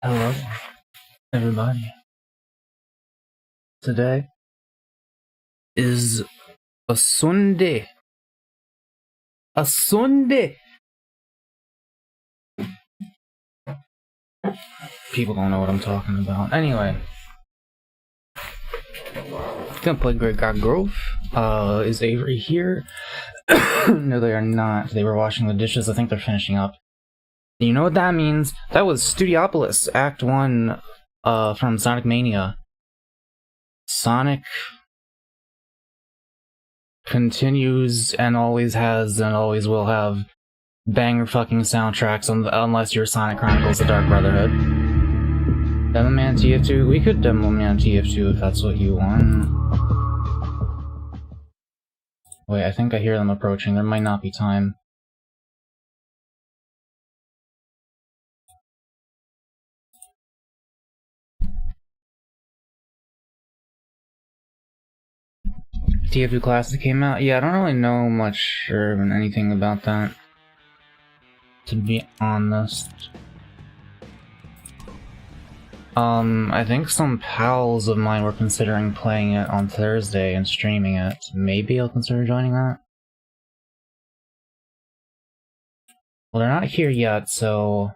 Hello, everybody. Today is a Sunday. A Sunday! People don't know what I'm talking about. Anyway. Gonna play Great God Grove. Is Avery here? No, they are not. They were washing the dishes. I think they're finishing up. You know what that means? That was Studiopolis, Act 1, from Sonic Mania. Sonic continues and always has and always will have banger fucking soundtracks unless you're Sonic Chronicles: The Dark Brotherhood. Demo Man TF2? We could Demo Man TF2 if that's what you want. Wait, I think I hear them approaching. There might not be time. TF2 Classic came out? Yeah, I don't really know much or anything about that, to be honest. I think some pals of mine were considering playing it on Thursday and streaming it. Maybe I'll consider joining that. Well, they're not here yet, so...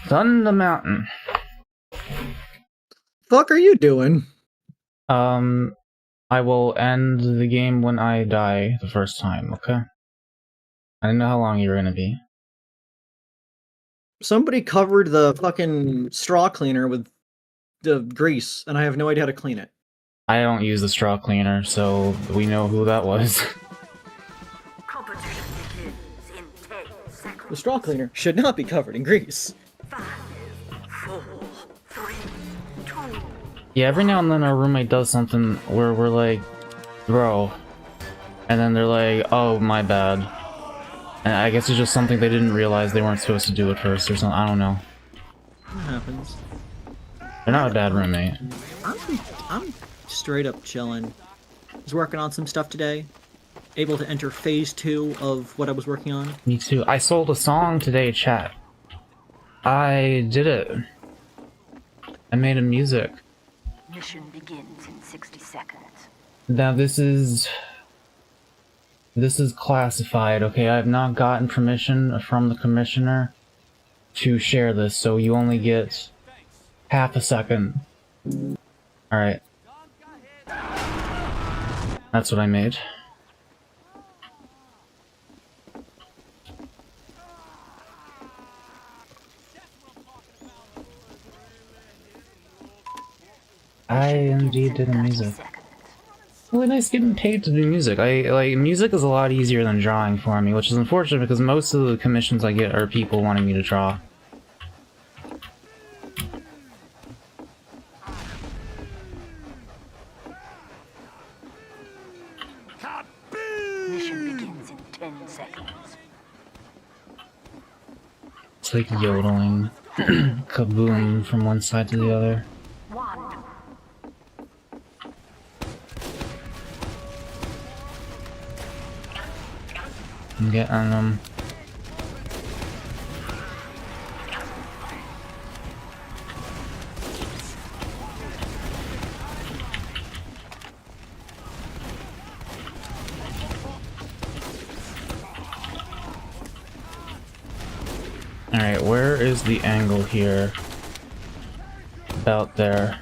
Thunder Mountain. Fuck are you doing? I will end the game when I die the first time, okay? I didn't know how long you were gonna be. Somebody covered the fucking straw cleaner with the grease, and I have no idea how to clean it. I don't use the straw cleaner, so we know who that was. The straw cleaner should not be covered in grease. 5, 4, 3, 2. Yeah, every now and then our roommate does something where we're like, bro, and then they're like, oh, my bad. And I guess it's just something they didn't realize they weren't supposed to do at first or something, I don't know. What happens? They're not a bad roommate. I'm straight up chilling. Was working on some stuff today. Able to enter phase 2 of what I was working on. Me too. I sold a song today, chat. I did it. I made a music. Mission begins in 60 seconds. Now this is classified, okay? I have not gotten permission from the commissioner to share this, so you only get half a second. Alright. That's what I made. I indeed did the music. Really nice getting paid to do music. Music is a lot easier than drawing for me, which is unfortunate because most of the commissions I get are people wanting me to draw. Mission begins in 10 seconds. It's like yodeling. Kaboom from one side to the other. 1. I'm getting them. Alright, where is the angle here? About there.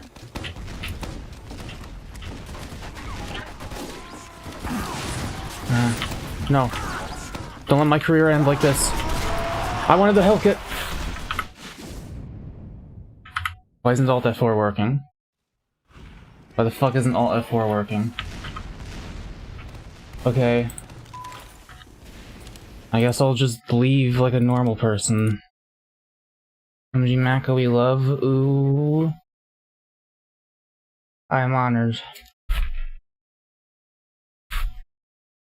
No. Don't let my career end like this. I wanted the hell kit. Why isn't Alt F4 working? Why the fuck isn't Alt F4 working? Okay. I guess I'll just leave like a normal person. MG Mako we love. Ooh. I am honored.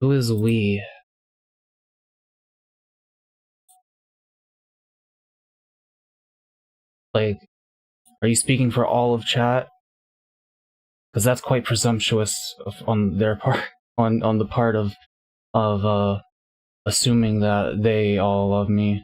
Who is we? Like, are you speaking for all of chat? Because that's quite presumptuous on their part, on the part of assuming that they all love me.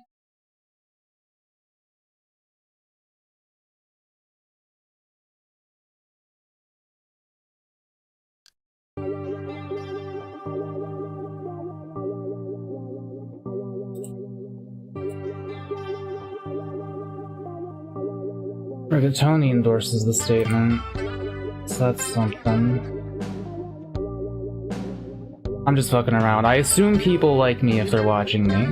Rigatoni endorses the statement, so that's something. I'm just fucking around. I assume people like me if they're watching me.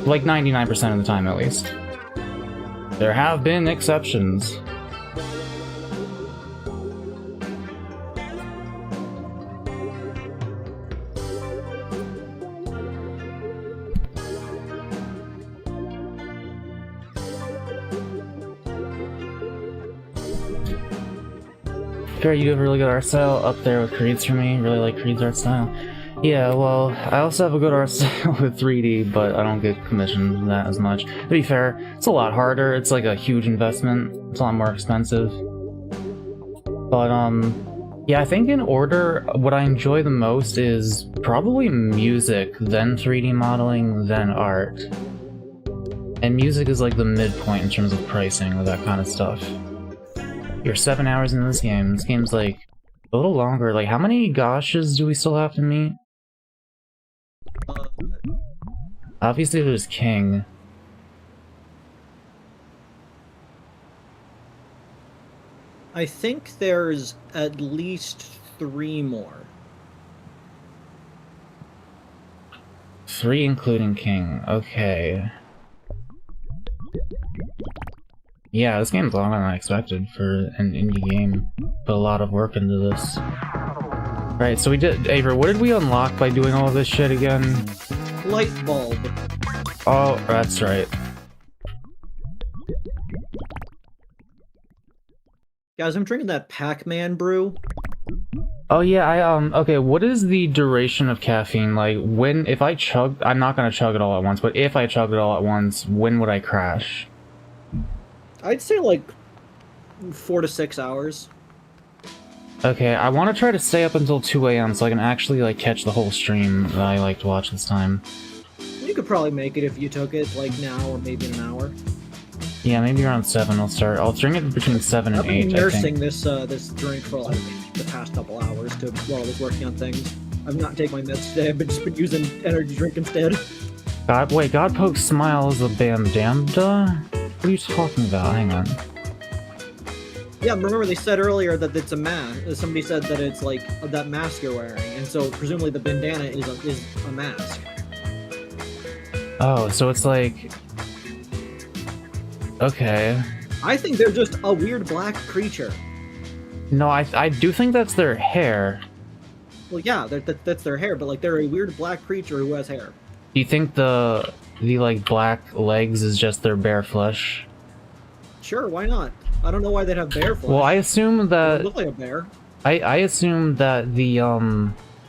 Like 99% of the time, at least. There have been exceptions. Fair, you have a really good art style up there with Creed's for me. Really like Creed's art style. Yeah, well, I also have a good art style with 3D, but I don't get commissioned from that as much. To be fair, it's a lot harder. It's like a huge investment. It's a lot more expensive. But, yeah, I think in order, what I enjoy the most is probably music, then 3D modeling, then art. And music is like the midpoint in terms of pricing with that kind of stuff. You're 7 hours into this game. This game's like a little longer. Like, how many goshes do we still have to meet? Obviously, there's King. I think there's at least 3 more. 3 including King. Okay. Yeah, this game's longer than I expected for an indie game. Put a lot of work into this. Right, so we did... Avery, what did we unlock by doing all of this shit again? Light bulb. Oh, that's right. Guys, I'm drinking that Pac-Man brew. Oh yeah, okay, what is the duration of caffeine? Like, if I chug... I'm not gonna chug it all at once, but if I chug it all at once, when would I crash? I'd say like 4 to 6 hours. Okay, I want to try to stay up until 2 AM so I can actually, like, catch the whole stream that I like to watch this time. You could probably make it if you took it, like, now or maybe in an hour. Yeah, maybe around 7 I'll start. I'll drink it between 7 and I've 8, been I nursing think. this drink for, like, the past couple hours while I was working on things. I've not taken my meds today, I've just been using energy drink instead. Wait, God Poke Smile is a bandana? What are you talking about? Hang on. Yeah, remember they said earlier that it's a mask. Somebody said that it's like that mask you're wearing, and so presumably the bandana is a mask. Oh, so it's like... Okay. I think they're just a weird black creature. No, I do think that's their hair. Well, yeah, that's their hair, but like they're a weird black creature who has hair. Do you think the like black legs is just their bare flesh? Sure, why not? I don't know why they'd have bear flesh. Well, I assume that... They look like a bear. I assume that the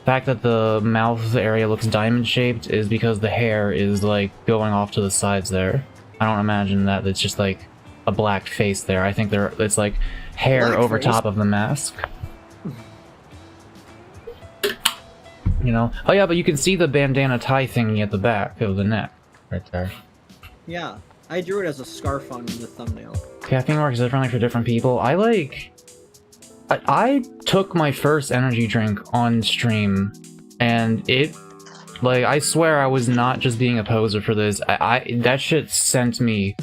fact that the mouth area looks diamond-shaped is because the hair is, like, going off to the sides there. I don't imagine that it's just, like, a black face there. I think it's, like, hair Black over face? top of the mask. You know? Oh yeah, but you can see the bandana tie thingy at the back of the neck. Right there. Yeah, I drew it as a scarf on the thumbnail. Caffeine works differently for different people. I took my first energy drink on stream, and it, like, I swear I was not just being a poser for this. That shit sent me,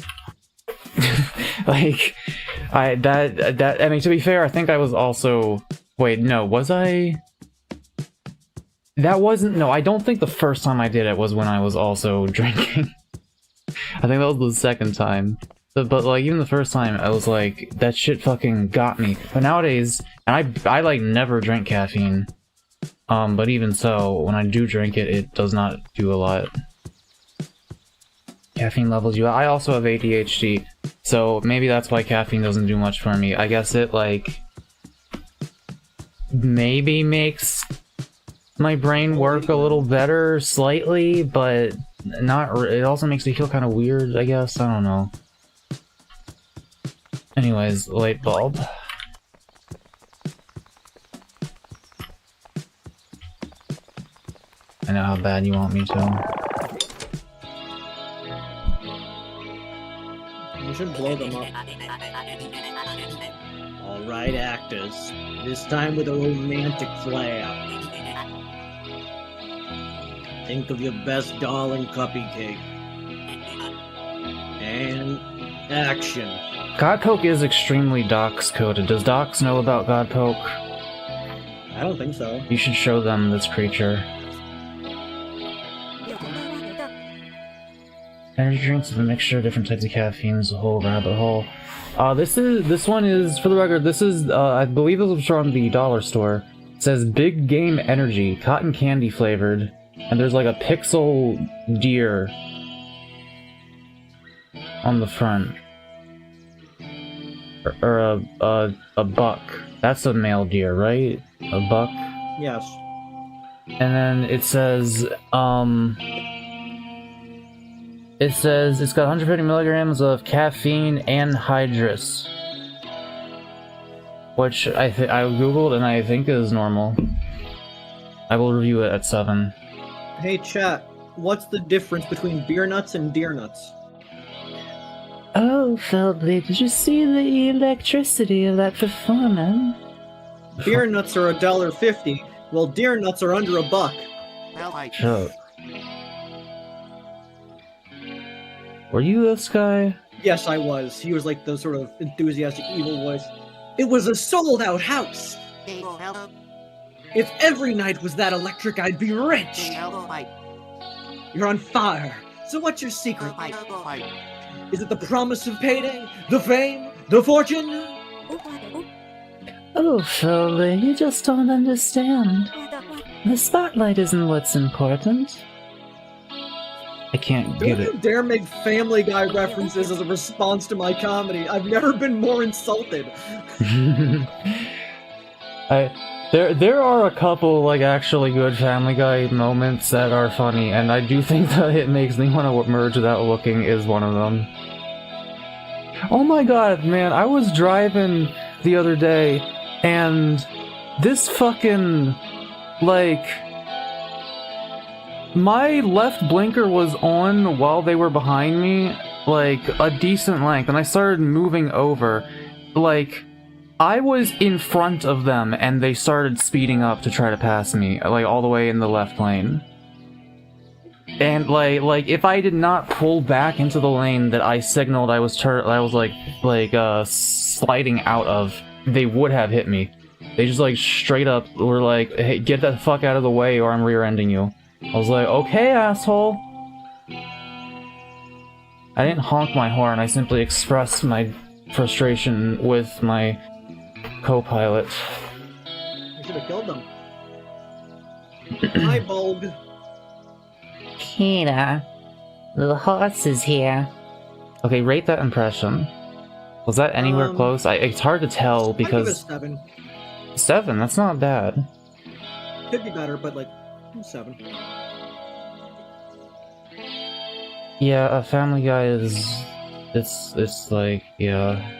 like, I mean, to be fair, I think I was also, wait, no, was I? That wasn't, no, I don't think the first time I did it was when I was also drinking. I think that was the second time. But like, even the first time, I was like, that shit fucking got me. But nowadays, and I like never drink caffeine. But even so, when I do drink it, it does not do a lot. Caffeine levels you out. I also have ADHD, so maybe that's why caffeine doesn't do much for me. I guess it, like, maybe makes my brain work a little better, slightly, but not, it also makes me feel kind of weird, I guess. I don't know. Anyways, light bulb. know how bad you want me to. You should blow them up. Alright, actors. This time with a romantic flair. Think of your best darling cupcake. And action. Godpoke is extremely docs coded. Does Docs know about Godpoke? I don't think so. You should show them this creature. Energy drinks with a mixture of different types of caffeines, a whole rabbit hole. This one is, for the record, this is, I believe this was from the dollar store. It says Big Game Energy, cotton candy flavored, and there's like a pixel deer on the front. Or a buck. That's a male deer, right? A buck? Yes. And then it says it's got 150 milligrams of caffeine anhydrous, which I googled and I think is normal. I will review it at 7. Hey chat, what's the difference between beer nuts and deer nuts? Oh, Philby, did you see the electricity of that performance? Beer nuts are $1.50, while deer nuts are under $1. Shut up. Were you this guy? Yes, I was. He was like the sort of enthusiastic evil voice. It was a sold-out house! If every night was that electric, I'd be rich! You're on fire, so what's your secret? Is it the promise of payday? The fame? The fortune? Oh, Philby, you just don't understand. The spotlight isn't what's important. I can't get Don't it. you dare make Family Guy references as a response to my comedy. I've never been more insulted. There are a couple like actually good Family Guy moments that are funny, and I do think that it makes me want to merge without looking is one of them. Oh my god, man, I was driving the other day, and this fucking, like, my left blinker was on while they were behind me, like, a decent length, and I started moving over. Like, I was in front of them, and they started speeding up to try to pass me, like, all the way in the left lane. And, like, if I did not pull back into the lane that I signaled I was sliding out of, they would have hit me. They just, like, straight up were like, hey, get the fuck out of the way or I'm rear-ending you. I was like, okay, asshole. I didn't honk my horn, I simply expressed my frustration with my co-pilot. I should have killed them. Hi, Bulb. Peter, the horse is here. Okay, rate that impression. Was that anywhere close? It's hard to tell because... I'd give it a 7. 7? That's not bad. Could be better, but like, 7. Yeah, a Family Guy is... It's like, yeah...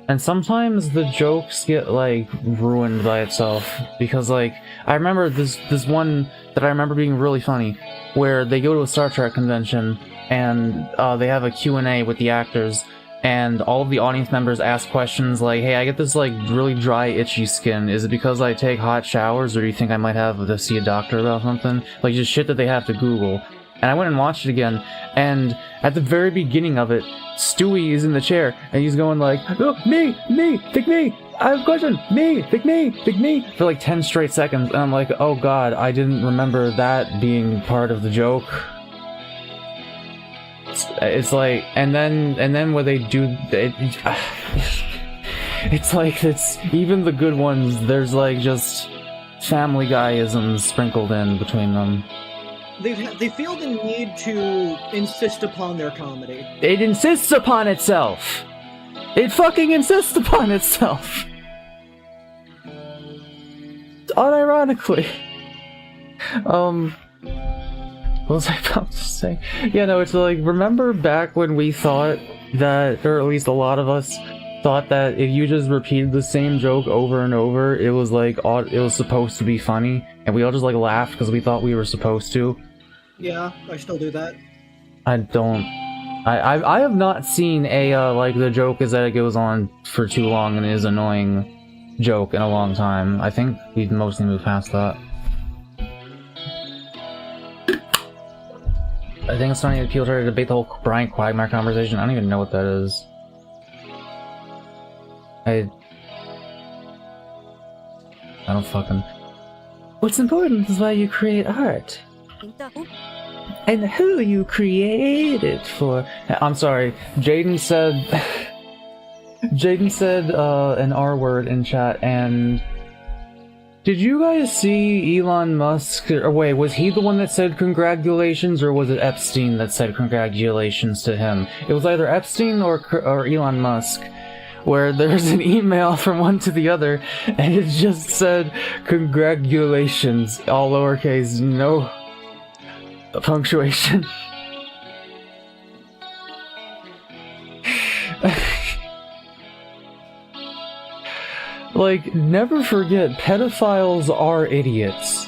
And sometimes the jokes get, like, ruined by itself. Because, like, I remember this one that I remember being really funny, where they go to a Star Trek convention, and they have a Q&A with the actors, and all of the audience members ask questions like, hey, I get this, like, really dry, itchy skin. Is it because I take hot showers, or do you think I might have to see a doctor about something? Like, just shit that they have to Google. And I went and watched it again, and at the very beginning of it, Stewie is in the chair, and he's going like, oh, me, pick me, I have a question, me, pick me, for like 10 straight seconds, and I'm like, oh god, I didn't remember that being part of the joke. It's like, and then when they do, it's like, it's, even the good ones, there's like just Family Guy-isms sprinkled in between them. They feel the need to insist upon their comedy. It insists upon itself! It fucking insists upon itself! Unironically. What was I about to say? Yeah, no, it's like, remember back when we thought that, or at least a lot of us, thought that if you just repeated the same joke over and over, it was like it was supposed to be funny, and we all just like laughed because we thought we were supposed to. Yeah, I still do that. I have not seen a like the joke is that it goes on for too long and is annoying joke in a long time. I think we've mostly moved past that. I think it's funny that people try to debate the whole Brian Quagmire conversation. I don't even know what that is. I don't fucking... What's important is why you create art. And who you create it for. I'm sorry, Jaden said... Jaden said an R word in chat, and... Did you guys see Elon Musk, or wait, was he the one that said congratulations, or was it Epstein that said congratulations to him? It was either Epstein or Elon Musk, where there's an email from one to the other, and it just said congratulations, all lowercase, no punctuation. Like, never forget, pedophiles are idiots.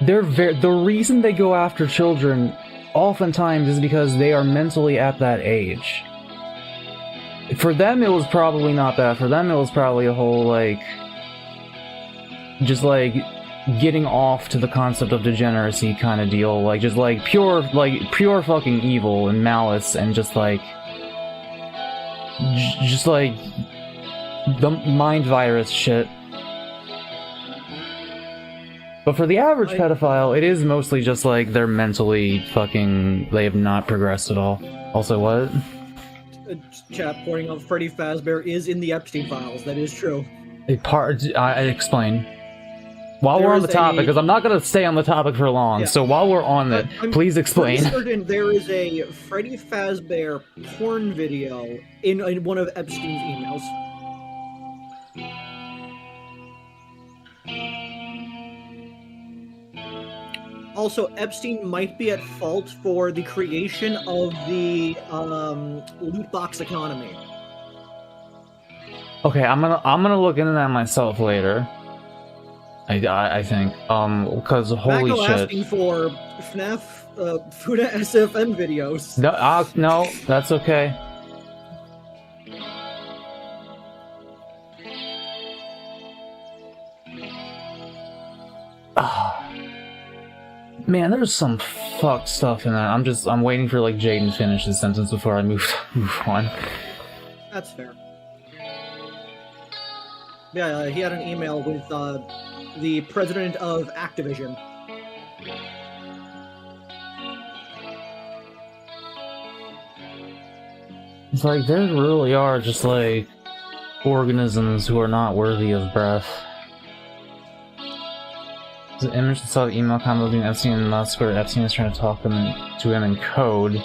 The reason they go after children oftentimes is because they are mentally at that age. For them, it was probably not that. For them, it was probably a whole, like... just, like, getting off to the concept of degeneracy kind of deal. Like, just, like, pure fucking evil and malice and just, like... just, like... the mind virus shit. But for the average pedophile, it is mostly just like they're mentally fucking... they have not progressed at all. Also, what? Chat pointing out Freddy Fazbear is in the Epstein files. That is true. I explain. While we're on the topic, because I'm not going to stay on the topic for long, so while we're on it, please explain. I'm certain there is a Freddy Fazbear porn video in one of Epstein's emails. Also, Epstein might be at fault for the creation of the loot box economy. Okay, I'm gonna look into that myself later. I think because holy Mako shit. asking for FNAF Fuda SFM videos. No, no, that's okay. Man, there's some fucked stuff in that. I'm waiting for like Jaden to finish his sentence before I move on. That's fair. Yeah, he had an email with the president of Activision. It's like there really are just like organisms who are not worthy of breath. The image that saw the email combo between Epstein and Musk, where Epstein is trying to talk to him in code.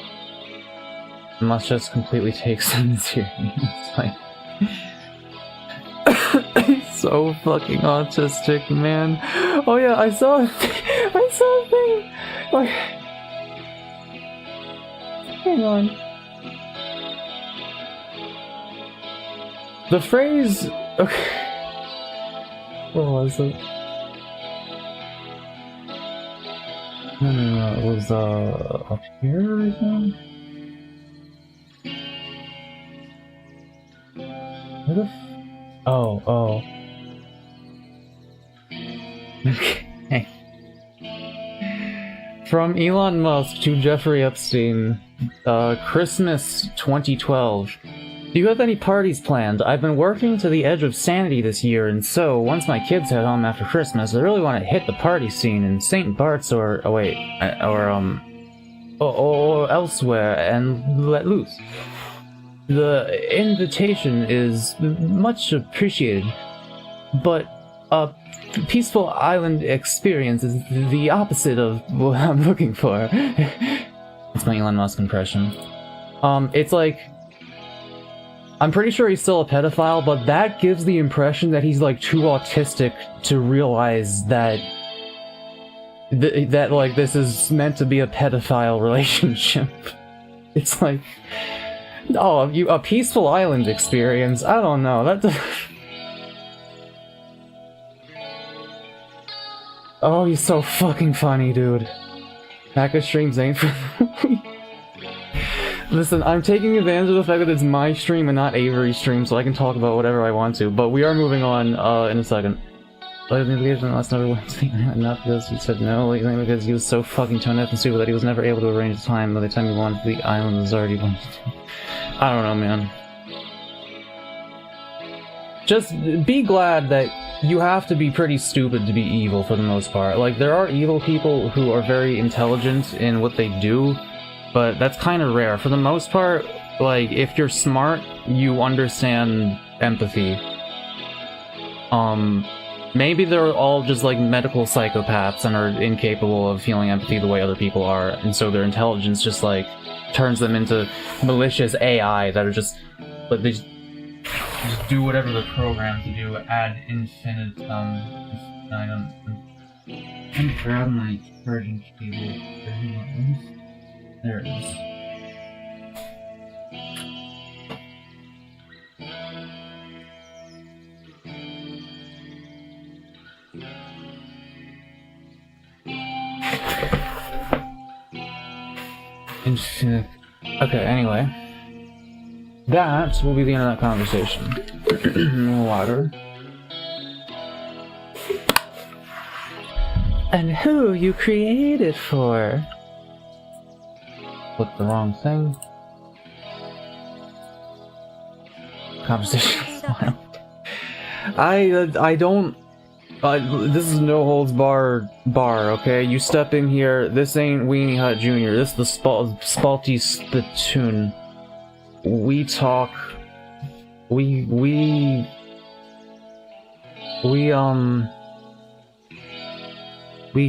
Musk just completely takes him serious. It's like... he's so fucking autistic, man. Oh yeah, I saw a thing! Like... hang on. The phrase... okay... what was it? No, it was, up here, I think? Where the oh. Okay. From Elon Musk to Jeffrey Epstein, Christmas 2012. Do you have any parties planned? I've been working to the edge of sanity this year, and so, once my kids head home after Christmas, I really want to hit the party scene in St. Bart's or elsewhere and let loose. The invitation is much appreciated, but a peaceful island experience is the opposite of what I'm looking for. That's my Elon Musk impression. It's like... I'm pretty sure he's still a pedophile, but that gives the impression that he's like too autistic to realize that like this is meant to be a pedophile relationship. It's like Oh, a peaceful island experience. I don't know. That. Oh, he's so fucking funny, dude. Mako streams ain't for. Listen, I'm taking advantage of the fact that it's my stream and not Avery's stream, so I can talk about whatever I want to. But we are moving on in a second. Last never went to the island, not because he said no, because he was so fucking tone deaf and stupid that he was never able to arrange the time. By the time he wanted the island was already wanted to. I don't know, man. Just be glad that you have to be pretty stupid to be evil for the most part. Like, there are evil people who are very intelligent in what they do, but that's kind of rare. For the most part, like, if you're smart, you understand empathy. Maybe they're all just, like, medical psychopaths and are incapable of feeling empathy the way other people are, and so their intelligence just, like, turns them into malicious AI that are just... But they just do whatever they're programmed to do, ad infinitum. I'm gonna grab my version cable. There it is. Infinite. Okay, anyway. That will be the end of that conversation. Water. And who you created for? Click the wrong thing. Conversation smile. I don't... this is no holds bar, okay? You step in here, this ain't Weenie Hut Jr., this is the Spalty Spittoon. We talk... We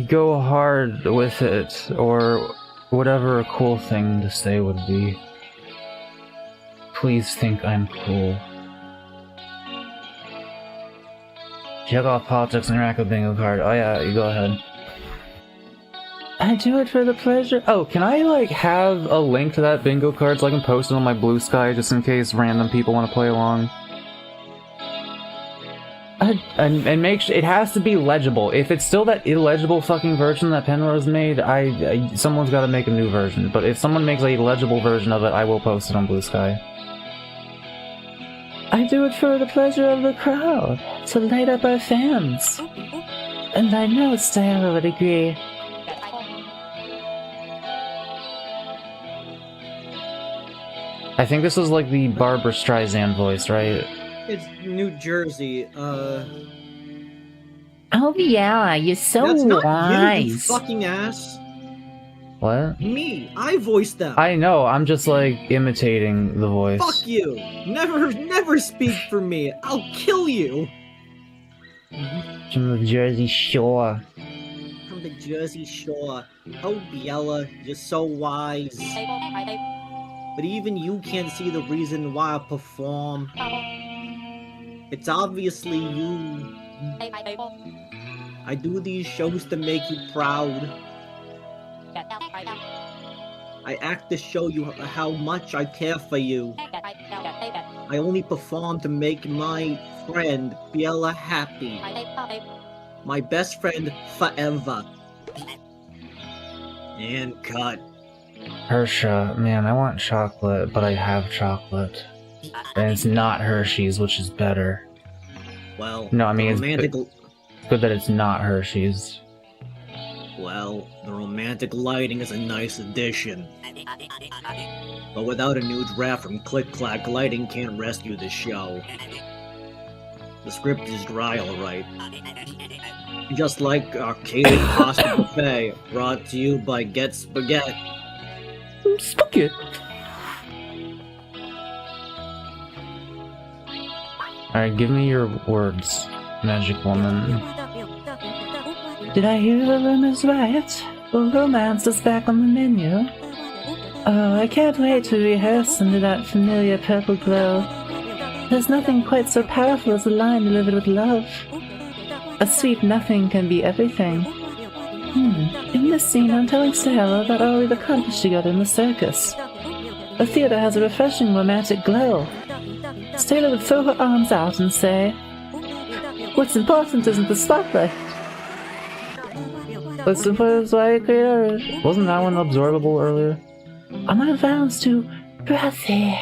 go hard with it, or whatever a cool thing to say would be. Please think I'm cool. Check off politics and rack a bingo card. Oh yeah, you go ahead. I do it for the pleasure. Oh, can I, like, have a link to that bingo card so I can post it on my Blue Sky just in case random people want to play along? And make sure it has to be legible. If it's still that illegible fucking version that Penrose made, someone's got to make a new version. But if someone makes a legible version of it, I will post it on Blue Sky. I do it for the pleasure of the crowd, to light up our fans. And I know Stella would agree. I think this is like the Barbra Streisand voice, right? It's New Jersey, Oh yeah, you're so That's not wise. you fucking ass. What? Me, I voiced them. I know, I'm just like imitating the voice. Fuck you. Never speak for me. I'll kill you. From the Jersey Shore. From the Jersey Shore. Oh, Biella, you're so wise. But even you can't see the reason why I perform. It's obviously you. I do these shows to make you proud. I act to show you how much I care for you. I only perform to make my friend Biella happy. My best friend forever. And cut. Hersha, man, I want chocolate, but I have chocolate. And it's not Hershey's, which is better. Well, No, I mean, it's romantic... good that it's not Hershey's. Well, the romantic lighting is a nice addition. But without a new draft from Click Clack, lighting can't rescue the show. The script is dry, alright. Just like Arcade Pasta Buffet, brought to you by Get Spaghetti. Spaghetti. Alright, give me your words, Magic Woman. Did I hear the rumors right? Well, romance is back on the menu. Oh, I can't wait to rehearse under that familiar purple glow. There's nothing quite so powerful as a line delivered with love. A sweet nothing can be everything. In this scene, I'm telling Sarah about all we've accomplished together in the circus. The theater has a refreshing romantic glow. Taylor would throw her arms out and say, "What's important isn't the spotlight. What's important is why I create art." Wasn't that one absorbable earlier? I'm on rounds to Brassy.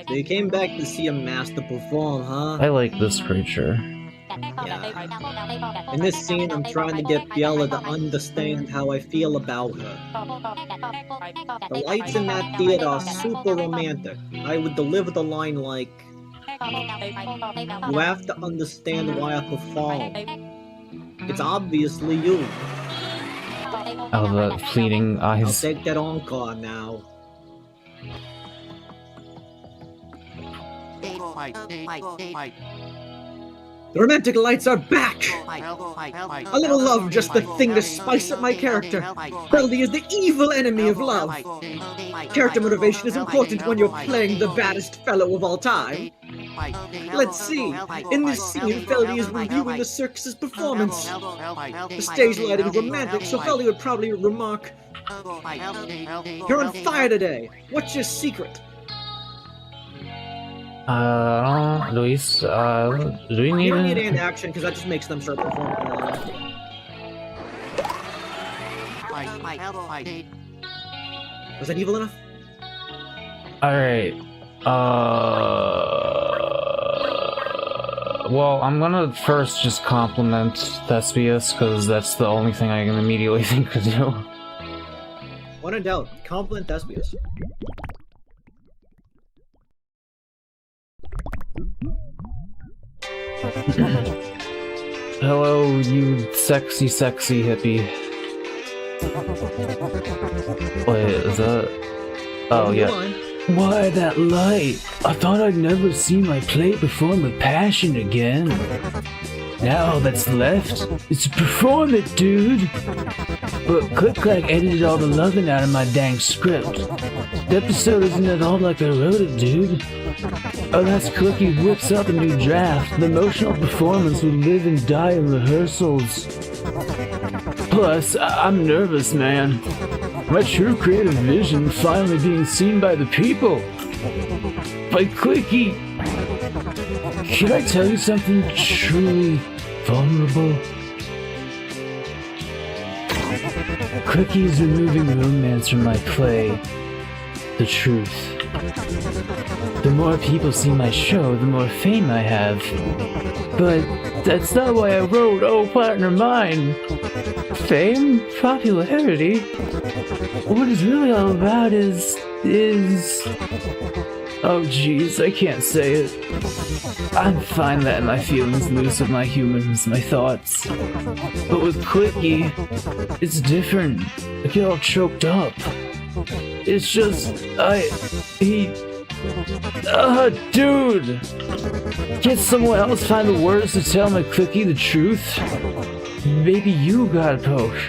So you came back to see a master perform, huh? I like this creature. Yeah. In this scene, I'm trying to get Biella to understand how I feel about her. The lights in that theater are super romantic. I would deliver the line like, "You have to understand why I perform. It's obviously you." Oh, the fleeting I'll eyes. take that encore now. The romantic lights are back! A little love, just the thing to spice up my character. Feldy is the evil enemy of love. Character motivation is important when you're playing the baddest fellow of all time. Let's see. In this scene, Feldy is reviewing the circus's performance. The stage lighting is romantic, so Feldy would probably remark, "You're on fire today. What's your secret?" Luis, do we need You don't need it? an action, because that just makes them start performing. Was that evil enough? Alright. Well, I'm gonna first just compliment Thespius, because that's the only thing I can immediately think to do. When in doubt, compliment Thespius. Hello, you sexy hippie. Wait, is that... Oh, yeah. Why that light? I thought I'd never see my play perform with passion again. Now all that's left is to perform it, dude. But Click Clack edited all the loving out of my dang script. The episode isn't at all like I wrote it, dude. Unless Clicky whips up a new draft, the emotional performance would live and die in rehearsals. Plus, I'm nervous, man. My true creative vision finally being seen by the people. By Clicky. Can I tell you something truly vulnerable? Clicky is removing romance from my play. The truth. The more people see my show, the more fame I have. But that's not why I wrote Oh Partner Mine. Fame? Popularity? What it's really all about is... Oh jeez, I can't say it. I'm fine letting my feelings loose with my humans, my thoughts. But with Clicky, it's different. I get all choked up. It's just... dude! Can't someone else find the words to tell my Clicky the truth? Maybe you got a poke.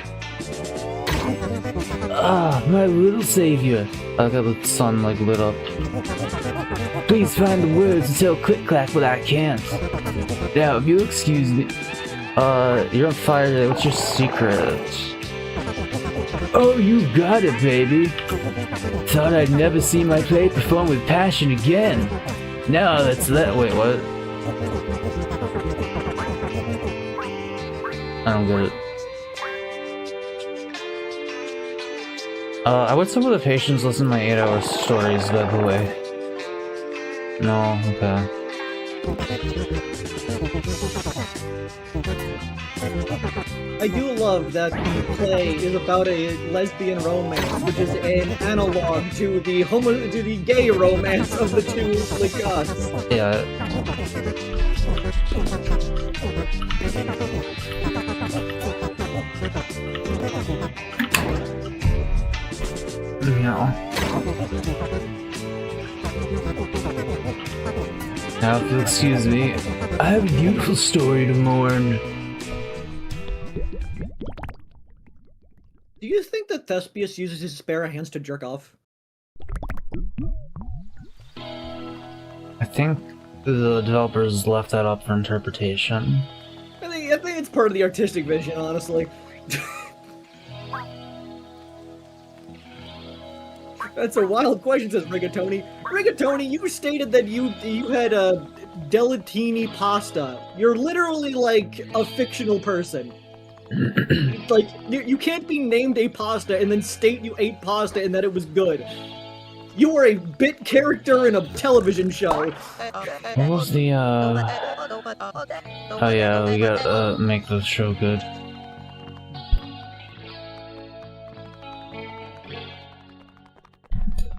My little savior. I got the sun like lit up. Please find the words to tell Click Clack what I can't. Now, if you'll excuse me. You're on fire today. What's your secret? Oh, you got it, baby. Thought I'd never see my play perform with passion again. Now that's that. Wait, what? I don't get it. I would some of the patients listen to my 8-hour stories, by the way. No, okay. I do love that the play is about a lesbian romance, which is an analog to the gay romance of the two gods. Yeah. No. Now, if you'll excuse me, I have a beautiful story to mourn. Do you think that Thespius uses his spare hands to jerk off? I think the developers left that up for interpretation. I think it's part of the artistic vision, honestly. That's a wild question, says Rigatoni. Rigatoni, you stated that you had a delatini pasta. You're literally like a fictional person. Like, you can't be named a pasta and then state you ate pasta and that it was good. You are a bit character in a television show. What was the, Oh yeah, we gotta, make the show good.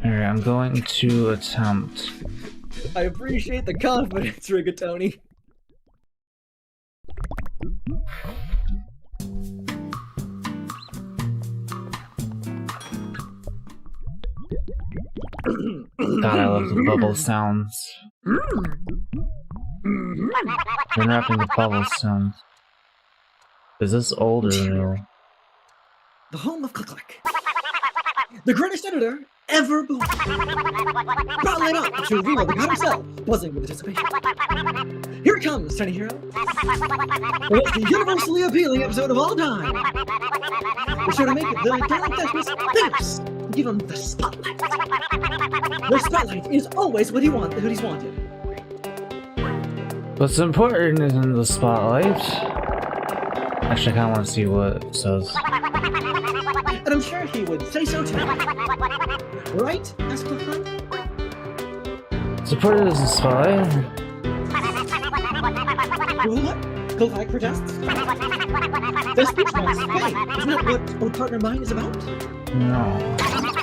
Alright, I'm going to attempt. I appreciate the confidence, Rigatoni. God, I love the bubble sounds. Interrupting the bubble sounds. Is this old or new? The home of Click. The greatest editor ever born. Brought light up to reveal the god himself, buzzing with anticipation. Here it comes, tiny hero. It's the universally appealing episode of all time. We're sure to make it the darling Thespius famous. Give him the spotlight. The spotlight is always what he's wanted. What's important isn't the spotlight. Actually, I kinda wanna see what it says. And I'm sure he would say so too. Right? Asked Click. Supported as a spotlight. What? Click protests? The speech was, hey, isn't that what Old Partner Mine is about? No. Sounds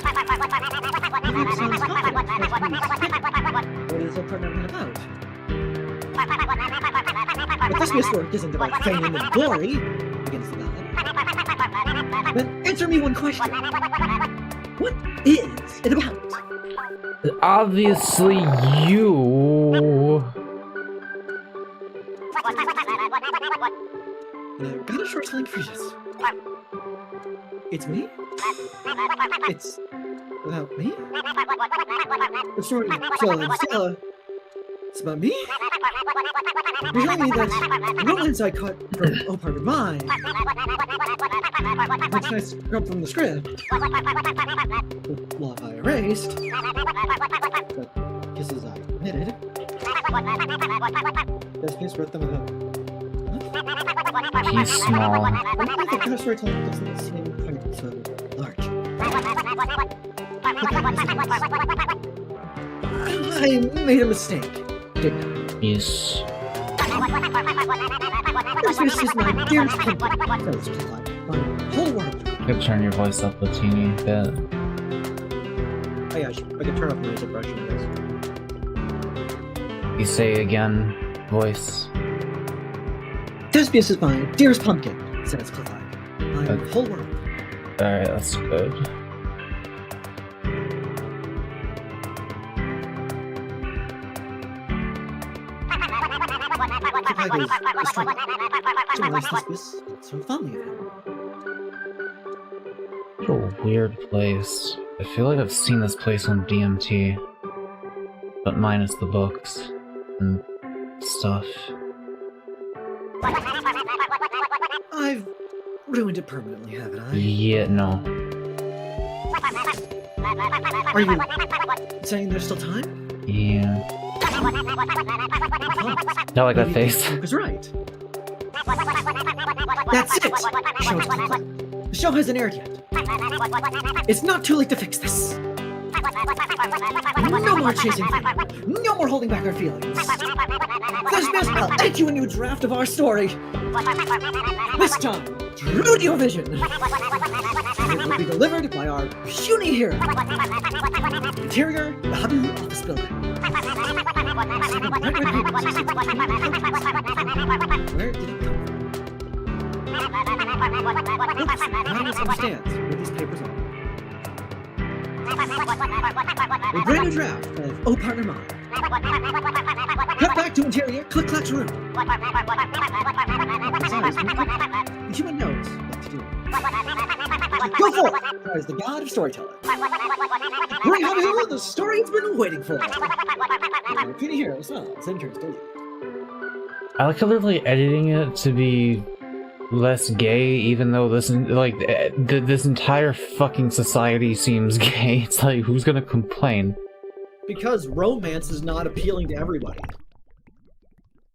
what is Old Partner Mine about? The Thespius work isn't about fame and glory against the god. Then answer me one question. What is it about? Obviously, you. I've got a short slang for this. It's me? It's about me? The story Stella. It's about me? You're telling me that no inside cut from Oh Part of Mine. Much nice scrub from the script. The love I erased. But kisses I omitted. Thespius wrote them about. He's small. I think the kind of storytelling doesn't seem quite so large. I made a mistake, didn't I? Yes. This is my dearest pumpkin. First like my whole world. You could turn your voice up a teeny bit. Oh yeah, I could turn off noise suppression, yes. You say again, voice. Thespius is my dearest pumpkin, says Click. My Okay. whole world. Alright, that's good. Click is strong. So likes Thespius, so fondly of him. What a weird place. I feel like I've seen this place on DMT. But minus the books and stuff. I've ruined it permanently, haven't I? Yeah, no. Are you saying there's still time? Yeah. Not like that Maybe face. Luke is right. That's it! Show's complete. The show hasn't aired yet. It's not too late to fix this. No more chasing fame. No more holding back our feelings. Thespius, I'll edit you a new draft of our story. This time, true to your vision. It will be delivered by our puny hero. Interior, the Hubby office building. Where did it come from? Oops, I don't understand what these papers are. A brand new draft of Oh Partner Mine. Cut back to interior, Click-Clack's room. Besides, the human knows what to do. Go forth, as the god of storytelling. Bring Hubby the story it's been waiting for. Our puny hero as well, same turns to you. I like how they're like editing it to be less gay, even though this this entire fucking society seems gay. It's like, who's gonna complain? Because romance is not appealing to everybody.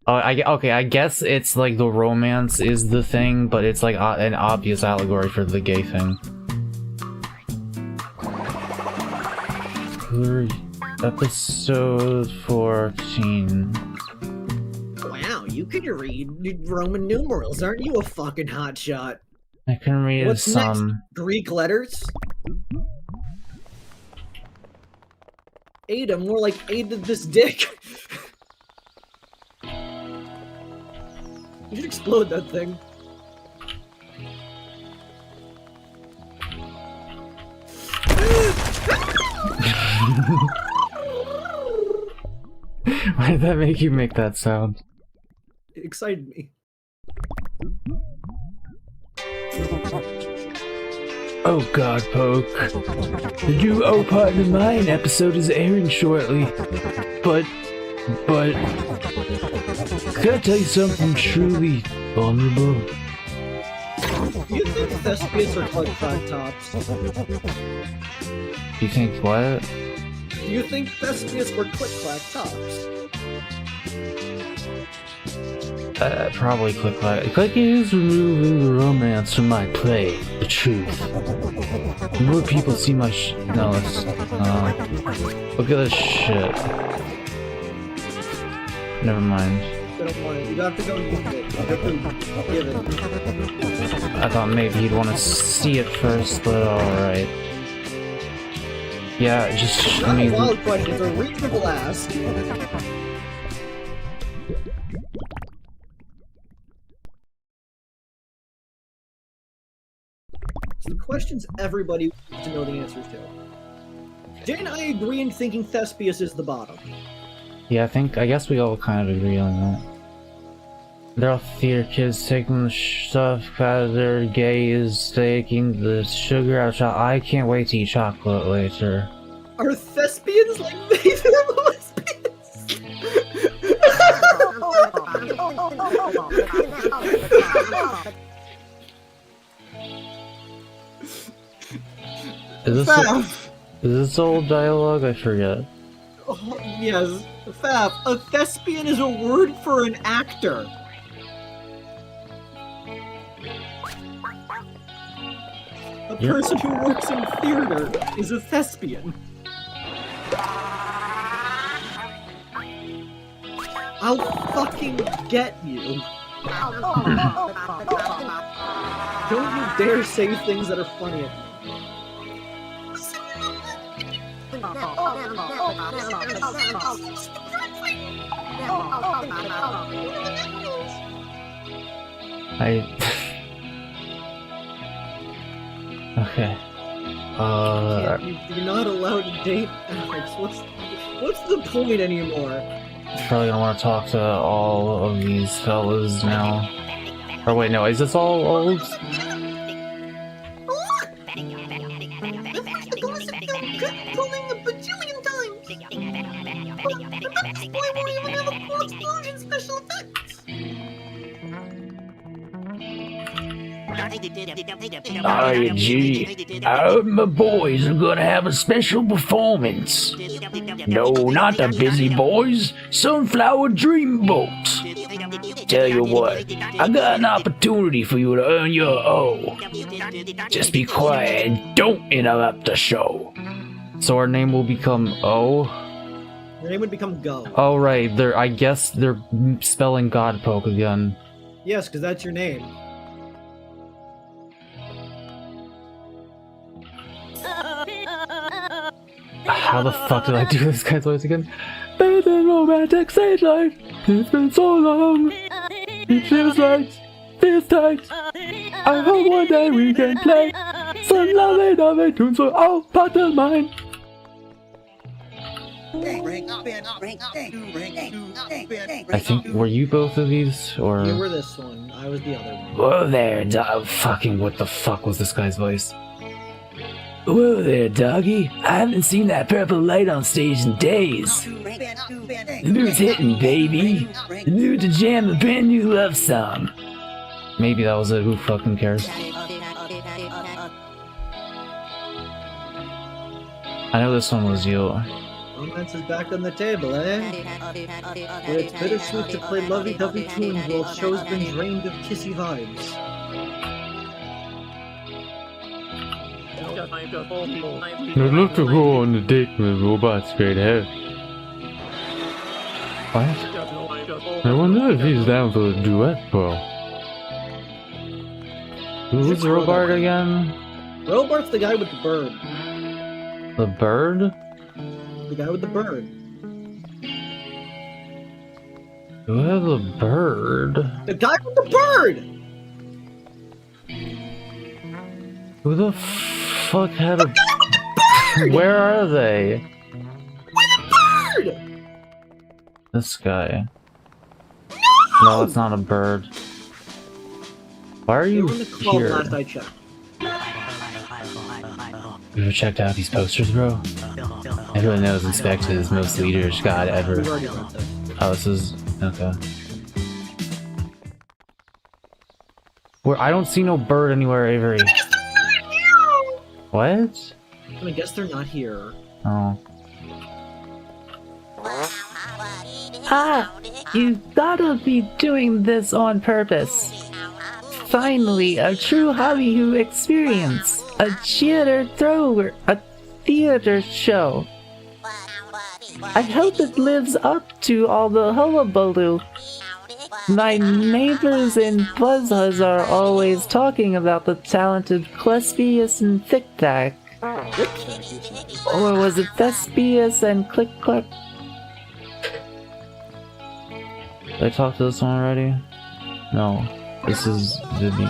Okay, I guess it's like the romance is the thing, but it's like an obvious allegory for the gay thing. Episode 14. Wow, you can read Roman numerals. Aren't you a fucking hotshot? I can read What's some. next? Greek letters? Ada, more like Ada this dick. You should explode that thing. Why did that make you make that sound? It excited me. Oh god, Poke. The new Oh Partner Mine episode is airing shortly. But... Can I tell you something truly vulnerable? Do you think thespians are click-clack tops? You think what? Do you think thespians were click-clack tops? Probably click-clack. Click is removing the romance from my play. The truth. The more people see my no, let's... look at this shit. Never mind. I don't want it. You have to go use it. You have to give it. I thought maybe he'd want to see it first, but alright. Yeah, just... Not a wild question, it's a reasonable ask. So the questions everybody wants to know the answers to. Didn't I agree in thinking Thespius is the bottom? Yeah, I guess we all kind of agree on that. They're all theater kids taking the stuff because they're gay is taking the sugar out of chocolate. I can't wait to eat chocolate later. Are thespians like baby lesbians? Is this old dialogue? I forget. Oh, yes, Fab. A thespian is a word for an actor. A person who works in theater is a thespian. I'll fucking get you. Don't you dare say things that are funny at me. Okay. You're not allowed to date Alex. What's the point anymore? Probably gonna want to talk to all of these fellas now. Or wait, no, is this all old? Alright, G. I hope my boys are gonna have a special performance. No, not the Busy Boys. Sunflower Dreamboat. Tell you what, I got an opportunity for you to earn your O. Just be quiet and don't interrupt the show. So our name will become O? Your name would become Go. Oh right, I guess they're spelling Godpoke again. Yes, because that's your name. How the fuck did I do this guy's voice again? It's a romantic stage life. It's been so long. It feels right. Feels tight. I hope one day we can play some lovely tunes for all part of mine. I think, were you both of these, or? You were this one, I was the other one. Whoa there, fucking what the fuck was this guy's voice? Whoa there, doggy. I haven't seen that purple light on stage in days. The mood's hitting, baby. The mood to jam a brand new love song. Maybe that was it, who fucking cares? I know this one was you. Romance is back on the table, eh? But it's bittersweet to play lovey-dovey tunes while the show's been drained of kissy vibes. I'd love to go on a date with Robot straight ahead. What? I wonder if he's down for a duet, bro. Who's Robart again? Robart's the guy with the bird. The bird? The guy with the bird. Who has a bird? The guy with the bird! Who the fuck had a... Where are they? With a bird! This guy. No, it's not a bird. Why are They you were in the club here? last I checked. You ever checked out these posters, bro? Everyone knows Inspect is most leaders god ever. We've already read this. Oh, this is... okay. Where I don't see no bird anywhere, Avery. What? I guess they're not here. Oh. Ah, you gotta be doing this on purpose. Finally, a true hobby who experience. A theater show. I hope it lives up to all the hullabaloo. My neighbors in Buzzhuzz are always talking about the talented Clespius and Thick Tack. Or was it Thespius and Click Clack? Did I talk to this one already? No. This is Vivi.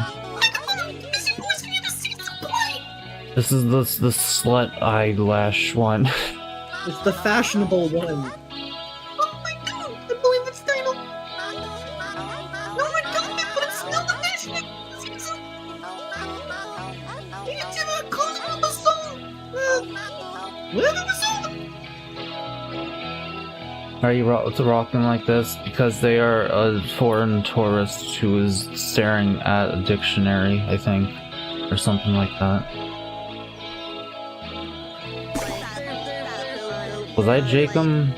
This is the slut eyelash one. It's the fashionable one. Oh my god, I believe it's titled. No, I don't, but it's still the fashionable. It's in a close with the song. Whatever the song. Are you rocking like this? Because they are a foreign tourist who is staring at a dictionary, I think. Or something like that. Was I Jacob?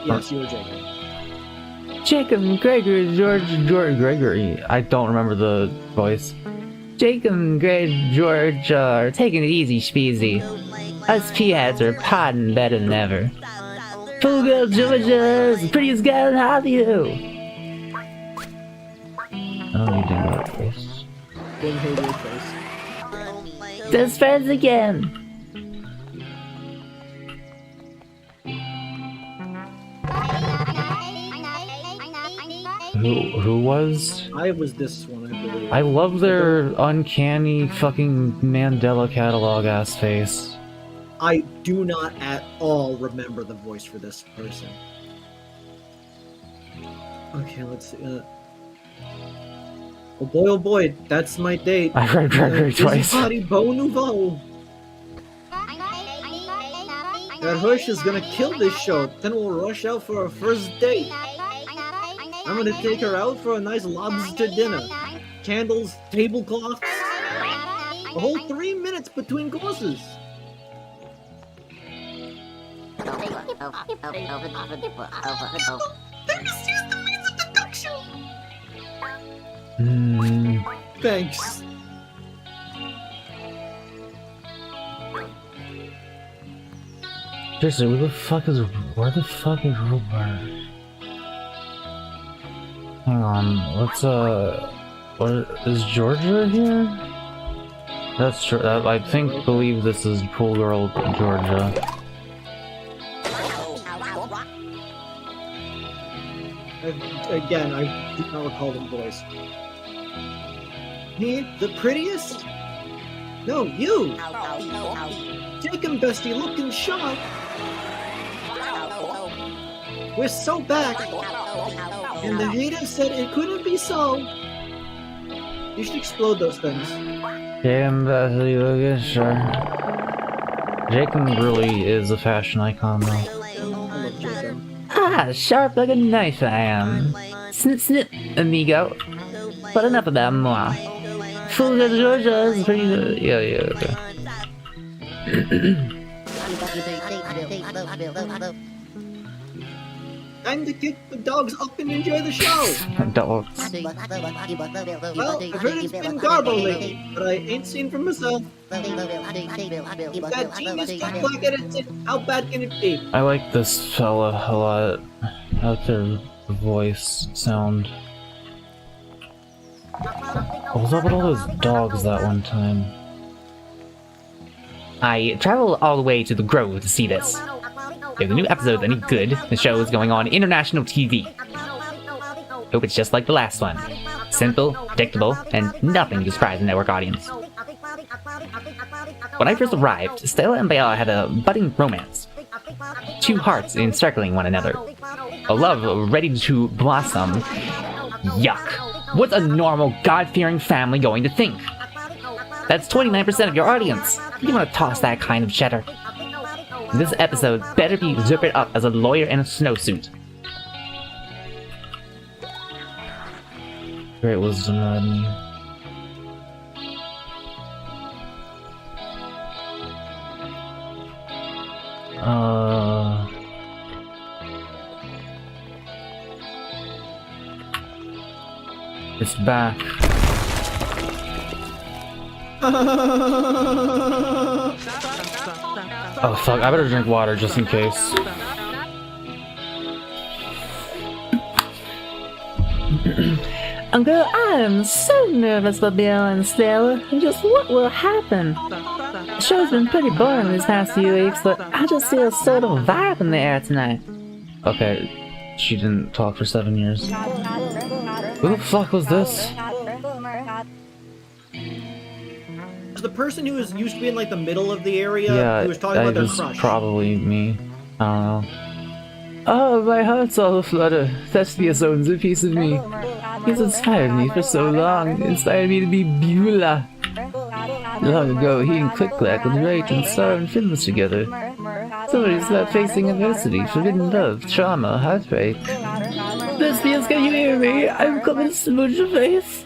Yes, you were Jacob. Jacob, Gregory, George, Gregory. I don't remember the voice. Jacob and George are taking it easy, speezy. Us P-heads are podding better than ever. Pool girl Georgia's the prettiest guy in Hollywood. I don't need to know that voice. Didn't hear your face. Best friends again. Who was? I was this one, I believe. I love their uncanny fucking Mandela catalog ass face. I do not at all remember the voice for this person. Okay, let's see. Oh boy, that's my date. I read Gregory twice. Party Beau Nouveau. That Hush is gonna kill this show. Then we'll rush out for our first date. I'm gonna take her out for a nice lobster dinner. Candles, tablecloths. A whole 3 minutes between courses. Thanks. Seriously, where the fuck is Robert? Hang on, let's what is Georgia here? That's true. I believe this is Pool Girl Georgia. Again, I do not recall the voice. Me? The prettiest? No, you! Jacob bestie looking sharp! We're so back! And the hater said it couldn't be so! You should explode those things. Jacob, sure. Jacob really is a fashion icon, though. I love Jacob. Ah, sharp like a knife I am. Snip snip, amigo. But enough of that, moi. Food at Georgia is pretty good. Yeah, okay. Time to kick the dogs up and enjoy the show. Dogs. Well, I've heard it's been garbo lately, but I ain't seen for myself. If that team is stuck like it, how bad can it be? I like this fella a lot. I like their voice sound. What was up with all those dogs that one time? I traveled all the way to the Grove to see this. If the new episode's any good, the show is going on international TV. Hope it's just like the last one. Simple, predictable, and nothing to surprise the network audience. When I first arrived, Stella and Bella had a budding romance. Two hearts encircling one another. A love ready to blossom. Yuck. What's a normal, God-fearing family going to think? That's 29% of your audience. You want to toss that kind of cheddar. This episode better be zippered up as a lawyer in a snowsuit. Great wisdom, Rodney. It's back. Oh fuck, I better drink water just in case. Uncle, I am so nervous for Bella and Stella. Just what will happen? The show's been pretty boring these past few weeks, but I just feel a sort of vibe in the air tonight. Okay, she didn't talk for 7 years. Who the fuck was this? The person who used to be in like the middle of the area, Yeah, who was talking about it their was crush. probably me. I don't know. Oh, my heart's all aflutter. Thespius owns a piece of me. He's inspired me for so long. Inspired me to be Beulah. Long ago, he and Click-Clack would write and star in films together. Stories about facing adversity, forbidden love, trauma, heartbreak. Thespius, can you hear me? I'm coming to smooch your face.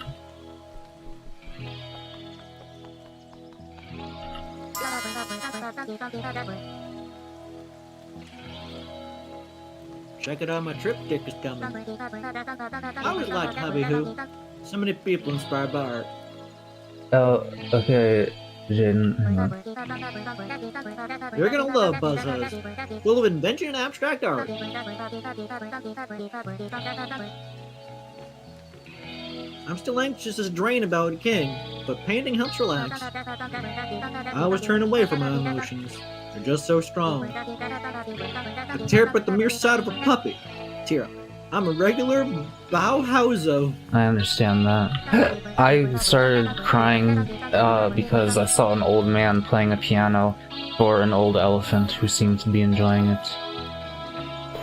Check it out, my triptych is coming. I always liked Hubby Who. So many people inspired by art. Oh, okay, Jaden, hang on. You're gonna love Buzz Huzz, full of invention and abstract art. I'm still anxious as a drain about King, but painting helps relax. I always turn away from my emotions. They're just so strong. I tear up at the mere sight of a puppy. Tear, I'm a regular Bauhauser. I understand that. I started crying because I saw an old man playing a piano for an old elephant who seemed to be enjoying it.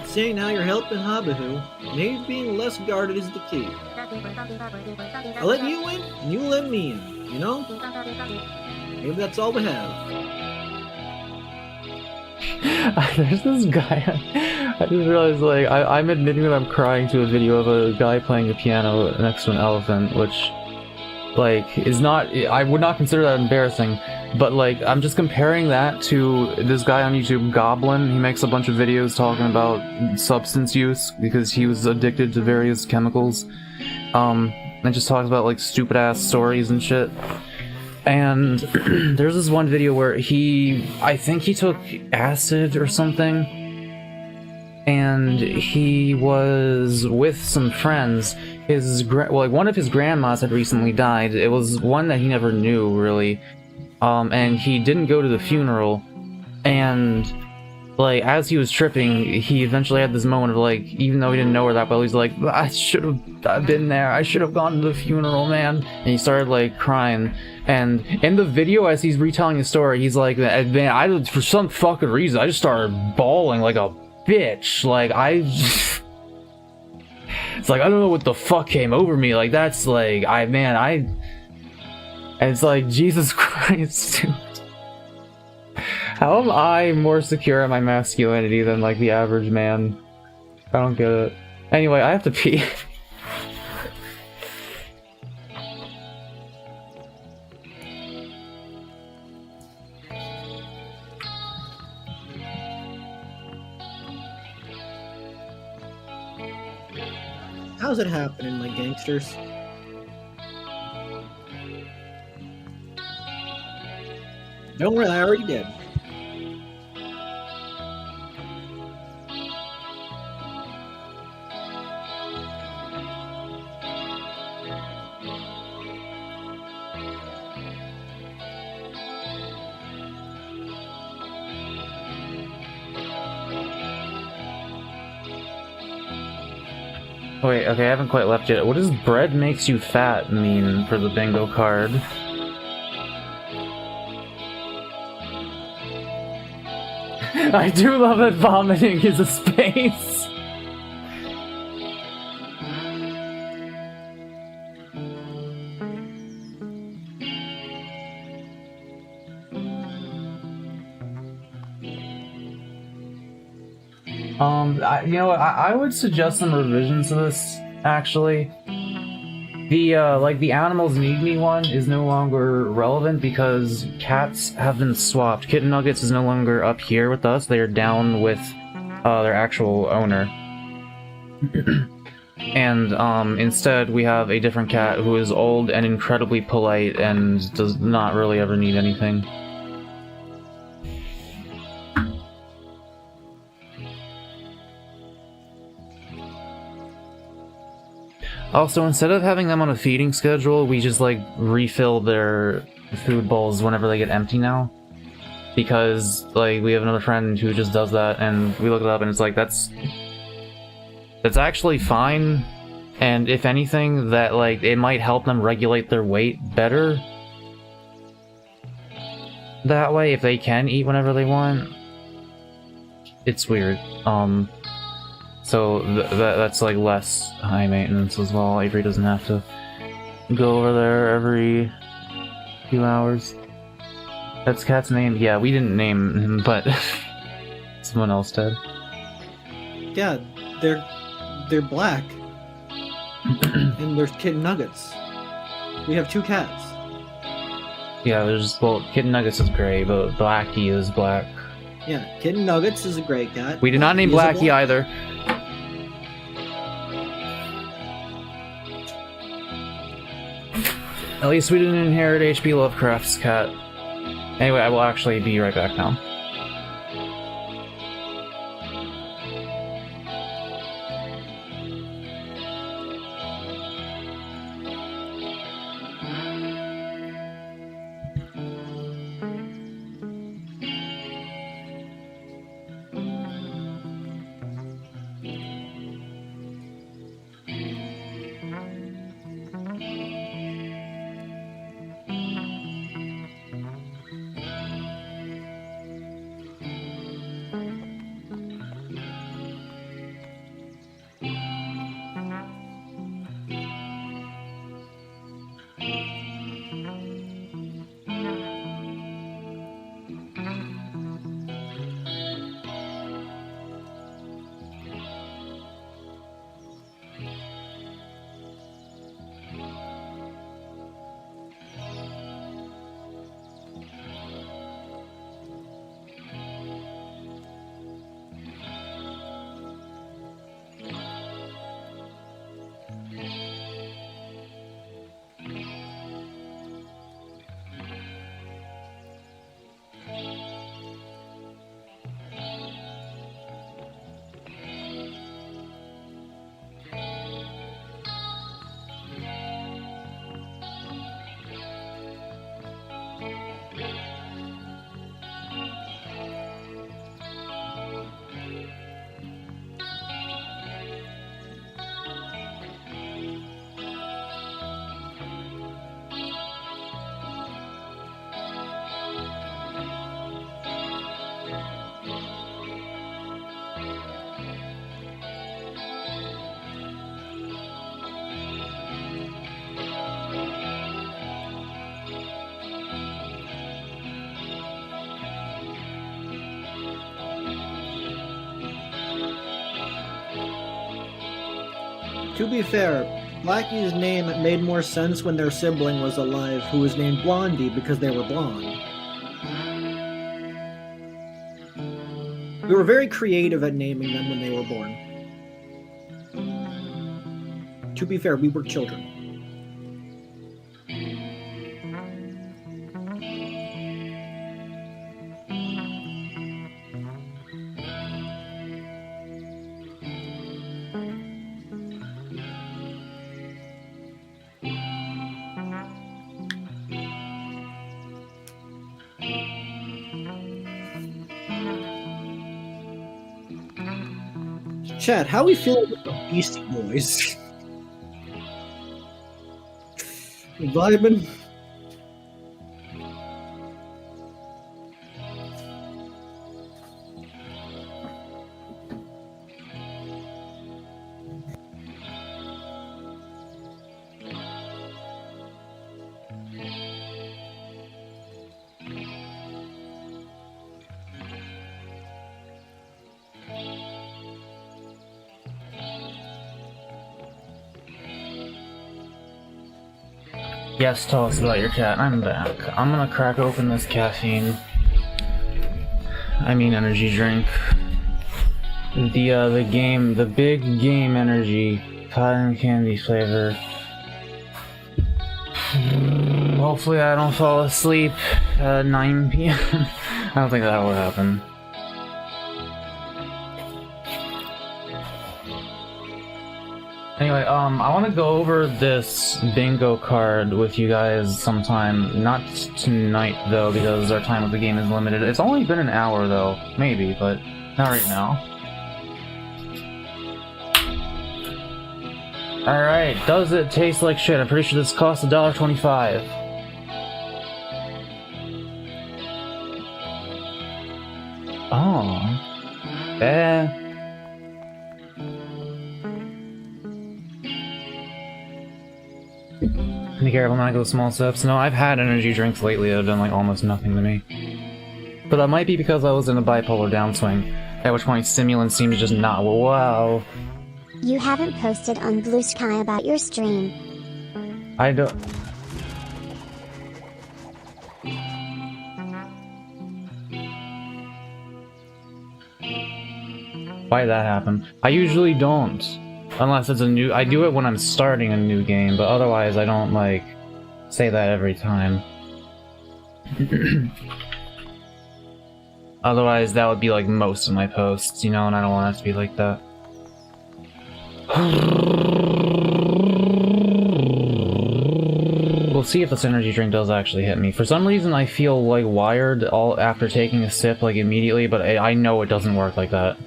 Seeing how you're helping Hobbihu, maybe being less guarded is the key. I let you in, and you let me in, you know? Maybe that's all we have. There's this guy, I just realized, like, I'm admitting that I'm crying to a video of a guy playing a piano next to an elephant, which, like, is not, I would not consider that embarrassing, but, like, I'm just comparing that to this guy on YouTube, Goblin. He makes a bunch of videos talking about substance use, because he was addicted to various chemicals, and just talks about, like, stupid-ass stories and shit. And there's this one video where I think he took acid or something, and he was with some friends. One of his grandmas had recently died. It was one that he never knew, really. And he didn't go to the funeral, and, like, as he was tripping, he eventually had this moment of, like, even though he didn't know her that well, he's like, I should have been there, I should have gone to the funeral, man. And he started, like, crying. And in the video, as he's retelling his story, he's like, man, for some fucking reason, I just started bawling like a bitch. Like, it's like, I don't know what the fuck came over me. Like, that's like, and it's like, Jesus Christ, dude. How am I more secure in my masculinity than, like, the average man? I don't get it. Anyway, I have to pee. How's it happening, my gangsters? Don't worry, I already did. Wait, okay, I haven't quite left yet. What does bread makes you fat mean for the bingo card? I do love that vomiting is a space. You know what, I would suggest some revisions to this, actually. The, like, the animals need me one is no longer relevant because cats have been swapped. Kitten Nuggets is no longer up here with us, they are down with, their actual owner. And, instead we have a different cat who is old and incredibly polite and does not really ever need anything. Also, instead of having them on a feeding schedule, we just, like, refill their food bowls whenever they get empty now. Because, like, we have another friend who just does that, and we look it up, and it's like, that's actually fine. And if anything, that, like, it might help them regulate their weight better. That way, if they can eat whenever they want. It's weird. So that's like less high maintenance as well. Avery doesn't have to go over there every few hours. That's Cat's name? Yeah, we didn't name him, but someone else did. Yeah, they're black. And there's Kitten Nuggets. We have 2 cats. Yeah, there's, well, Kitten Nuggets is gray, but Blackie is black. Yeah, Kitten Nuggets is a gray cat. We did not name Blackie either. At least we didn't inherit H.P. Lovecraft's cat. Anyway, I will actually be right back now. To be fair, Blackie's name made more sense when their sibling was alive, who was named Blondie because they were blonde. We were very creative at naming them when they were born. To be fair, we were children. Chad, how we feeling with the Beastie Boys? Vibing? Yes, tell us about your cat. I'm back. I'm gonna crack open this caffeine. I mean energy drink. The big game energy. Cotton candy flavor. Hopefully I don't fall asleep at 9 p.m. I don't think that will happen. Anyway, I want to go over this bingo card with you guys sometime. Not tonight, though, because our time with the game is limited. It's only been an hour, though. Maybe, but not right now. Alright, does it taste like shit? I'm pretty sure this costs $1.25. Oh. Eh. Be careful not to go small sips. No, I've had energy drinks lately that have done like almost nothing to me. But that might be because I was in a bipolar downswing, at which point stimulants seem to just not. Wow. You haven't posted on Blue Sky about your stream. I don't. Why'd that happen? I usually don't. Unless it's a new... I do it when I'm starting a new game, but otherwise I don't, like, say that every time. Otherwise that would be, like, most of my posts, you know, and I don't want it to be like that. We'll see if this energy drink does actually hit me. For some reason I feel, like, wired all after taking a sip, like, immediately, but I know it doesn't work like that.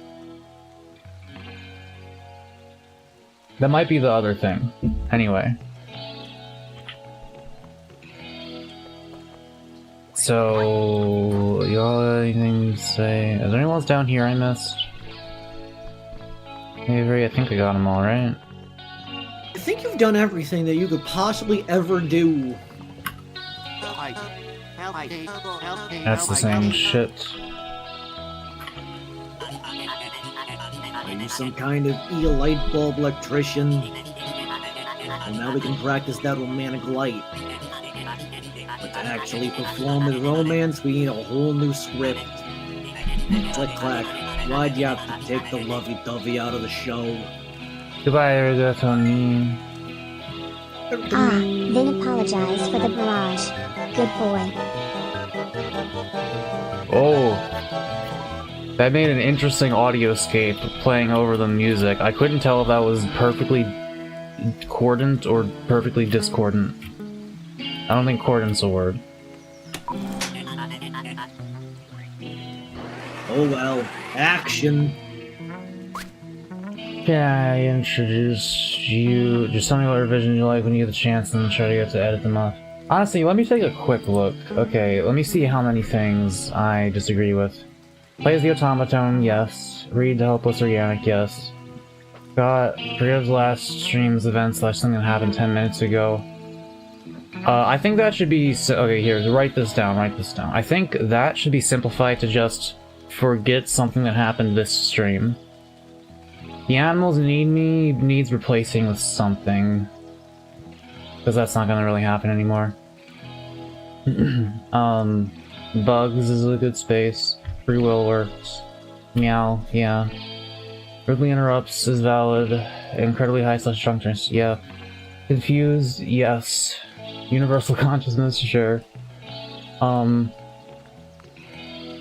That might be the other thing. Anyway. So... y'all have anything to say? Is there anyone else down here I missed? Avery, I think I got them all, right? I think you've done everything that you could possibly ever do. That's the same shit. Are you some kind of light bulb electrician? Well, now we can practice that romantic light. But to actually perform with romance, we need a whole new script. Click clack. Why'd you have to take the lovey-dovey out of the show? Goodbye, Tony. Then apologize for the barrage. Good boy. Oh. That made an interesting audioscape playing over the music. I couldn't tell if that was perfectly cordant or perfectly discordant. I don't think cordant's a word. Oh well, action! Can I introduce you? Just tell me what revision you like when you get the chance and then try to get to edit them up. Honestly, let me take a quick look. Okay, let me see how many things I disagree with. Plays the automaton, yes. Read the helpless organic, yes. Forgives last stream's events / something that happened 10 minutes ago. I think that should be... okay, here, write this down. I think that should be simplified to just forget something that happened this stream. The animals need me needs replacing with something. Because that's not gonna really happen anymore. Bugs is a good space. Free will works. Meow, yeah. Rudely interrupts is valid. Incredibly high slash drunkenness, yeah. Confused, yes. Universal consciousness, sure.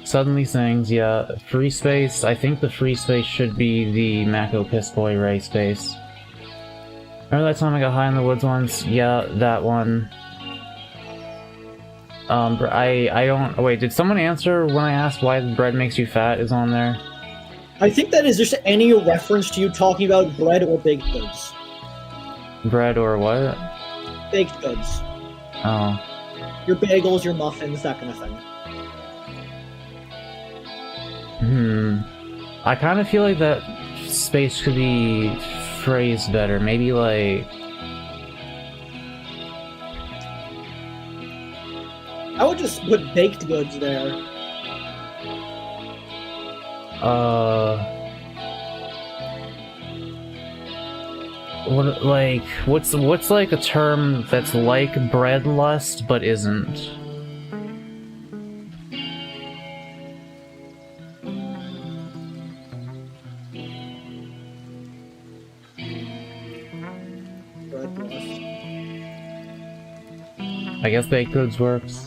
Suddenly sings, yeah. Free space, I think the free space should be the Mako Piss Boy Ray space. Remember that time I got high in the woods once? Yeah, that one. I don't... Wait, did someone answer when I asked why the bread makes you fat is on there? I think that is just any reference to you talking about bread or baked goods. Bread or what? Baked goods. Oh. Your bagels, your muffins, that kind of thing. I kind of feel like that space could be phrased better. Maybe like... I would just put baked goods there. What, like, what's like a term that's like bread lust but isn't? Bread lust. I guess baked goods works.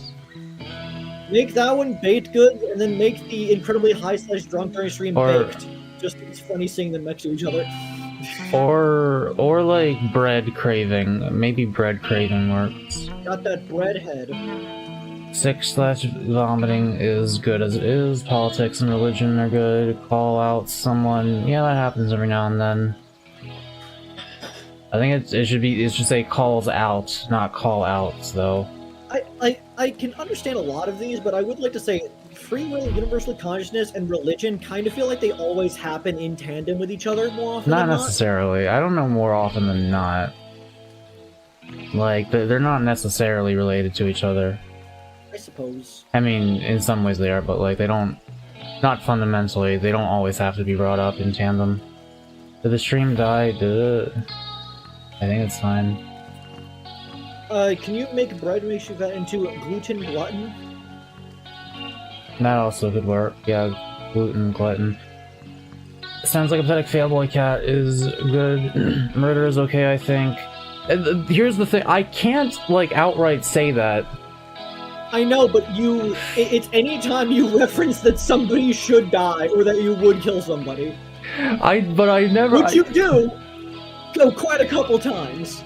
Make that one baked goods, and then make the incredibly high slash drunk during stream Or- baked. Just it's funny seeing them next to each other. Or like bread craving. Maybe bread craving works. Got that bread head. 6/vomiting is good as it is. Politics and religion are good. Call out someone. Yeah, that happens every now and then. I think it should say calls out, not call outs though. I can understand a lot of these, but I would like to say free will, universal consciousness, and religion kind of feel like they always happen in tandem with each other more often Not than necessarily. I don't know more often than not. Like, they're not necessarily related to each other. I suppose. I mean, in some ways they are, but like, they don't... Not fundamentally, they don't always have to be brought up in tandem. Did the stream die? I think it's fine. Can you make bread makes you fat into gluten glutton? That also could work. Yeah, gluten, glutton. Sounds like a pathetic failboy cat is good. Murder is okay, I think. Here's the thing, I can't, like, outright say that. I know, but it's anytime you reference that somebody should die or that you would kill somebody. But I never... Which you do! Go quite a couple times.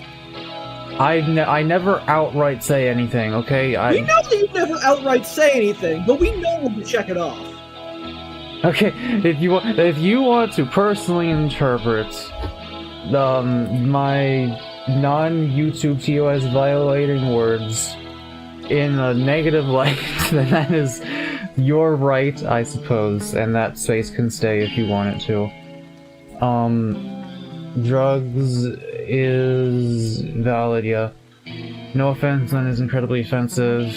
I never outright say anything, okay? We know that you never outright say anything, but we know when to check it off. Okay, if you want to personally interpret my non-YouTube TOS violating words in a negative light, then that is your right, I suppose, and that space can stay if you want it to. Drugs is valid, yeah. No offense, then is incredibly offensive.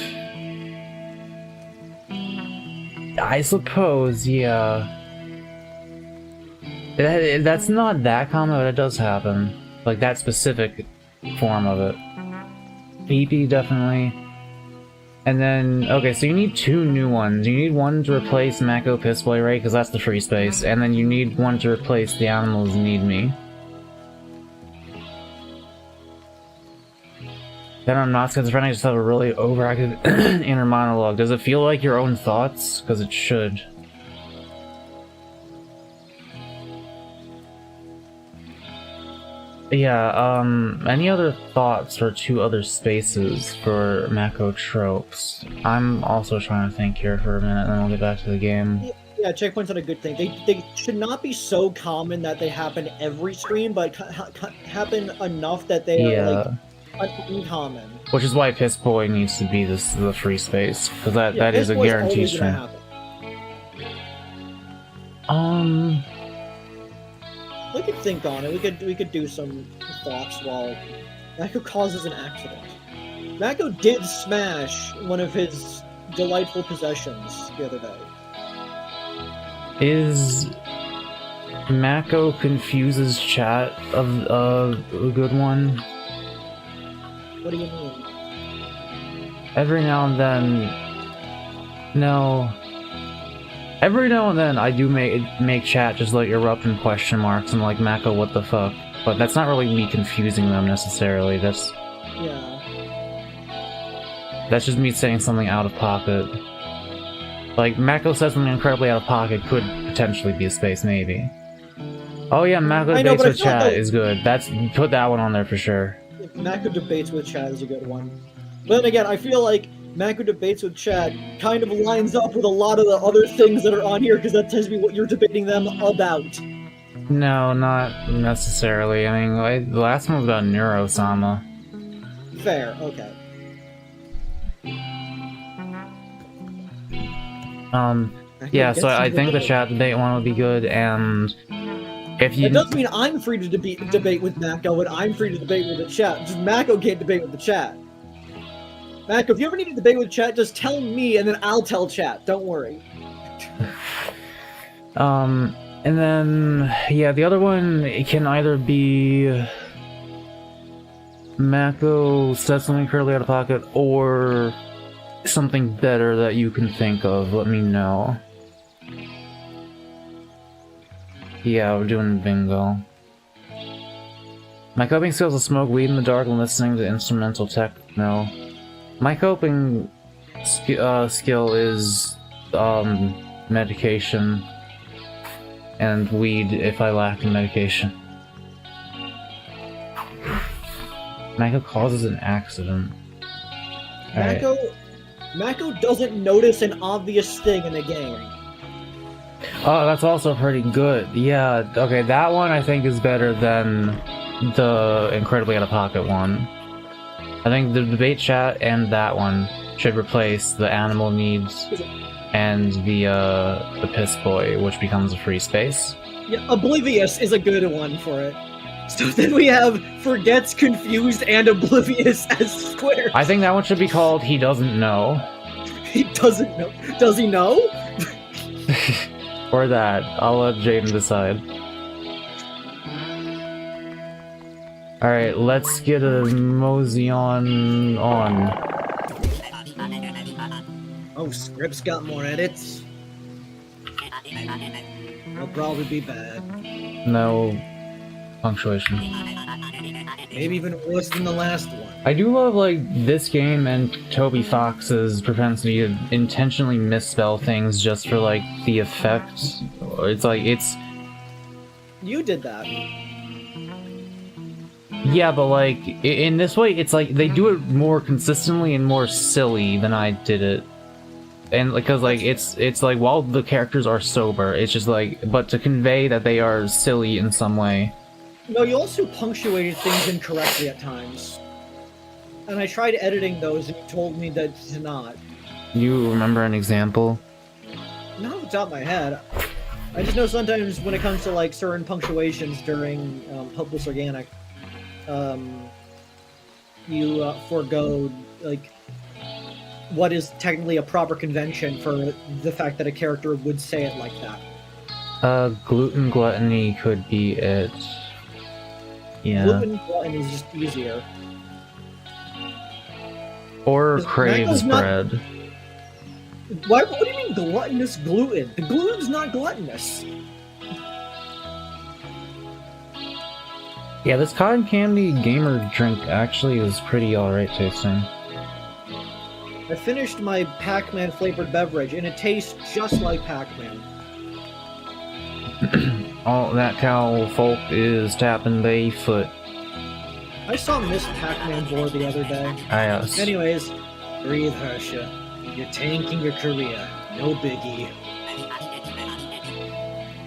I suppose, yeah. That's not that common, but it does happen. Like, that specific form of it. eepy, definitely. And then, okay, so you need 2 new ones. You need one to replace Mako Pissboy, right? Because that's the free space. And then you need one to replace The Animals Need Me. Then I'm not schizophrenic, I just have a really overactive inner monologue. Does it feel like your own thoughts? Because it should. Yeah, any other thoughts for 2 other spaces for Mako tropes? I'm also trying to think here for a minute, and then we'll get back to the game. Yeah, checkpoints are a good thing. They should not be so common that they happen every stream, but happen enough that they are, like, uncommon. Which is why Piss Boy needs to be the free space, because that is a Piss Boy's guaranteed always stream. gonna happen. We could think on it. We could do some thoughts while Mako causes an accident. Mako did smash one of his delightful possessions the other day. Is Mako confuses chat a good one? What do you mean? Every Every now and then... No. Every now and then I do make chat just like erupt in question marks and like Mako what the fuck, but that's not really me confusing them necessarily. That's just me saying something out of pocket. Like Mako says something incredibly out of pocket could potentially be a space maybe. Oh yeah, Mako debates with chat is good. Put that one on there for sure. Mako debates with chat is a good one. But then again, I feel like Mako debates with chat kind of lines up with a lot of the other things that are on here because that tends to be what you're debating them about. No, not necessarily. I mean, the last one was about Neuro-sama. Fair, okay. Yeah, so I think the chat debate one would be good, and if you... It doesn't mean I'm free to debate with Mako, and I'm free to debate with the chat. Just Mako can't debate with the chat. Mako, if you ever need to debate with chat, just tell me, and then I'll tell chat. Don't worry. And then, yeah, the other one, it can either be... Mako says something incredibly out of pocket, or something better that you can think of. Let me know. Yeah, we're doing bingo. My coping skills is smoke weed in the dark and listening to instrumental techno. My coping skill is medication and weed if I lack in medication. Mako causes an accident. Mako doesn't notice an obvious thing in a game. Oh, that's also pretty good. Yeah, okay, that one I think is better than the incredibly out-of-pocket one. I think the debate chat and that one should replace the animal needs and the piss boy, which becomes a free space. Yeah, Oblivious is a good one for it. So then we have Forgets, Confused, and Oblivious as squares. I think that one should be called He Doesn't Know. He doesn't know. Does he know? Or that. I'll let Jaden decide. Alright, let's get a mosey on. Oh, script's got more edits. It'll probably be bad. No punctuation. Maybe even worse than the last one. I do love, like, this game and Toby Fox's propensity to intentionally misspell things just for, like, the effect. It's like, it's... You did that. Yeah, but, like, in this way, it's like, they do it more consistently and more silly than I did it. And, because, like, it's like, while the characters are sober, it's just like, but to convey that they are silly in some way. No, you also punctuated things incorrectly at times. And I tried editing those and you told me that to not. You remember an example? Not off the top of my head. I just know sometimes when it comes to like certain punctuations during Hopeless Organic, you forego like what is technically a proper convention for the fact that a character would say it like that. Gluten gluttony could be it. Yeah. Gluten gluttony is just easier. Or craves bread. What do you mean gluttonous gluten? The gluten's not gluttonous. Yeah, this cotton candy gamer drink actually is pretty alright tasting. I finished my Pac-Man flavored beverage and it tastes just like Pac-Man. All that cow folk is tapping they foot. I saw Miss Pac-Man board the other day. Yes. Anyways, breathe, Hersha. You're tanking your career. No biggie.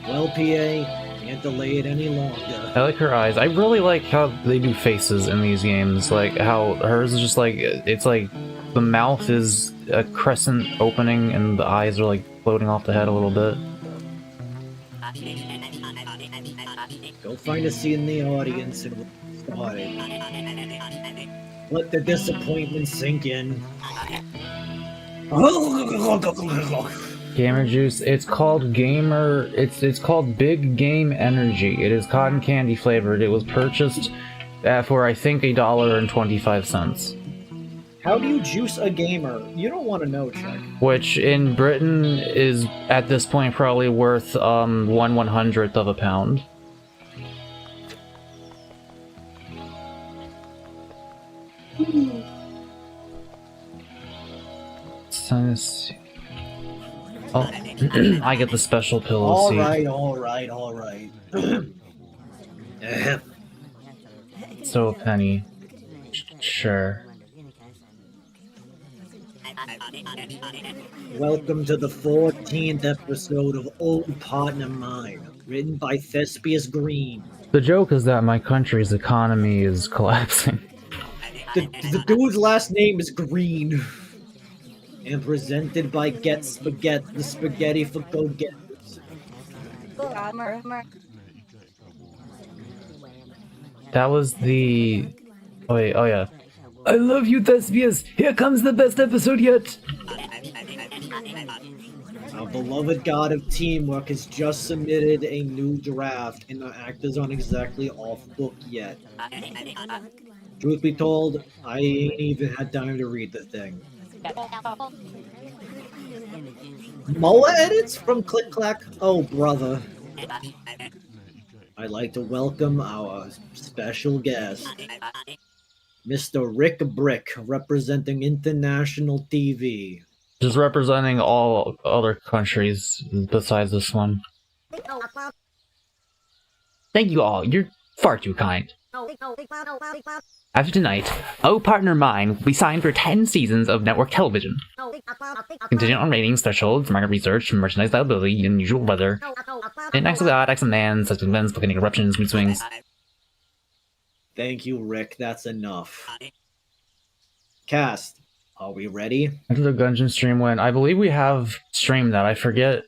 Well, PA, can't delay it any longer. I like her eyes. I really like how they do faces in these games. Like how hers is just like, it's like the mouth is a crescent opening and the eyes are like floating off the head a little bit. Go find a seat in the audience and we'll start it. Let the disappointment sink in. Gamer juice. It's called Gamer. It's called Big Game Energy. It is cotton candy flavored. It was purchased for I think $1.25. How do you juice a gamer? You don't want to know, Chuck. Which in Britain is at this point probably worth 1/100th of a pound. Sinus. Oh, I get the special pillow seat. Alright. So a penny. Sure. Welcome to the 14th episode of Old Partner Mine, written by Thespius Green. The joke is that my country's economy is collapsing. The dude's last name is Green. And presented by Get Spaghetti, the spaghetti for go-getters. That was the... Oh wait, oh yeah. I love you, Thespius! Here comes the best episode yet! Our beloved god of teamwork has just submitted a new draft, and the actors aren't exactly off book yet. Truth be told, I ain't even had time to read the thing. Moa edits from Click Clack? Oh, brother. I'd like to welcome our special guest, Mr. Rick Brick, representing International TV. Just representing all other countries besides this one. Thank you all, you're far too kind. After tonight, Oh Partner Mine, we signed for 10 seasons of network television. Contingent on ratings, thresholds, market research, merchandise liability, and usual weather. And acts of God, acts of man, such events, volcanic eruptions, mood swings. Thank you, Rick. That's enough. Cast, are we ready? After the Gungeon stream went, I believe we have streamed that. I forget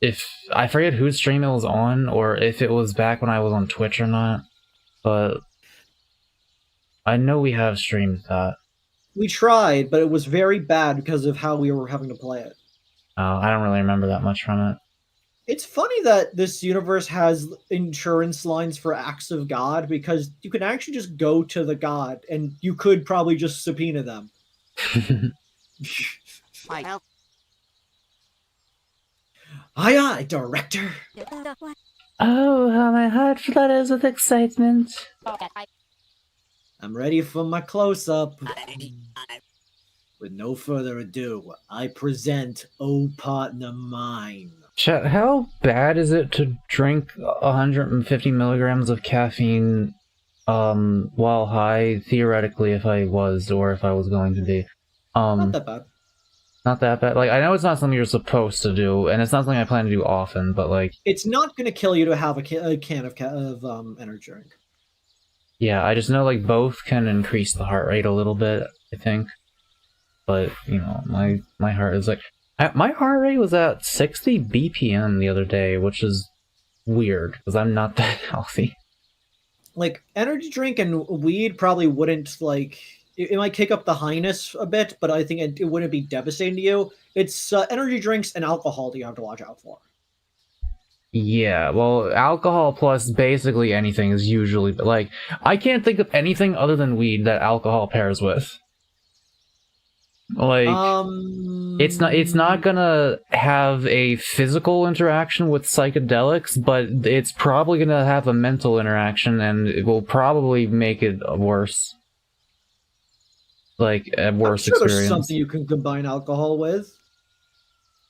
whose stream it was on, or if it was back when I was on Twitch or not. But I know we have streamed that. We tried, but it was very bad because of how we were having to play it. I don't really remember that much from it. It's funny that this universe has insurance lines for acts of God, because you can actually just go to the god and you could probably just subpoena them. Aye, director. Oh, how my heart flutters with excitement. I'm ready for my close-up. With no further ado, I present Oh Partner Mine. Chat, how bad is it to drink 150 milligrams of caffeine while high, theoretically, if I was, or if I was going to be? Not that bad. Not that bad. Like, I know it's not something you're supposed to do, and it's not something I plan to do often, but like... It's not going to kill you to have a can of energy drink. Yeah, I just know, like, both can increase the heart rate a little bit, I think. But, you know, my heart is like... My heart rate was at 60 BPM the other day, which is weird, because I'm not that healthy. Like, energy drink and weed probably wouldn't, like... It might kick up the highness a bit, but I think it wouldn't be devastating to you. It's energy drinks and alcohol that you have to watch out for. Yeah, well, alcohol plus basically anything is usually... Like, I can't think of anything other than weed that alcohol pairs with. Like, it's not gonna have a physical interaction with psychedelics, but it's probably gonna have a mental interaction, and it will probably make it worse. Like, a worse I'm sure experience. There's something you can combine alcohol with.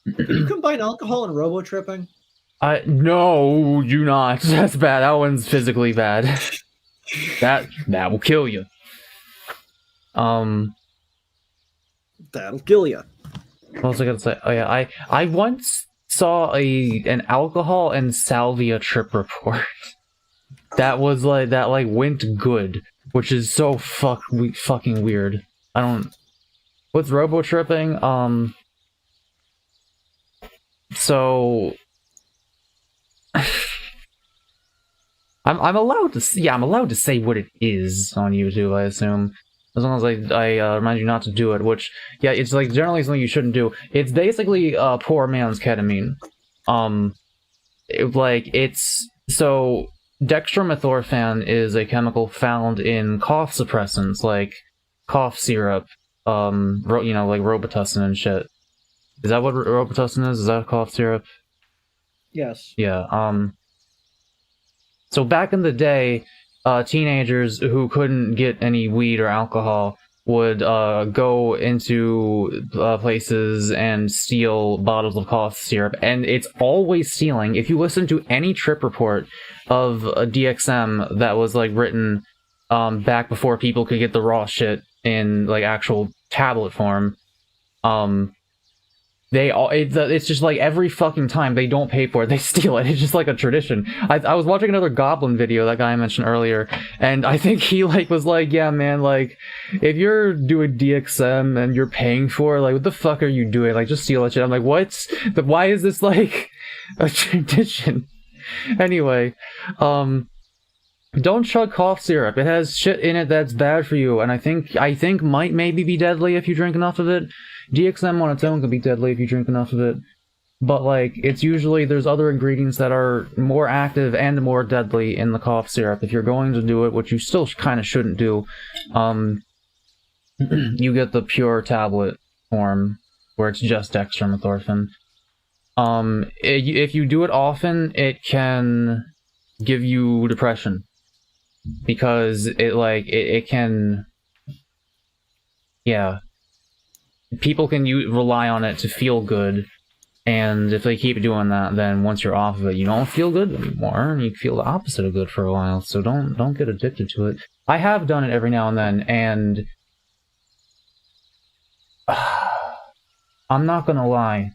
Can you combine alcohol and robo-tripping? No, do not. That's bad. That one's physically bad. That will kill you. That'll kill you. What was I gonna say? Oh yeah, I once saw an alcohol and salvia trip report. that went good, which is so fucking weird. I don't... With robo tripping, so I'm allowed to say what it is on YouTube, I assume. As long as I remind you not to do it, which, yeah, it's like generally something you shouldn't do. It's basically poor man's ketamine. So dextromethorphan is a chemical found in cough suppressants like cough syrup, you know, like Robitussin and shit. Is that what Robitussin is? Is that cough syrup? Yes. Yeah, so back in the day, teenagers who couldn't get any weed or alcohol would go into places and steal bottles of cough syrup, and it's always stealing. If you listen to any trip report of a DXM that was like written back before people could get the raw shit in like actual tablet form, it's just like every fucking time they don't pay for it, they steal it. It's just like a tradition. I was watching another Goblin video, that guy I mentioned earlier, and I think he like was like, yeah man, like if you're doing DXM and you're paying for it, like what the fuck are you doing? Like just steal that shit. I'm like, what? Why is this like a tradition? Anyway, don't chug cough syrup. It has shit in it that's bad for you, and I think might maybe be deadly if you drink enough of it. DXM on its own can be deadly if you drink enough of it, but like it's usually there's other ingredients that are more active and more deadly in the cough syrup. If you're going to do it, which you still kind of shouldn't do, you get the pure tablet form where it's just dextromethorphan. If you do it often, it can give you depression because it can, yeah. People can rely on it to feel good, and if they keep doing that, then once you're off of it, you don't feel good anymore, and you feel the opposite of good for a while, so don't get addicted to it. I have done it every now and then, and I'm not gonna lie.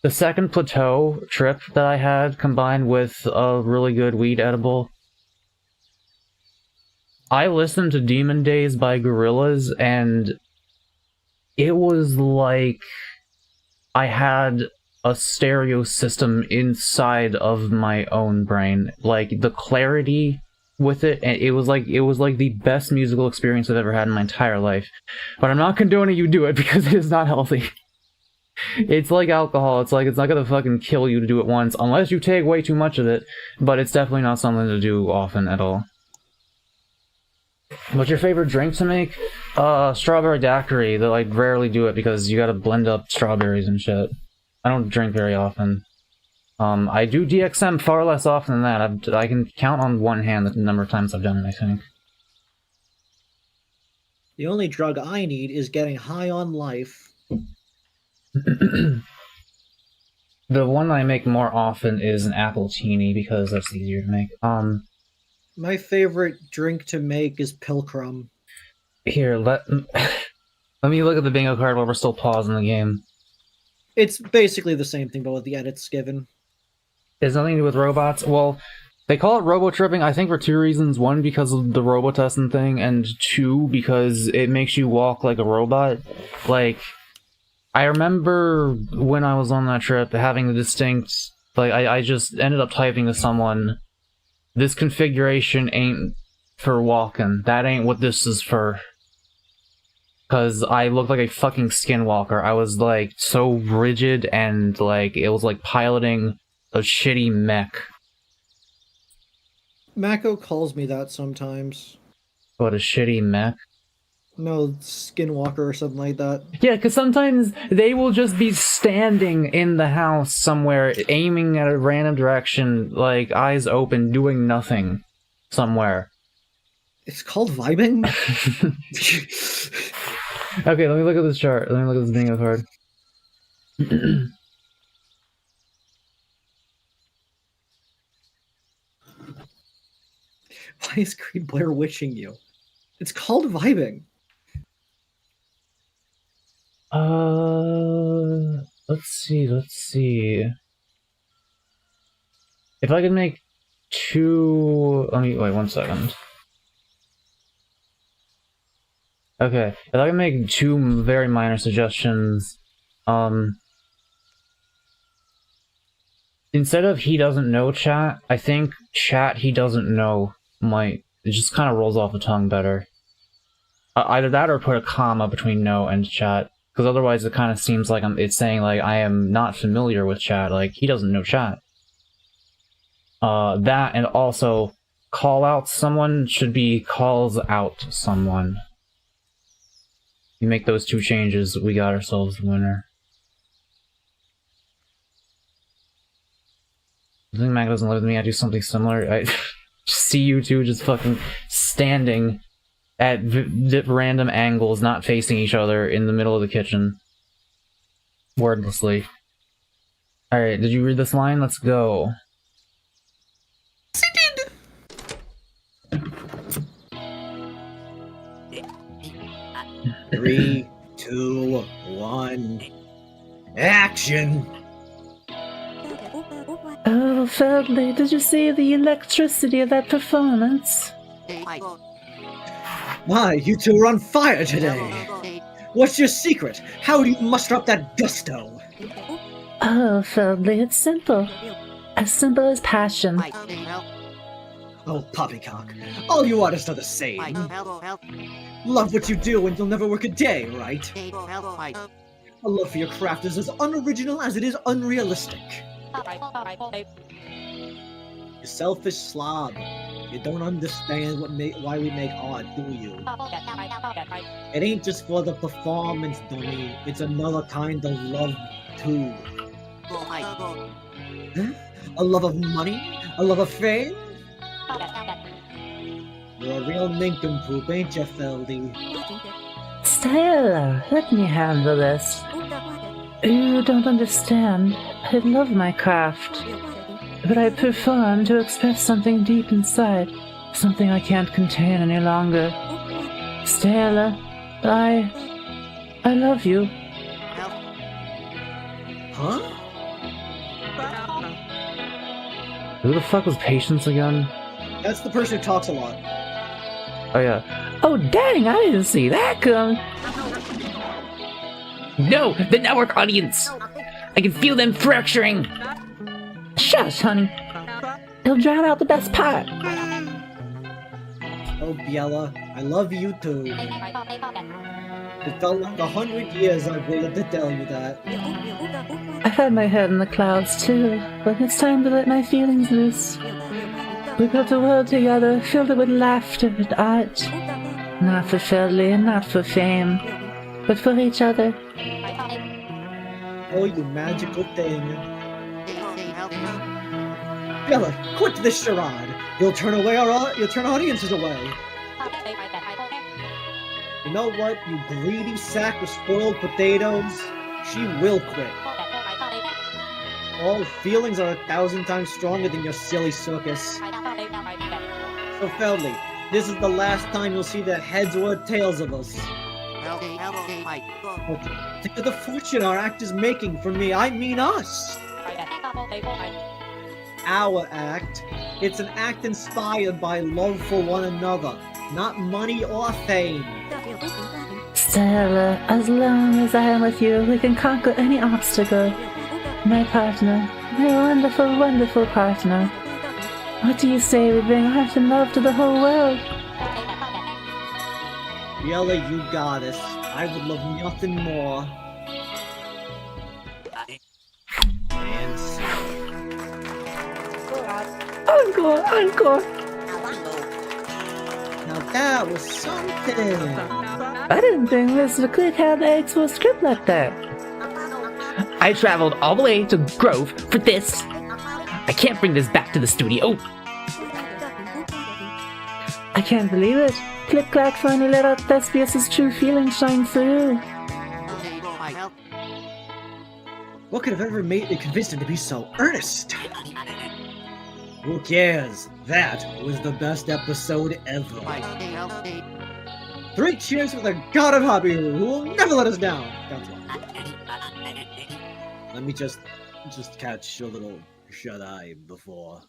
The second plateau trip that I had, combined with a really good weed edible, I listened to Demon Days by Gorillaz, and it was like I had a stereo system inside of my own brain. Like the clarity with it, and it was like the best musical experience I've ever had in my entire life. But I'm not condoning you do it because it is not healthy. It's like alcohol. It's like it's not gonna fucking kill you to do it once unless you take way too much of it, but it's definitely not something to do often at all. What's your favorite drink to make? Strawberry daiquiri. They like rarely do it because you gotta blend up strawberries and shit. I don't drink very often. I do DXM far less often than that. I can count on one hand the number of times I've done it, I think. The only drug I need is getting high on life. The one I make more often is an appletini because that's easier to make. My favorite drink to make is Pilcrum. Here, let me look at the bingo card while we're still pausing the game. It's basically the same thing, but with the edits given. It has nothing to do with robots. Well, they call it robo-tripping, I think for two reasons. One, because of the Robitussin thing, and two, because it makes you walk like a robot. Like, I remember when I was on that trip having the distinct... Like, I just ended up typing to someone, this configuration ain't for walking. That ain't what this is for. Because I looked like a fucking skinwalker. I was, like, so rigid and, like, it was like piloting a shitty mech. Mako calls me that sometimes. What, a shitty mech? No, Skinwalker or something like that. Yeah, because sometimes they will just be standing in the house somewhere, aiming at a random direction, like, eyes open, doing nothing somewhere. It's called vibing? Okay, let me look at this chart. Let me look at this bingo card. Why is Creed Blair witching you? It's called vibing. Let's see. If I can make two... Let me... Wait, 1 second. Okay, if I can make two very minor suggestions, instead of he doesn't know chat, I think chat he doesn't know might... It just kind of rolls off the tongue better. Either that or put a comma between no and chat. Because otherwise it kind of seems like it's saying, like, I am not familiar with chat. Like, he doesn't know chat. That, and also, call out someone should be calls out someone. You make those 2 changes, we got ourselves the winner. I think Mako doesn't live with me, I do something similar. I see you two just fucking standing at random angles, not facing each other in the middle of the kitchen. Wordlessly. Alright, did you read this line? Let's go. 3, 2, 1, action! Oh, Feldley, did you see the electricity of that performance? My, you two are on fire today! What's your secret? How do you muster up that gusto? Oh, Feldley, it's simple. As simple as passion. Oh, poppycock. All you artists are the same. Love what you do and you'll never work a day, right? A love for your craft is as unoriginal as it is unrealistic. You selfish slob. You don't understand why we make art, do you? It ain't just for the performance, dummy. It's another kind of love, too. Huh? A love of money? A love of fame? You're a real nincompoop, ain't you, Feldy? Stella, let me handle this. You don't understand. I love my craft. But I perform to express something deep inside. Something I can't contain any longer. Stella, I love you. Huh? Who the fuck was Patience again? That's the person who talks a lot. Oh yeah. Oh dang, I didn't see that come. No, the network audience! I can feel them fracturing! Shush, honey. It'll drown out the best part. Oh, Biella, I love you too. It felt like 100 years I've waited to tell you that. I've had my head in the clouds too, but it's time to let my feelings loose. We built a world together, filled it with laughter and art. Not for Feldley and not for fame, but for each other. Oh, you magical thing. Biella, quit this charade. You'll turn audiences away. You know what, you greedy sack of spoiled potatoes? She will quit. All feelings are 1,000 times stronger than your silly circus. So Feldley, this is the last time you'll see the heads or tails of us. Think of the fortune our act is making for me. I mean us. Our act. It's an act inspired by love for one another, not money or fame. Stella, as long as I am with you, we can conquer any obstacle. My partner, my wonderful, wonderful partner. What do you say we bring art and love to the whole world? Biella, you goddess. I would love nothing more. And Encore, encore! now that was something. I didn't think Mr. Click had the actual script like that. I traveled all the way to Grove for this. I can't bring this back to the studio. I can't believe it. Click Clack finally let out Thespius' true feelings shine through. What could have ever convinced him to be so earnest? Who cares? That was the best episode ever. 3 cheers for the god of hobby who will never let us down. That's one. Let me just catch a little shut-eye before.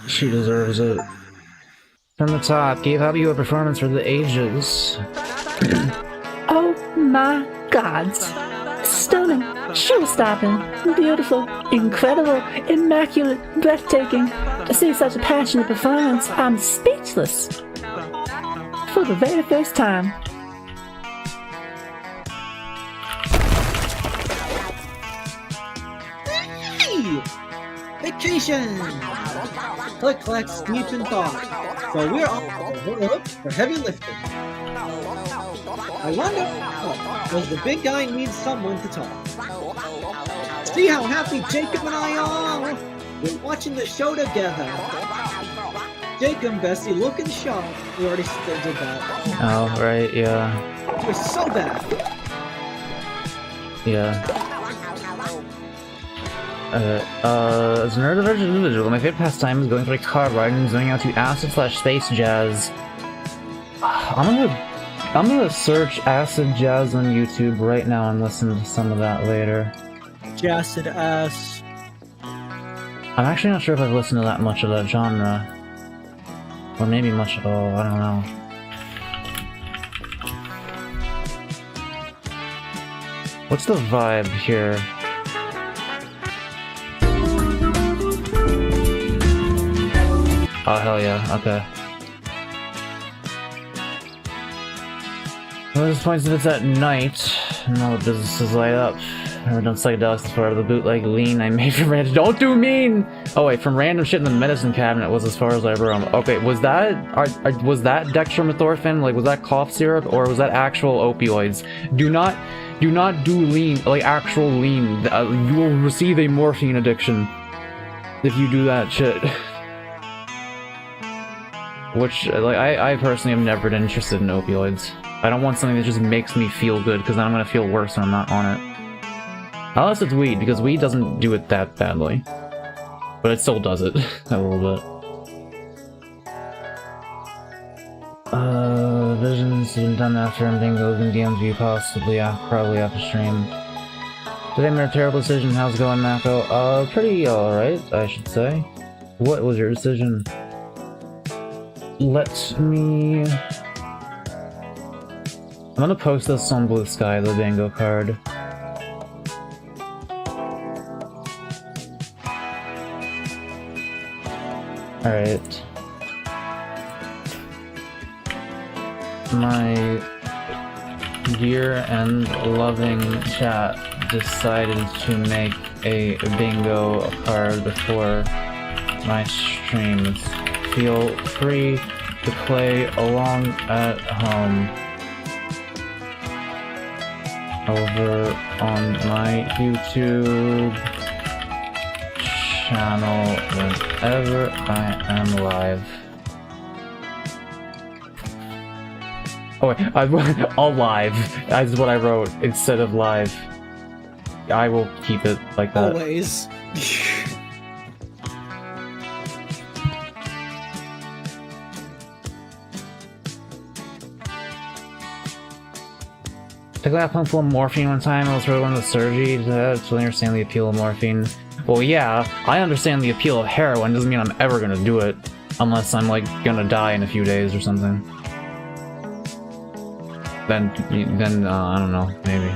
She deserves it. From the top, gave Hobby a performance for the ages. Oh my gods. Stunning, show-stopping, beautiful, incredible, immaculate, breathtaking. To see such a passionate performance, I'm speechless. For the very first time. Hey! Vacation! Click, clack, steep in thought. So we're on the hook for heavy lifting. I wonder, does the big guy need someone to talk? See how happy Jacob and I are? We're watching the show together. Jacob and Bessie looking sharp. We already did that. Oh, right, yeah. We're so bad. Yeah. As a neurodivergent individual, my favorite pastime is going for a car ride and zoning out to acid/space jazz. I'm gonna search acid jazz on YouTube right now and listen to some of that later. Jazzed ass. I'm actually not sure if I've listened to that much of that genre. Or maybe much at all, I don't know. What's the vibe here? Oh, hell yeah, okay. Well, this points if it's at night, and all the businesses light up. Never done psychedelics as part of the bootleg lean I made from random— Don't do mean! Oh wait, from random shit in the medicine cabinet was as far as I roam. Okay, was that dextromethorphan? Like, was that cough syrup, or was that actual opioids? Do not do lean, like actual lean. You will receive a morphine addiction if you do that shit. Which, like, I personally am never been interested in opioids. I don't want something that just makes me feel good, because then I'm gonna feel worse when I'm not on it. Unless it's weed, because weed doesn't do it that badly. But it still does it, a little bit. Visions have been done after and bingos and DMs you possibly, probably after stream. Today made a terrible decision. How's it going, Mako? Pretty alright, I should say. What was your decision? Let me... I'm gonna post this on Blue Sky, the bingo card. Alright. My dear and loving chat decided to make a bingo card before my streams. Feel free to play along at home over on my YouTube channel whenever I am live. Oh wait, alive is what I wrote instead of live. I will keep it like that. Always. I got a pump full of morphine one time. I was really one of the surgery to understand the appeal of morphine. Well, yeah, I understand the appeal of heroin. Doesn't mean I'm ever gonna do it, unless I'm like gonna die in a few days or something. Then I don't know, maybe.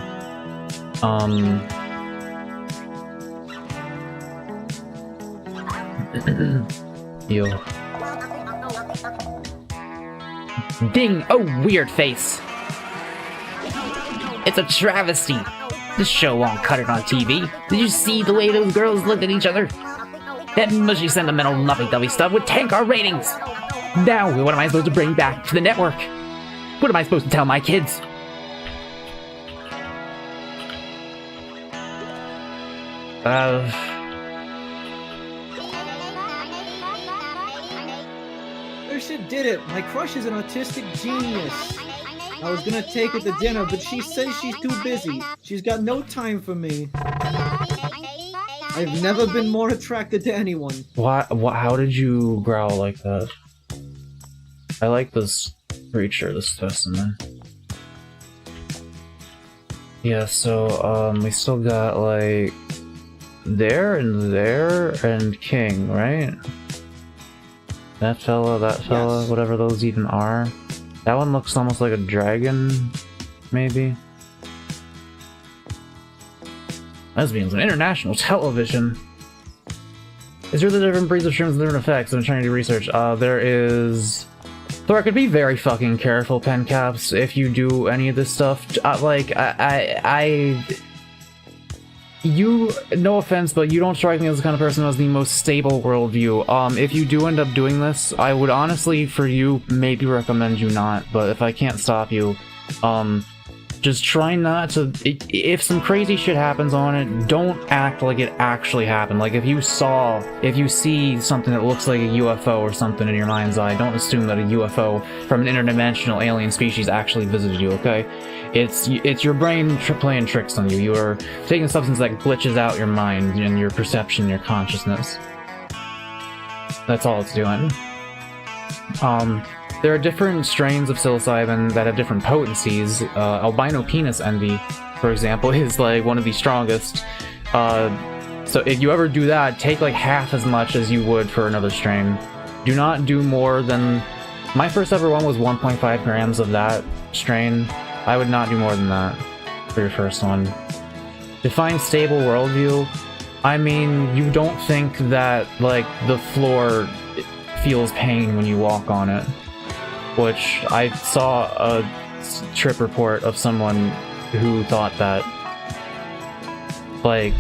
Yo. Ding! Oh, weird face! It's a travesty! This show won't cut it on TV. Did you see the way those girls looked at each other? That mushy, sentimental, lovey-dovey stuff would tank our ratings! Now, what am I supposed to bring back to the network? What am I supposed to tell my kids? Ursha did it! My crush is an autistic genius! I was gonna take her to dinner, but she says she's too busy. She's got no time for me. I've never been more attracted to anyone. How did you growl like that? I like this creature, this specimen. Yeah, so, we still got, like, there, and king, right? That fella, Yes. whatever those even are. That one looks almost like a dragon, maybe? Lesbians on international television! Is there the different breeds of shrooms and different effects? I'm trying to do research. There is... Thor, could be very fucking careful, pen caps, if you do any of this stuff. you, no offense, but you don't strike me as the kind of person who has the most stable worldview. If you do end up doing this, I would honestly, for you, maybe recommend you not, but if I can't stop you, just try not to, if some crazy shit happens on it, don't act like it actually happened. Like, if you see something that looks like a UFO or something in your mind's eye, don't assume that a UFO from an interdimensional alien species actually visited you, okay? It's your brain playing tricks on you. You are taking a substance that glitches out your mind and your perception, your consciousness. That's all it's doing. There are different strains of psilocybin that have different potencies. Albino penis envy, for example, is like one of the strongest. So if you ever do that, take like half as much as you would for another strain. Do not do more than... My first ever one was 1.5 grams of that strain. I would not do more than that for your first one. Define stable worldview. I mean, you don't think that, like, the floor feels pain when you walk on it. Which, I saw a trip report of someone who thought that. Like,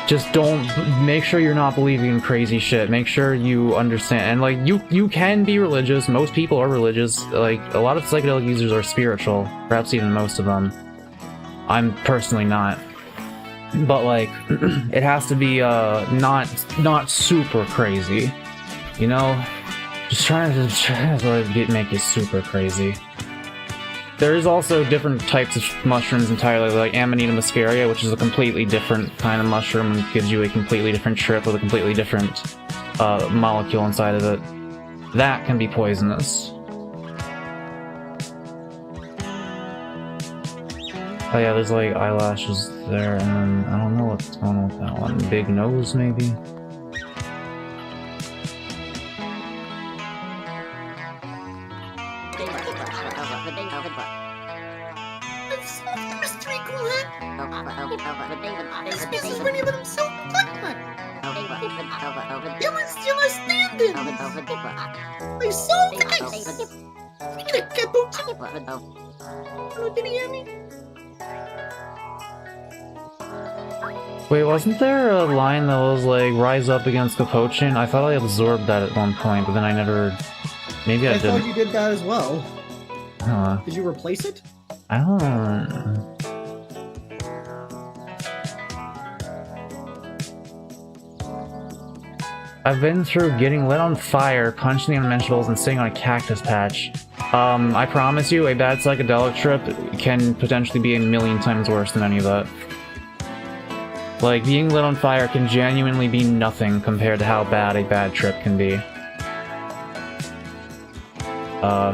just don't, make sure you're not believing in crazy shit. Make sure you understand, and like, you can be religious. Most people are religious. Like, a lot of psychedelic users are spiritual, perhaps even most of them. I'm personally not. But like, it has to be not super crazy, you know? Just trying to make you super crazy. There is also different types of mushrooms entirely, like Amanita muscaria, which is a completely different kind of mushroom and gives you a completely different trip with a completely different molecule inside of it. That can be poisonous. Oh yeah, there's like eyelashes there, and then I don't know what's going on with that one. Big nose, maybe? Wait, wasn't there a line that was like, rise up against Capuchin? I thought I absorbed that at one point, but then I never... Maybe I didn't. I thought you did that as well. Huh. Did you replace it? I don't... I've been through getting lit on fire, punching the unmentionables, and sitting on a cactus patch. I promise you, a bad psychedelic trip can potentially be a million times worse than any of that. Like, being lit on fire can genuinely be nothing compared to how bad a bad trip can be.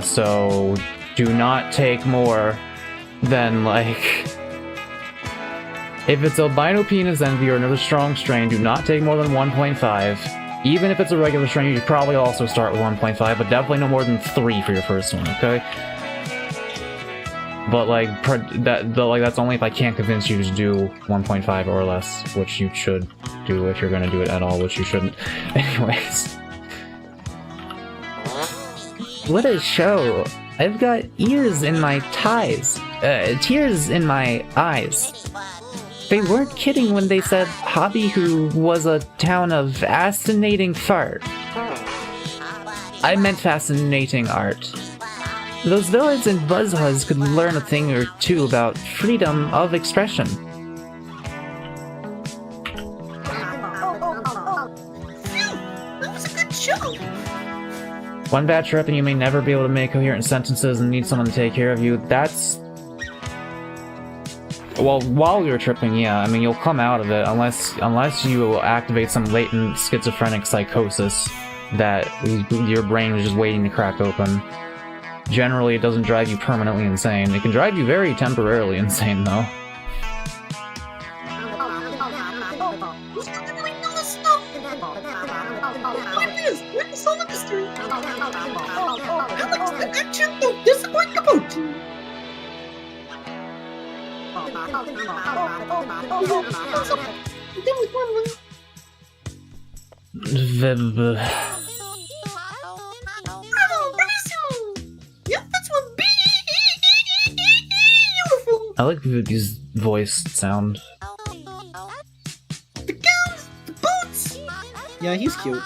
So do not take more than, like... If it's albino penis envy or another strong strain, do not take more than 1.5. Even if it's a regular strain, you should probably also start with 1.5, but definitely no more than 3 for your first one, okay? But like, that's only if I can't convince you to do 1.5 or less, which you should do if you're gonna do it at all, which you shouldn't. Anyways. What a show! I've got ears in my ties. Tears in my eyes. They weren't kidding when they said Hobbyhoo was a town of fascinating fart. I meant fascinating art. Those villains and buzzhuzz could learn a thing or two about freedom of expression. That was a good show! One bad trip and you may never be able to make coherent sentences and need someone to take care of you. That's... Well, while you're tripping, yeah, I mean, you'll come out of it unless you activate some latent schizophrenic psychosis that your brain is just waiting to crack open. Generally, it doesn't drive you permanently insane. It can drive you very temporarily insane, though. I like Vivi's voice sound. Yeah, he's cute.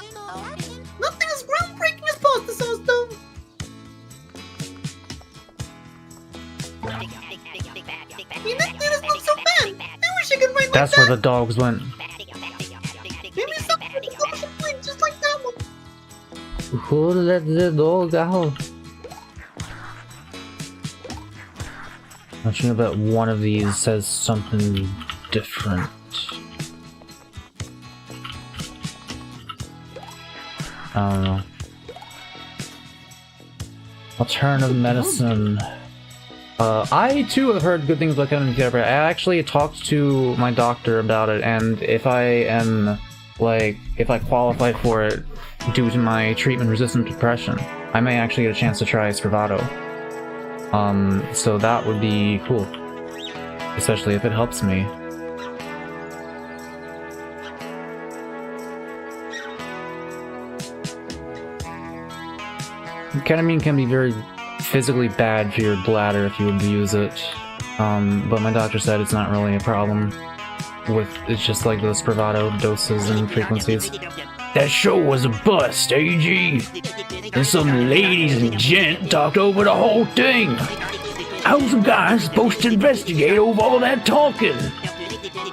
Nothing as groundbreaking as pasta sauce, though. Hey, that doesn't look so bad. I wish I could write like That's that. where the dogs went. Maybe something will become something just like that one. Who let the dog out? I'm sure that one of these says something different. I don't know. Alternative medicine. I too have heard good things about Kevin Cabra. I actually talked to my doctor about it, and if I qualify for it due to my treatment-resistant depression, I may actually get a chance to try Spravato. So that would be cool. Especially if it helps me. Ketamine can be very physically bad for your bladder if you abuse it. But my doctor said it's not really a problem it's just like the Spravato doses and frequencies. That show was a bust, AG. And some ladies and gent talked over the whole thing. How's a guy supposed to investigate over all that talking?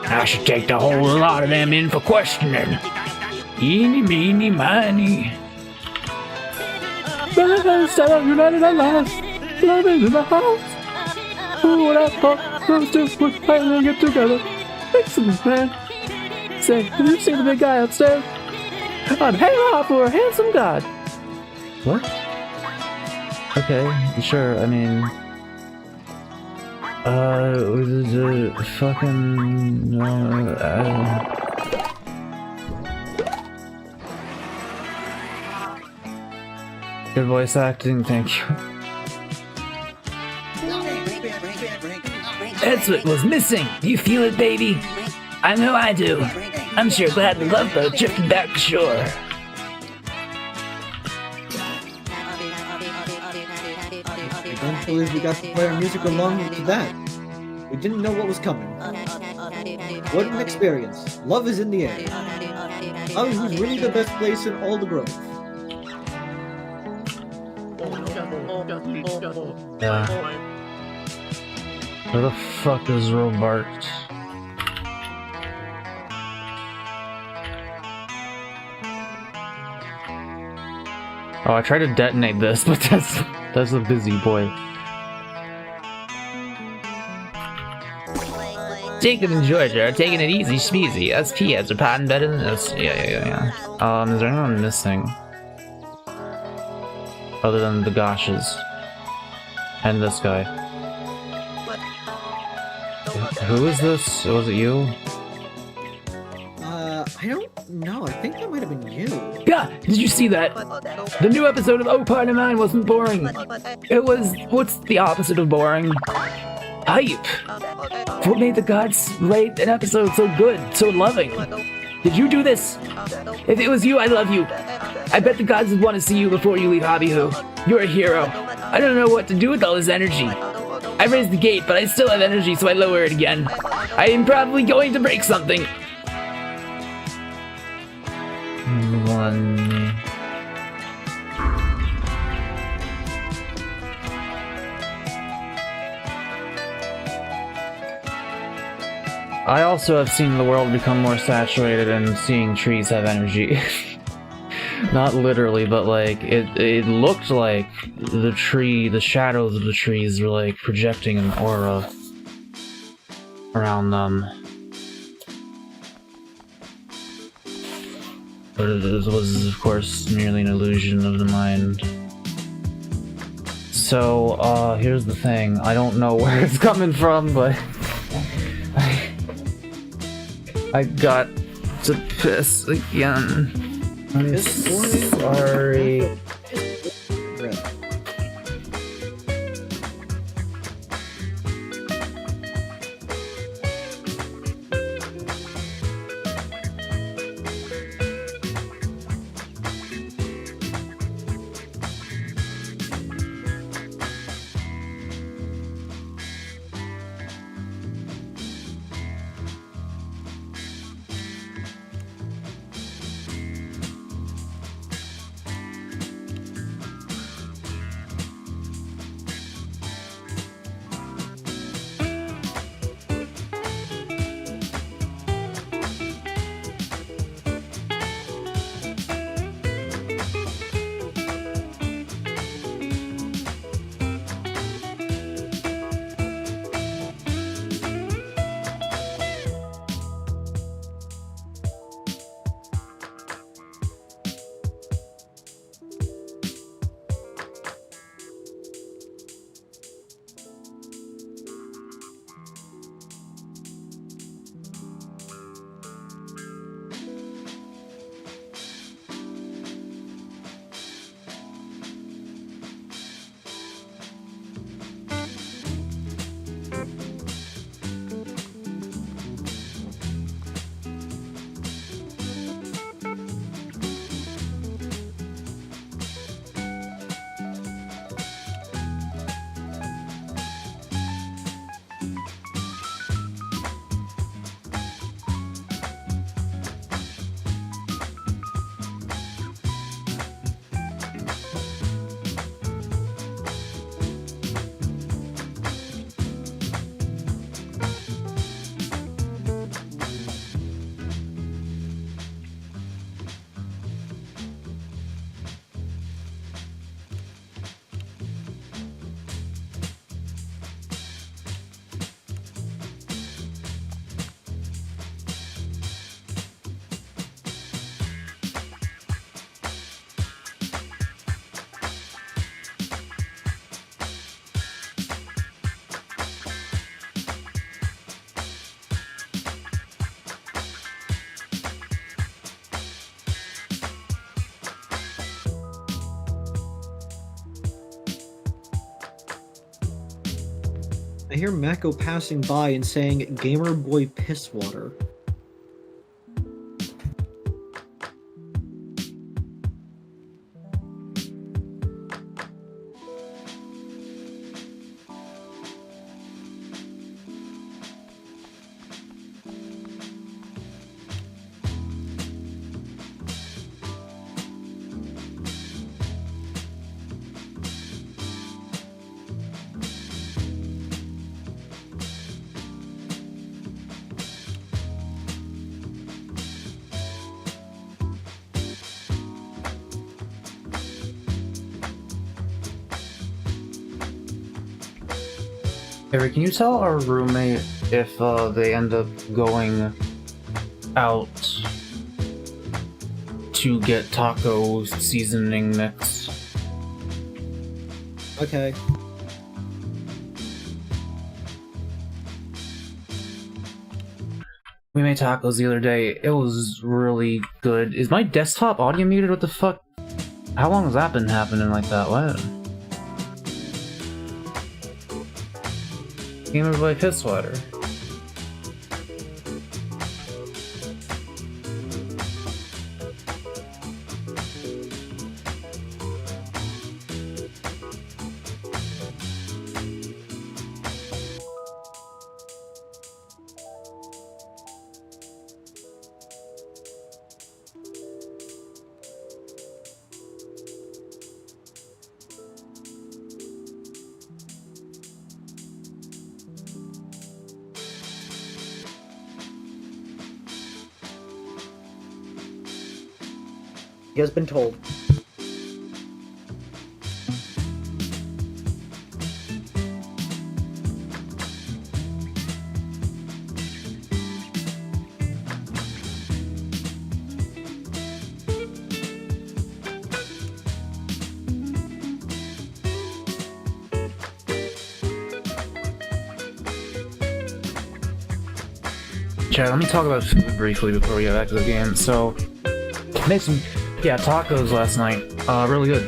I should take the whole lot of them in for questioning. Eeny, meeny, miny. United at last. Love is in the house. Who would have thought those two would finally get together? Excellent, man. Say, have you seen the big guy upstairs? I'd hang off for a handsome god. What? Okay, sure, I mean... fucking... Good voice acting, thank you. That's what was missing. Do you feel it, baby? I know I do. I'm sure glad the love boat drifted back to shore. I don't believe we got to play our music along to that. We didn't know what was coming. What an experience. Love is in the air. Love was really the best place in all the grove. Yeah. Where the fuck is Robart? Oh, I tried to detonate this, but that's a busy boy. Jacob and Georgia are taking it easy schmeezy. Us P.S. are potting better than this. Yeah. Is there anyone missing? Other than the Goshes. And this guy. Who is this? Was it you? I don't know. I think that might have been you. God, did you see that? The new episode of Oh Part of Mine wasn't boring. It was, what's the opposite of boring? Hype. What made the gods rate an episode so good, so loving? Did you do this? If it was you, I love you. I bet the gods would want to see you before you leave Hobby Hoo. You're a hero. I don't know what to do with all this energy. I raised the gate, but I still have energy, so I lower it again. I am probably going to break something. One. I also have seen the world become more saturated and seeing trees have energy. Not literally, but like, it looked like the shadows of the trees were like projecting an aura around them. But it was, of course, merely an illusion of the mind. So, here's the thing. I don't know where it's coming from, but... I got to piss again. I'm sorry. I hear Mako passing by and saying, "Gamer boy piss water." Avery, can you tell our roommate if they end up going out to get taco seasoning mix? Okay. We made tacos the other day. It was really good. Is my desktop audio muted? What the fuck? How long has that been happening like that? What? Gamer boy piss sweater. You guys been told. Chat, let me talk about food briefly before we get back to the game. So, made some, tacos last night. Really good.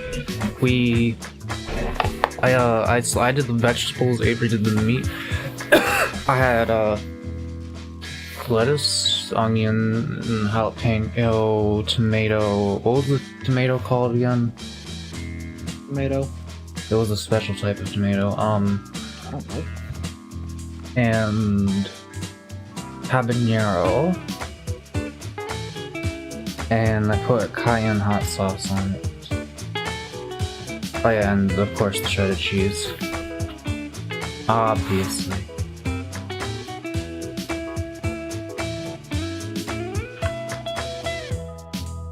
I did the vegetables, Avery did the meat. I had, lettuce, onion, and jalapeno, tomato. What was the tomato called again? Tomato. It was a special type of tomato. I don't know. And habanero, and I put cayenne hot sauce on it. Oh yeah, and of course the shredded cheese. Obviously.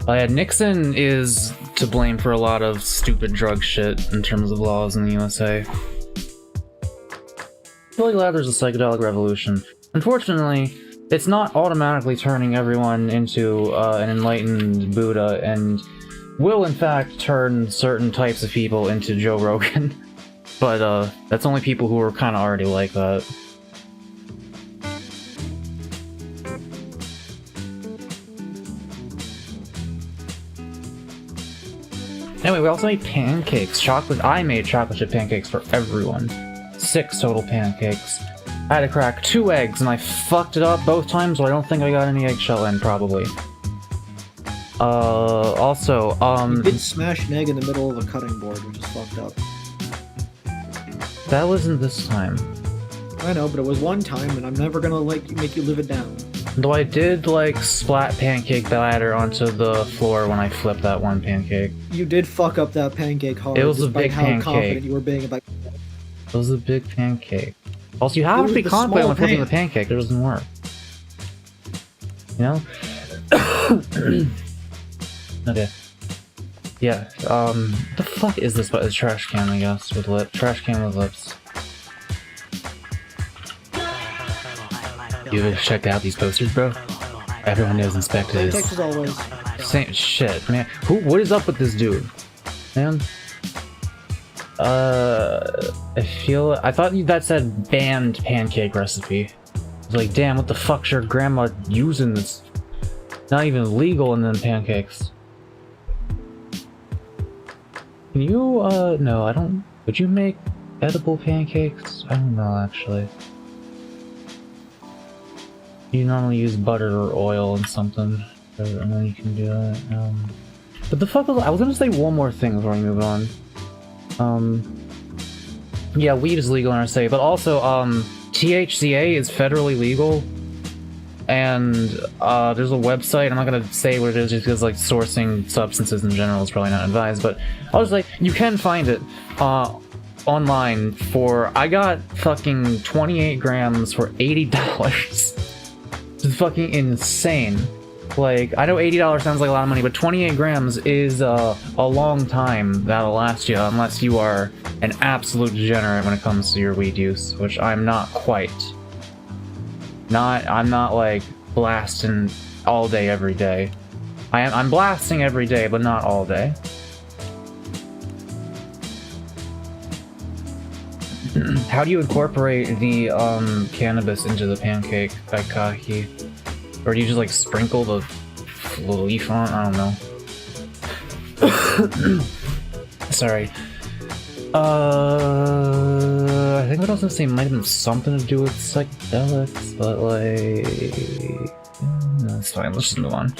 Oh yeah, Nixon is to blame for a lot of stupid drug shit in terms of laws in the USA. Really glad there's a psychedelic revolution. Unfortunately, it's not automatically turning everyone into an enlightened Buddha, and will in fact turn certain types of people into Joe Rogan. But that's only people who are kind of already like that. Anyway, we also made pancakes. I made chocolate chip pancakes for everyone. 6 total pancakes. I had to crack 2 eggs, and I fucked it up both times, so I don't think I got any eggshell in, probably. Also, You did smash an egg in the middle of a cutting board, which is fucked up. That wasn't this time. I know, but it was one time, and I'm never gonna, make you live it down. Though I did, splat pancake batter onto the floor when I flipped that one pancake. You did fuck up that pancake hard. It was a despite big how pancake. confident you were being about. It was a big pancake. Also, you have It to be was the confident small when flipping the pan. pancake, it doesn't work. You know? Okay. Yeah, the fuck is this but a trash can, I guess, with trash can with lips. You ever checked out these posters, bro? Everyone knows Inspector is... Pancakes as always. Same shit, man. What is up with this dude? Man? I thought that said banned pancake recipe. I was like, damn, what the fuck's your grandma using this? Not even legal in them pancakes. Can you, no, I don't... Would you make edible pancakes? I don't know, actually. You normally use butter or oil and something, and then you can do that. But the fuck was I was gonna say one more thing before we move on. Yeah, weed is legal in our state, but also, THCA is federally legal. And there's a website, I'm not gonna say what it is just because like sourcing substances in general is probably not advised, but I'll just say you can find it online for, I got fucking 28 grams for $80. It's fucking insane. Like, I know $80 sounds like a lot of money, but 28 grams is a long time that'll last you, unless you are an absolute degenerate when it comes to your weed use, which I'm not quite. I'm not like blasting all day every day. I'm blasting every day, but not all day. How do you incorporate the cannabis into the pancake, Kaikaki? Or do you just like sprinkle the leaf on? I don't know. Sorry. I think what I was gonna say might have been something to do with psychedelics, but like... no, it's fine, let's just move on.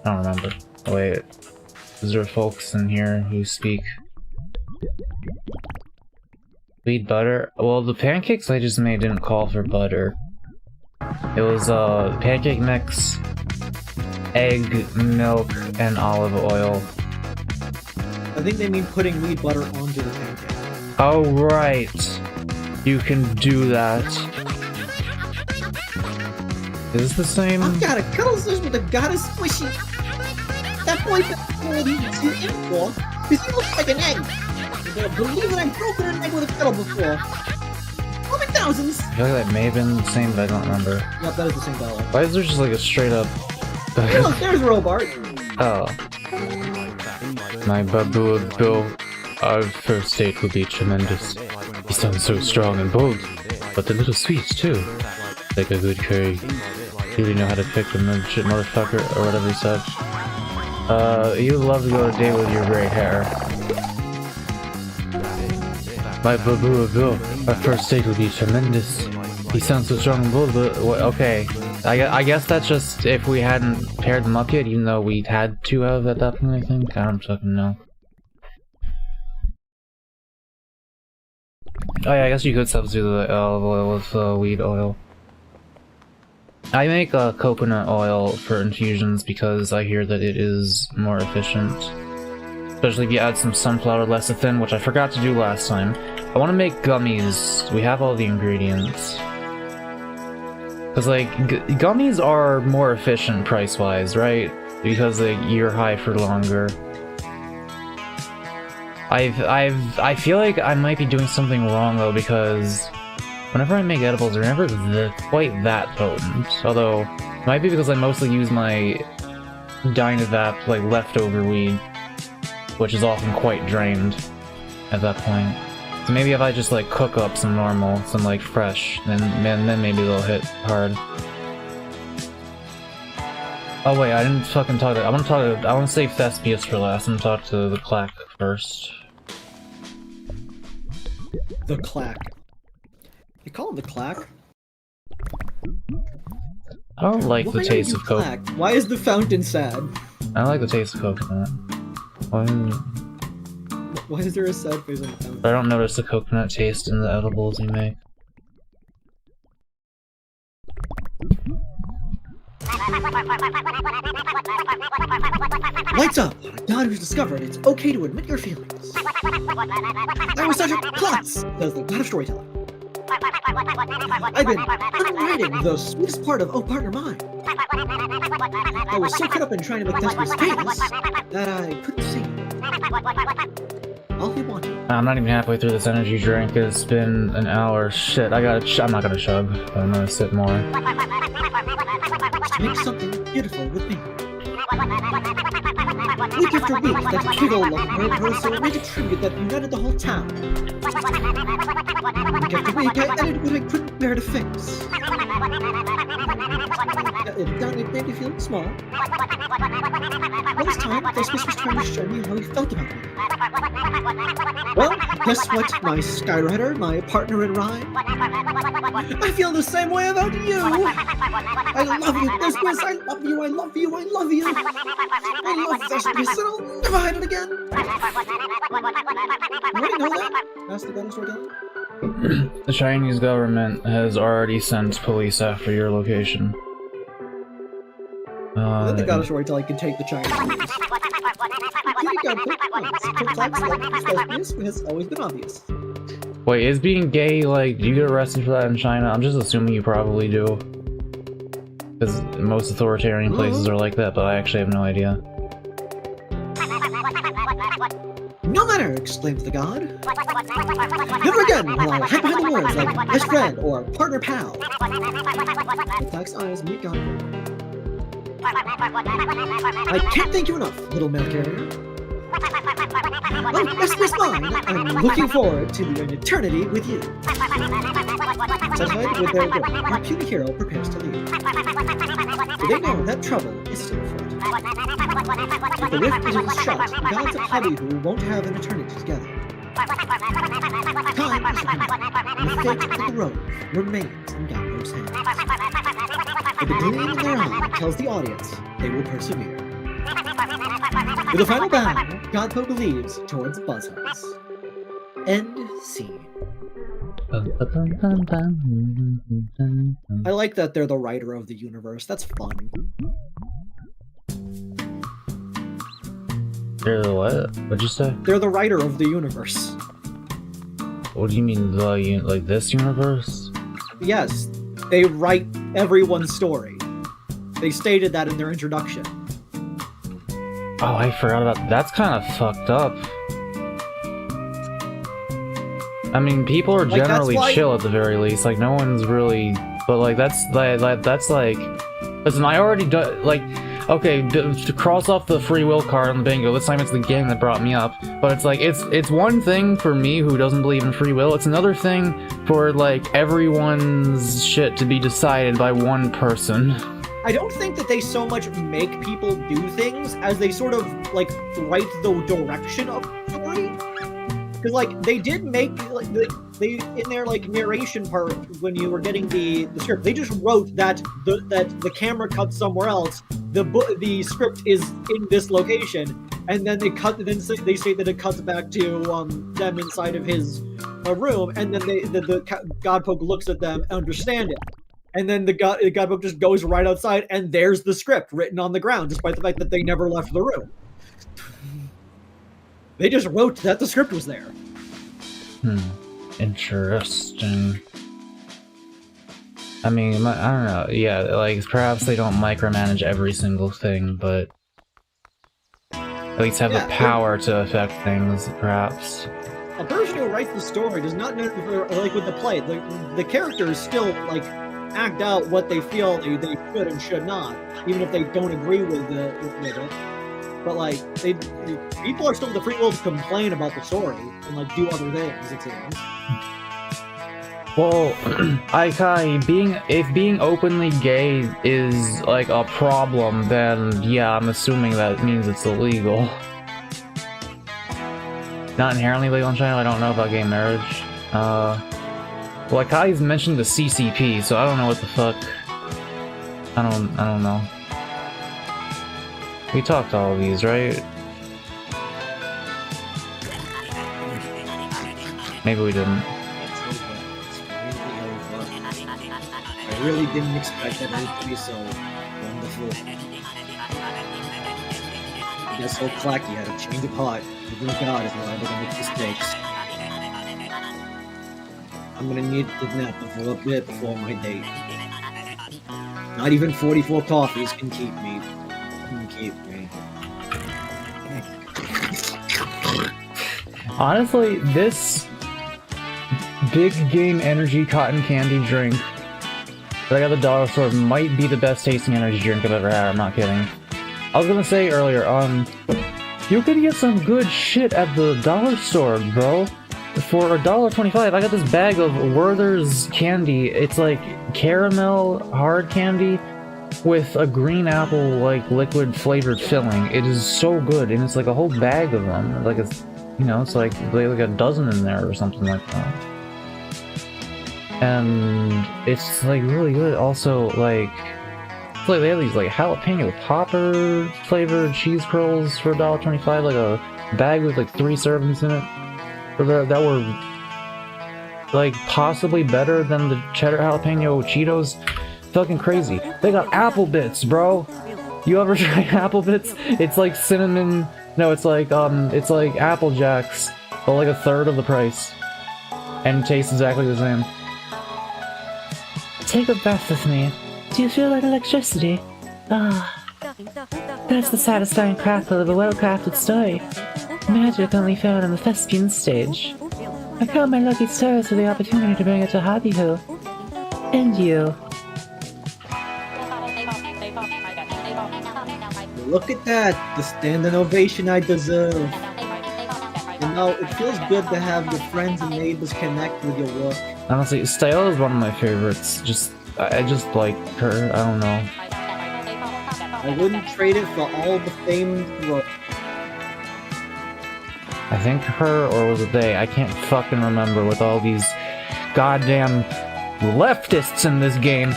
I don't remember. Oh, wait. Is there folks in here who speak? Weed butter? Well, the pancakes I just made didn't call for butter. It was pancake mix, egg, milk, and olive oil. I think they mean putting weed butter onto the pancake. Oh, right. You can do that. Is this the same? I've got a cuddles with a goddess squishy. That boy told me to in for because he looks like an egg. You better believe that I've broken an egg with a kettle before. Only thousands. I feel like that may have been the same, but I don't remember. Yep, that is the same dollar. Why is there just like a straight up... Hey, look, there's Robart. Oh. My babu Bill, our first date will be tremendous. He sounds so strong and bold, but a little sweet too. Like a good curry. You really know how to pick a shit motherfucker, or whatever he said. You would love to go on a date with your gray hair. My babu Bill, our first date will be tremendous. He sounds so strong and bold, but okay. I guess that's just if we hadn't paired them up yet, even though we had to have at that point, I think. I don't fucking know. Oh yeah, I guess you could substitute the olive oil with weed oil. I make coconut oil for infusions because I hear that it is more efficient. Especially if you add some sunflower lecithin, which I forgot to do last time. I want to make gummies. We have all the ingredients. Because, like, gummies are more efficient price-wise, right? Because, like, you're high for longer. I feel like I might be doing something wrong, though, because whenever I make edibles, they're never quite that potent. Although, it might be because I mostly use my Dynavap, like, leftover weed, which is often quite drained at that point. So maybe if I just like cook up some normal, some like fresh, then maybe they'll hit hard. Oh wait, I didn't fucking talk to. I want to save Thespius for last. I'm gonna talk to the Clack first. The Clack. You call him the Clack? I don't like the taste of coconut. Why is the fountain sad? I like the taste of coconut. Why is there a sad face on the fountain? I don't notice the coconut taste in the edibles you make. Lights up! A daughter who's discovered it's okay to admit your feelings. I was such a klutz, says the God of Storyteller. I've been unwriting the sweetest part of Oh Partner Mine. I was so caught up in trying to make Thespius famous that I couldn't see. All he wanted. I'm not even halfway through this energy drink. It's been an hour. Shit, I'm not gonna chug. I'm gonna sip more. To make something beautiful with me. Week after week, that big ol' rehearsal made a tribute that united the whole town. Week after week, I added what I couldn't bear to fix. It made me feel small. All this time, Christmas was trying to show me how he felt about me. Well, guess what, my Skywriter, my partner in rhyme? I feel the same way about you! I love you, Christmas! I love you, I love you, I love you! I love Christmas, and I'll never hide it again! You already know that? Ask the dinosaur guy. The Chinese government has already sent police after your location. Then the goddess storyteller can take the Chinese news. Has always been obvious. Wait, is being gay, like, do you get arrested for that in China? I'm just assuming you probably do. Because most authoritarian places are like that, but I actually have no idea. No matter, exclaims the god. Never again will I hide behind the words like best friend or partner pal. The Black's eyes meet God. I can't thank you enough, little mail carrier. Oh, Christmas mine! I'm looking forward to an eternity with you. Satisfied with their work, our puny hero prepares to leave. So they know that trouble is still afoot. If the rift is shut, God's a hubby who won't have an eternity together. Time is running, and the fate of the road remains in God's hands. But the gleam in their eye tells the audience they will persevere. With a final bow, Godpoke leaves towards Buzzhouse. End scene. I like that they're the writer of the universe. That's fun. They're the what? What'd you say? They're the writer of the universe. What do you mean, like this universe? Yes, they write everyone's story. They stated that in their introduction. Oh, I forgot about that's kind of fucked up. I mean, people are Like, generally that's why- chill at the very least. Like, no one's really, but like that's like listen, I already do like. Okay, to cross off the free will card on the bingo, this time it's the game that brought me up. But it's like, it's one thing for me who doesn't believe in free will, it's another thing for, like, everyone's shit to be decided by one person. I don't think that they so much make people do things as they sort of, like, write the direction of the story. Because, like, they did make, like, they in their, like, narration part, when you were getting the script, they just wrote that the camera cuts somewhere else, the script is in this location, and then they say that it cuts back to them inside of his room, and then the Godpoke looks at them and understand it. And then the Godpoke just goes right outside, and there's the script written on the ground, despite the fact that they never left the room. They just wrote that the script was there. Interesting. I mean, I don't know. Yeah, like, perhaps they don't micromanage every single thing, but at least have the power to affect things, perhaps. A person who writes the story does not know, like with the play, the characters still, like, act out what they feel they should and should not, even if they don't agree with it. But, like, people are still the free will to complain about the story and, like, do other things, it seems. Well, if being openly gay is, like, a problem, then, yeah, I'm assuming that means it's illegal. Not inherently legal in China, I don't know about gay marriage. Well, Akai's mentioned the CCP, so I don't know what the fuck. I don't know. We talked all of these, right? Maybe we didn't. I really didn't expect that it to be so wonderful. I guess old Clacky had a change of heart. Even God is liable to make mistakes. I'm gonna need to nap for a bit before my date. Not even 44 coffees can keep me. Honestly, this big game energy cotton candy drink that I got at the dollar store might be the best tasting energy drink I've ever had. I'm not kidding. I was gonna say earlier, You could get some good shit at the dollar store, bro. For $1.25, I got this bag of Werther's candy. It's like caramel hard candy with a green apple, like, liquid flavored filling. It is so good, and it's like a whole bag of them. Like, it's, you know, it's like a dozen in there or something like that. And it's like really good. Also, like, it's like they have these like jalapeno popper flavored cheese curls for $1.25, like a bag with like 3 servings in it. That were like possibly better than the cheddar jalapeno Cheetos. Fucking crazy. They got apple bits, bro. You ever try apple bits? It's like cinnamon. No, it's like Apple Jacks, but like a third of the price, and tastes exactly the same. Take a breath with me. Do you feel like electricity? Ah. That's the satisfying crackle of a well-crafted story. Magic only found on the thespian stage. I count my lucky stars for the opportunity to bring it to Hobby Hill. And you. Look at that! The standing ovation I deserve. You know, it feels good to have your friends and neighbors connect with your work. Honestly, Style is one of my favorites. I just like her. I don't know. I wouldn't trade it for all the famed work. I think her, or was it they? I can't fucking remember with all these goddamn leftists in this game.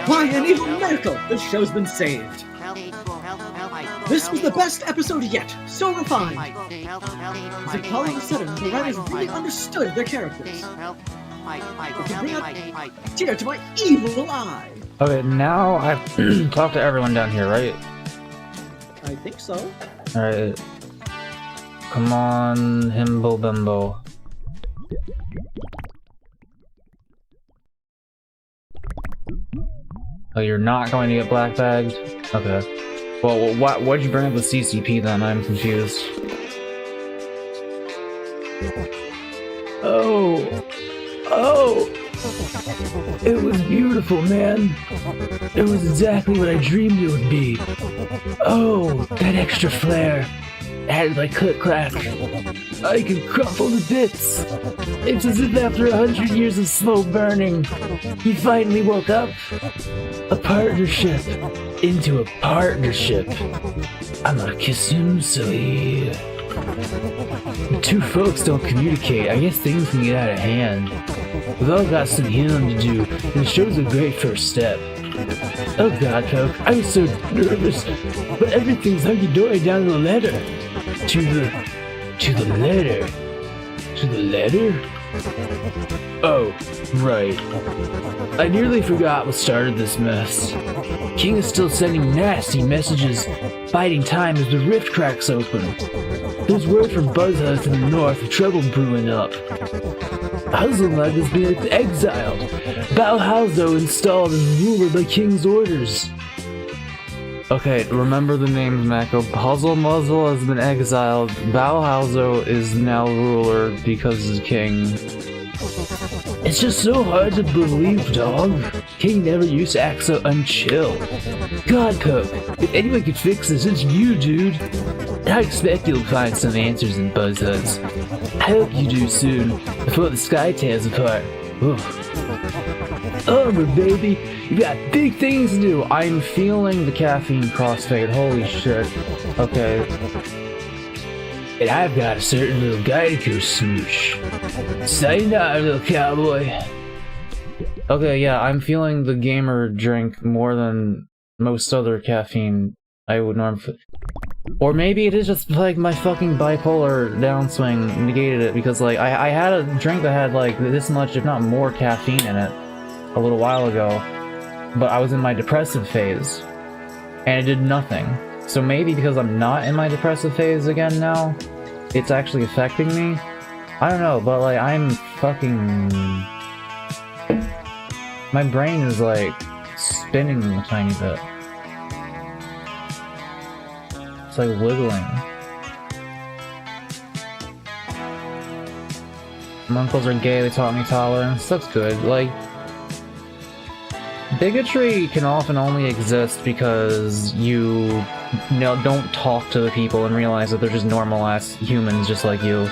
Why, and even Mako! This show's been saved. This was the best episode yet, so refined. As if all of a sudden, the writers really understood their characters. It can bring a tear to my evil eye. Okay, now I've talked to everyone down here, right? I think so. Alright. Come on, Himbo Bimbo. Oh, you're not going to get black bagged? Okay. Well, why'd you bring up the CCP then? I'm confused. Oh! It was beautiful, man. It was exactly what I dreamed it would be. Oh, that extra flair. Added by click-clack. I can crumple to bits. It's as if after 100 years of slow burning, he finally woke up. A partnership into a partnership. I'm gonna kiss him silly. The two folks don't communicate. I guess things can get out of hand. We've all got some healing to do, and the show's a great first step. Oh god, Coke, I was so nervous, but everything's hunky-dory down to the letter. To the letter. To the letter? Oh, right. I nearly forgot what started this mess. King is still sending nasty messages, biding time as the rift cracks open. There's word from Buzzhuzz in the north of trouble brewing up. Hazelnut has been exiled. Bauhauzo installed as ruler by King's orders. Okay, remember the names, Mako. Puzzle Muzzle has been exiled. Bauhauzo is now ruler because he's king. It's just so hard to believe, dog. King never used to act so unchill. God, Coke, if anyone could fix this, it's you, dude. I expect you'll find some answers in Buzzhuzz. I hope you do soon, before the sky tears apart. Oof. Armor, baby! You got big things to do! I'm feeling the caffeine crossfade, holy shit. Okay. And I've got a certain little Geico smooch. Sayonara, little cowboy. Okay, yeah, I'm feeling the gamer drink more than most other caffeine I would normally. Or maybe it is just like my fucking bipolar downswing negated it, because like I had a drink that had like this much, if not more, caffeine in it a little while ago, but I was in my depressive phase and it did nothing. So maybe because I'm not in my depressive phase again now, it's actually affecting me. I don't know, but like I'm fucking... my brain is like spinning a tiny bit. It's like wiggling. My uncles are gay, they taught me tolerance. That's good. Like, bigotry can often only exist because you no, don't talk to the people and realize that they're just normal-ass humans just like you.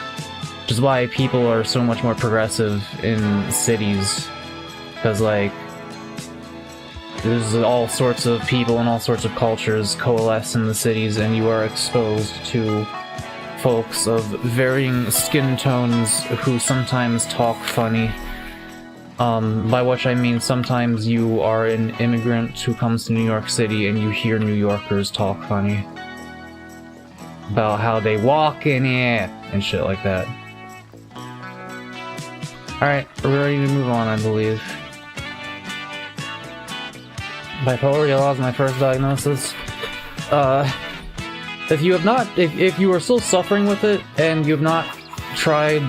Which is why people are so much more progressive in cities. Because, like, there's all sorts of people and all sorts of cultures coalesce in the cities, and you are exposed to folks of varying skin tones who sometimes talk funny. By which I mean sometimes you are an immigrant who comes to New York City and you hear New Yorkers talk funny. About how they walk in it and shit like that. Alright, we're ready to move on, I believe. Bipolar yellow is my first diagnosis. If you have not, if you are still suffering with it, and you have not tried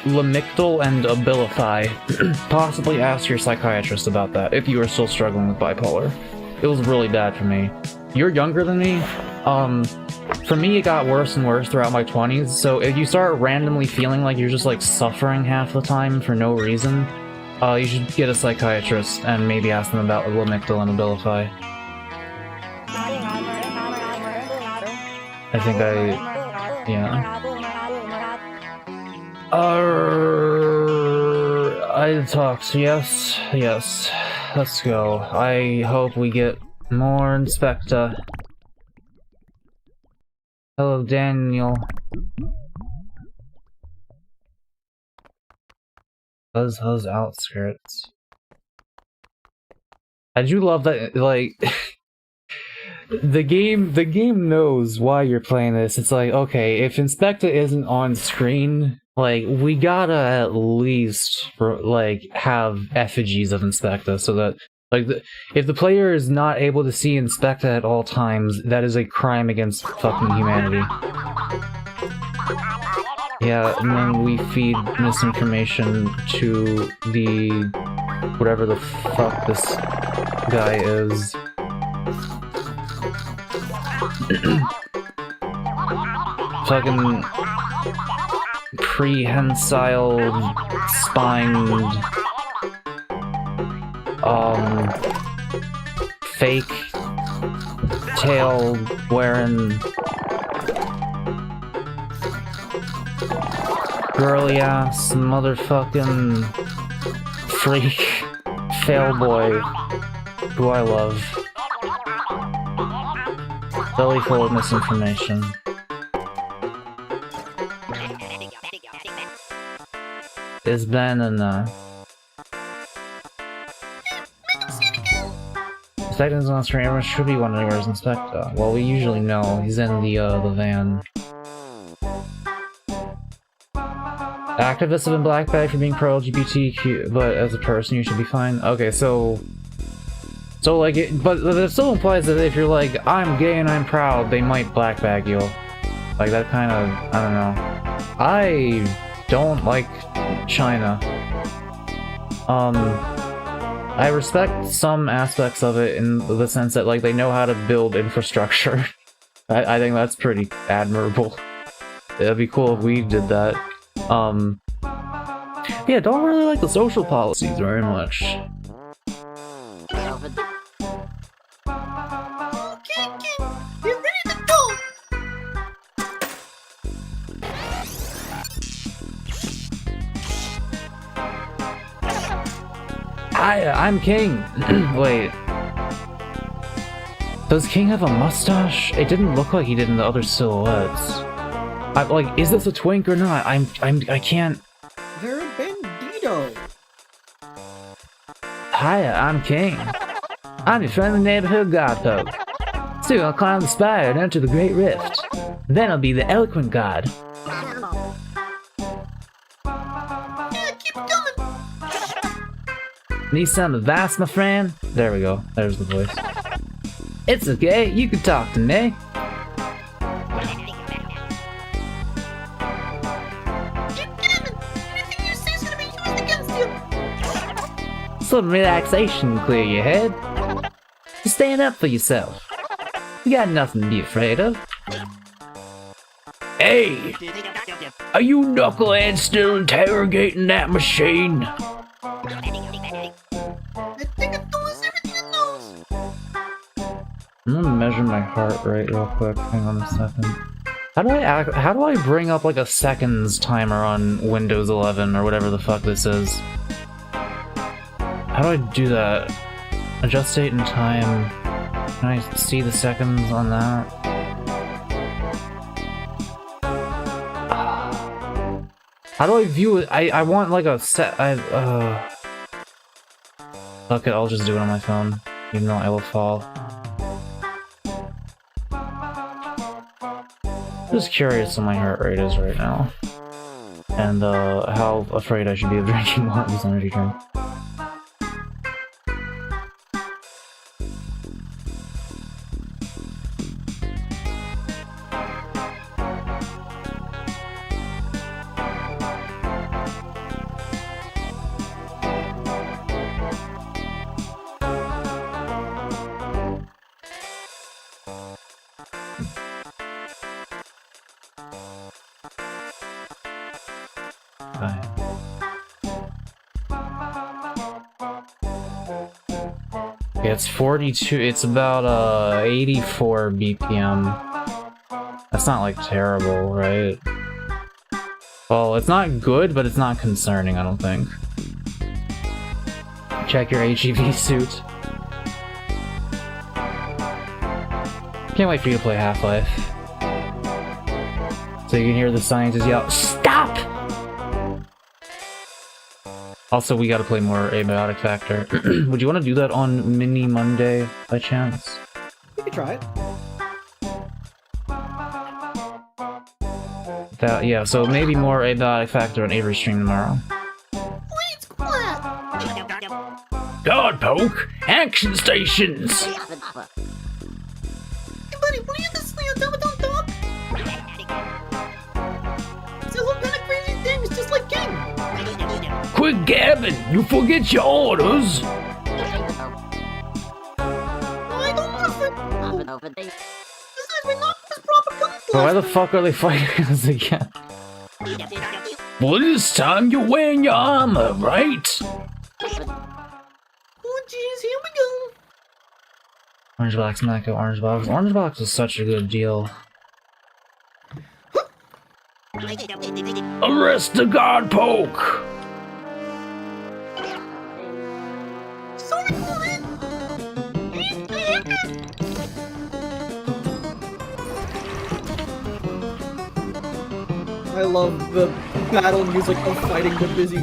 Lamictal and Abilify, possibly ask your psychiatrist about that, if you are still struggling with bipolar. It was really bad for me. You're younger than me. For me it got worse and worse throughout my 20s, so if you start randomly feeling like you're just like suffering half the time for no reason, you should get a psychiatrist and maybe ask them about Lamictal and Abilify. I think yeah. I talked, yes, yes. Let's go. I hope we get more Inspector. Hello, Daniel. Those outskirts. I do love that, like, the game knows why you're playing this. It's like, okay, if Inspector isn't on screen, like, we gotta at least, like, have effigies of Inspector so that, like, if the player is not able to see Inspector at all times, that is a crime against fucking humanity. Yeah, and then we feed misinformation to the... whatever the fuck this guy is. Fucking... prehensile... spined... fake... tail wearing... girly ass motherfucking freak fail boy who I love. Belly full of misinformation. It's been enough. Inspector's on screen. Everyone should be wondering where's Inspector. Well, we usually know. He's in the van. Activists have been blackbagged for being pro-LGBTQ, but as a person you should be fine. Okay, so like, but it still implies that if you're like, I'm gay and I'm proud, they might blackbag you. Like, that kind of, I don't know. I don't like China. I respect some aspects of it in the sense that, like, they know how to build infrastructure. I think that's pretty admirable. It'd be cool if we did that. Yeah, don't really like the social policies very much. I'm King. Wait. Does King have a mustache? It didn't look like he did in the other silhouettes. Like, is this a twink or not? I can't... They're a bandito. Hiya, I'm King. I'm your friendly neighborhood godpoke. Soon I'll climb the spire and enter the Great Rift. Then I'll be the eloquent god. Yeah, keep it coming. Need some advice, my friend? There we go. There's the voice. It's okay, you can talk to me. Some relaxation to clear your head. Just stand up for yourself. You got nothing to be afraid of. Hey! Are you knuckleheads still interrogating that machine? I think it knows everything it knows. I'm gonna measure my heart rate real quick. Hang on a second. How do I bring up like a seconds timer on Windows 11 or whatever the fuck this is? How do I do that? Adjust date and time. Can I see the seconds on that? How do I view it? I want like a set. Fuck it, I'll just do it on my phone, even though I will fall. I'm just curious what my heart rate is right now, and how afraid I should be of drinking more of this energy drink. Yeah, it's 42, it's about 84 BPM. That's not like terrible, right? Well, it's not good, but it's not concerning, I don't think. Check your HEV suit. Can't wait for you to play Half-Life. So you can hear the scientists yell, "Stop!" Also, we gotta play more Abiotic Factor. Would you want to do that on Mini Monday, by chance? You can try it. That, yeah, so maybe more Abiotic Factor on Avery's stream tomorrow. Please clap! God poke! Action stations! Hey buddy, what are you this thing? Don't talk! It's a whole kind of crazy thing, it's just like King! Quit gabbing! You forget your orders! I don't know if it... Besides, we're not this proper camouflage! Why the fuck are they fighting us again? Well, this time you're wearing your armor, right? Oh jeez, here we go! Orange Box, Mako, Orange Box. Orange Box is such a good deal. Arrest the God poke! Sorry for it! I love the battle music of fighting the busy.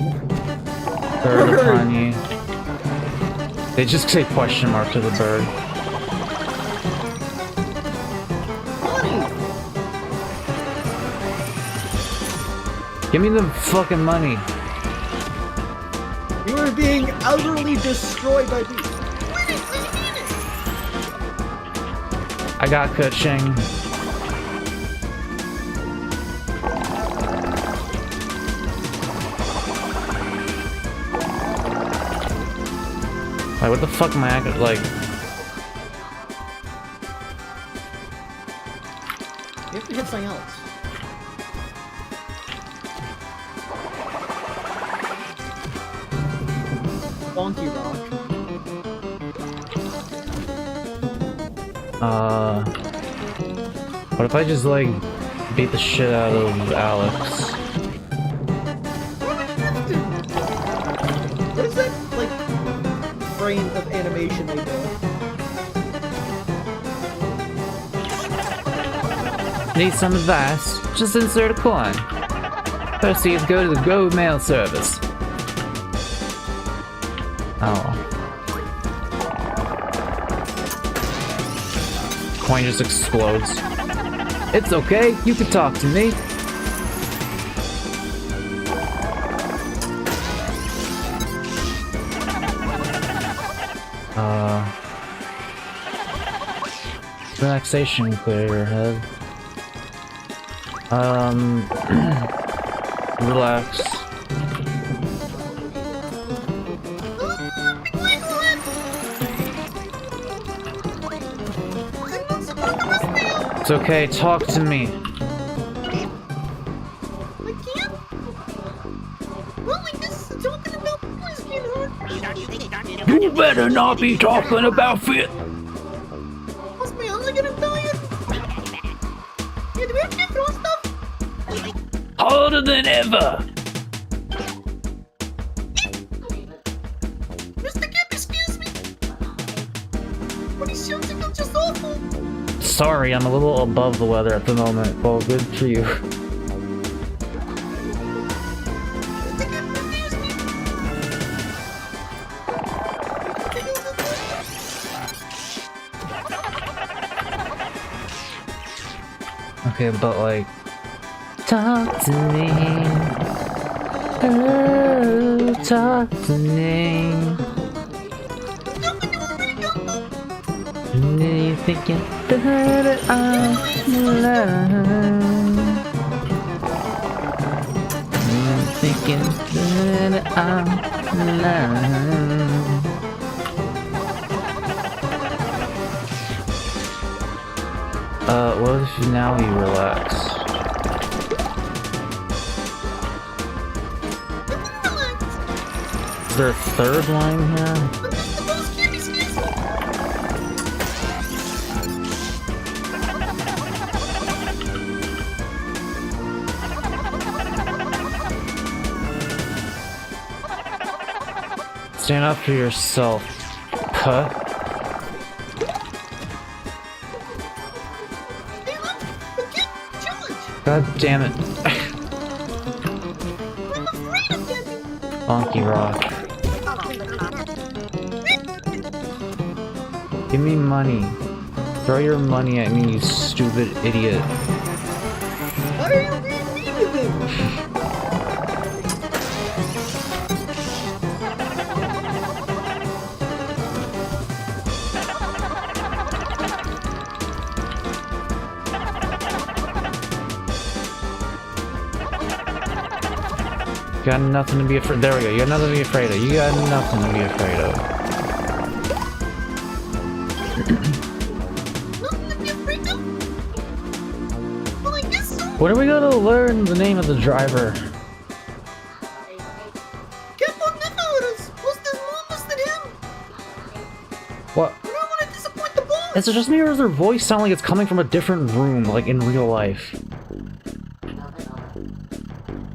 Bird upon you. They just say question mark to the bird. Give me the fucking money. You are being utterly destroyed by bees. I got Kuching. Like, what the fuck am I like? You have to hit something else. Bonky rock. What if I just like beat the shit out of Alex? What is that, like, frame of animation they do? Need some advice? Just insert a coin. Proceeds go to the Go Mail Service. Oh. Coin just explodes. It's okay, you can talk to me. Relaxation, clear your head. Relax. It's okay, talk to me. I can't? Well, I guess talking about boys being hard. You better not be talking about fit. Must be harder than ever. Mr. Gibb, excuse me. What he's shooting is just awful. Sorry, I'm a little above the weather at the moment. Well, good for you. Mr. Gibb, excuse me. Okay, but like... Talk to me. Oh, talk to me. And then you're thinking that I'm alone. I'm thinking that I'm alone. What if now you relax? Is there a third line here? Stand up for yourself, cut. God damn it. Bonky rock. Give me money. Throw your money at me, you stupid idiot. Why are you being mean with him? You got nothing to be afraid. There we go. You got nothing to be afraid of. You got nothing to be afraid of. Nothing to be afraid of? Well, I guess so. When are we gonna learn the name of the driver? Careful, Nicholas. Who's this more than him? What? I don't want to disappoint the boss. Is it just me or does their voice sound like it's coming from a different room, like in real life?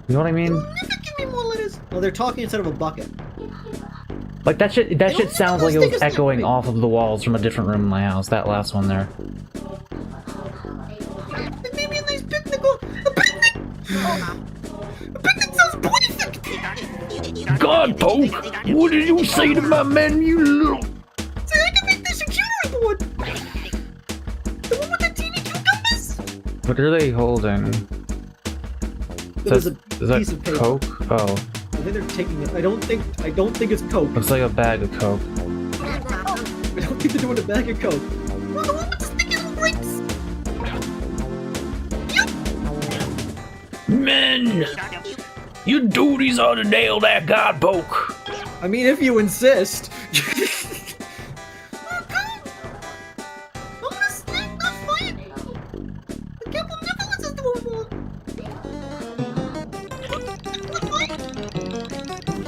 You know what I mean? Never give me more letters. Oh, they're talking instead of a bucket. Like that shit sounds like it was echoing off of the walls from a different room in my house, that last one there. Maybe a nice picnic or a picnic. A picnic sounds perfect. God, Poke, what did you say to my man, you little... Say, I can make the charcuterie board. The one with the teeny cucumbers. What are they holding? There's a Is that piece of paper. Coke? Oh. I think they're taking it. I don't think it's Coke. Looks like a bag of Coke. I don't think they're doing a bag of Coke. Well, the one with the sticky little grapes. Men, you duties ought to nail that God Poke. I mean, if you insist.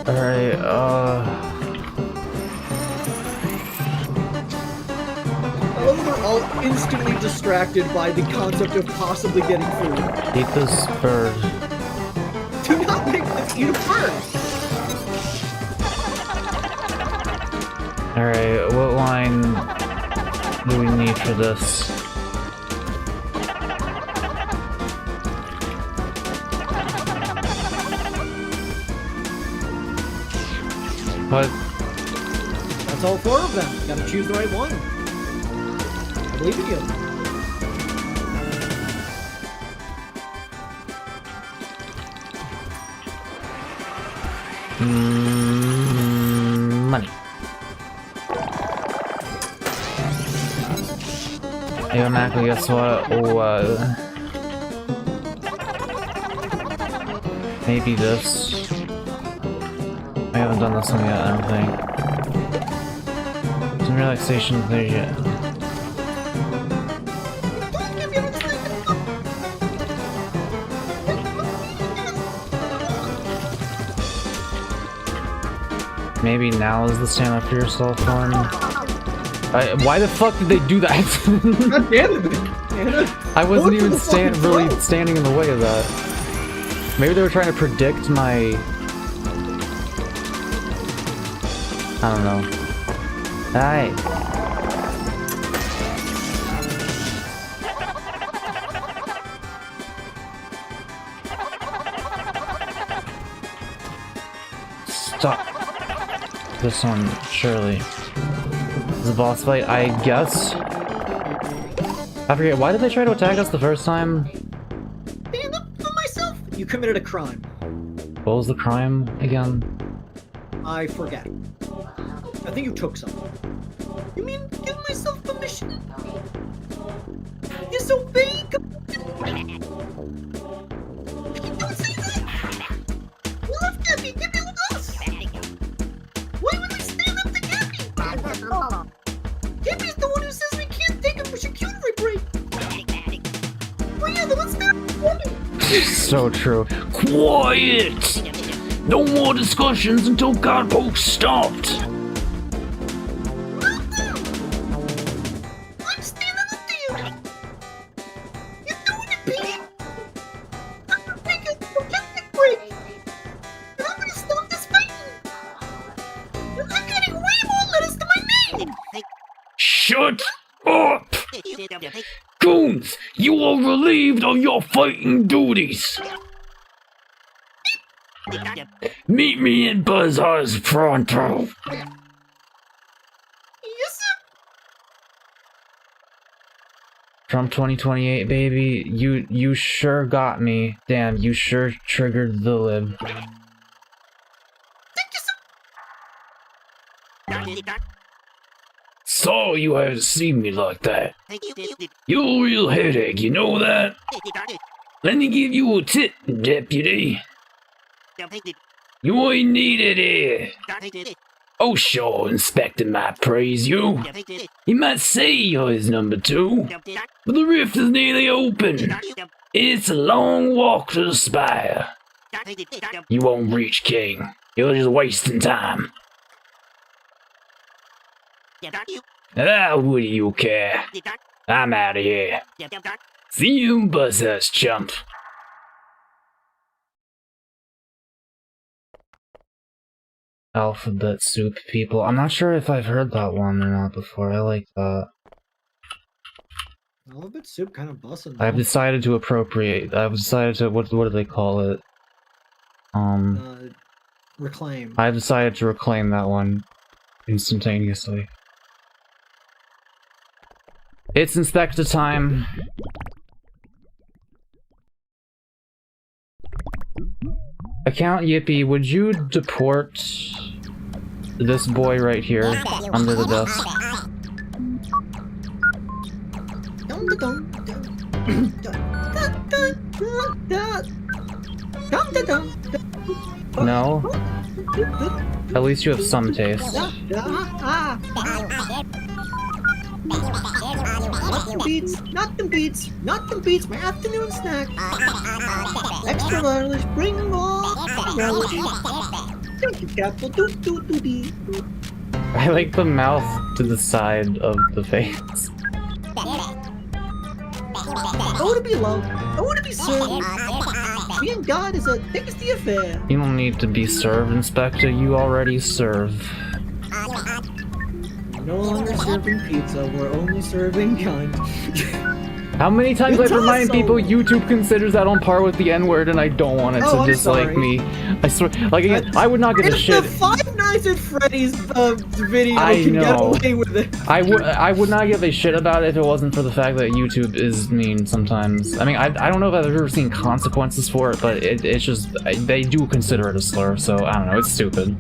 Alright, I love that they're all instantly distracted by the concept of possibly getting food. eat this bird. Do not make this eat a bird! Alright, what line do we need for this? What? That's all 4 of them. Gotta choose the right one. I believe in you. Money. Hey, Mako, guess what? Maybe this. I haven't done this one yet, I don't think. Some relaxation there yet. Maybe now is the stand up for yourself one. Why the fuck did they do that? God damn it, Anna. I wasn't even What the fuck is really wrong? standing in the way of that. Maybe they were trying to predict my... I don't know. Alright. Stop. This one, surely. This is a boss fight, I guess? I forget, why did they try to attack us the first time? Stand up for myself! You committed a crime. What was the crime again? I forget. I think you took something. You mean give myself permission? You're so vague! Don't say that! You left Gabby! Gabby with us! Why would I stand up to Gabby? Gabby's the one who says we can't take a charcuterie break! Oh yeah, then let's stand up for me! So true. Quiet! No more discussions until Godpoke stopped! I'm standing up to you! You're doing it, Pete! I'm gonna take a picnic break! And I'm gonna stop this fighting! You're getting way more letters to my name! Shut up! Goons, you are relieved of your fighting duties! Meet me in Buzzard's pronto! Yes, sir! Trump 2028, baby. You sure got me. Damn, you sure triggered the lib. Thank you, sir! So you haven't seen me like that. You're a real headache, you know that? Let me give you a tip, deputy. You ain't needed here. Oh sure, Inspector might praise you. He might say you're his number 2. But the rift is nearly open. It's a long walk to the spire. You won't reach King. You're just wasting time. Ah, what do you care? I'm out of here. See you, Buzzers, chump. Alphabet soup people. I'm not sure if I've heard that one or not before. I like that. Alphabet soup kind of bussin'. I've decided to appropriate. I've decided to what do they call it? Reclaim. I've decided to reclaim that one instantaneously. It's Inspector time. Account Yippee, would you deport this boy right here under the desk? No? At least you have some taste. Nothing beats my afternoon snack. Extra relish, bring more relish. Thank you, Captain. I like the mouth to the side of the face. I want to be loved. I want to be served. Being God is a tasty affair. You don't need to be served, Inspector. You already serve. We're no longer serving pizza. We're only serving cunt. How many times I've reminded people YouTube considers that on par with the N-word and I don't want it to dislike me. I swear, like again, I would not give a shit. The Five Nights at Freddy's video I can know. get away with it. I would not give a shit about it if it wasn't for the fact that YouTube is mean sometimes. I mean, I don't know if I've ever seen consequences for it, but it's just, they do consider it a slur, so I don't know, it's stupid.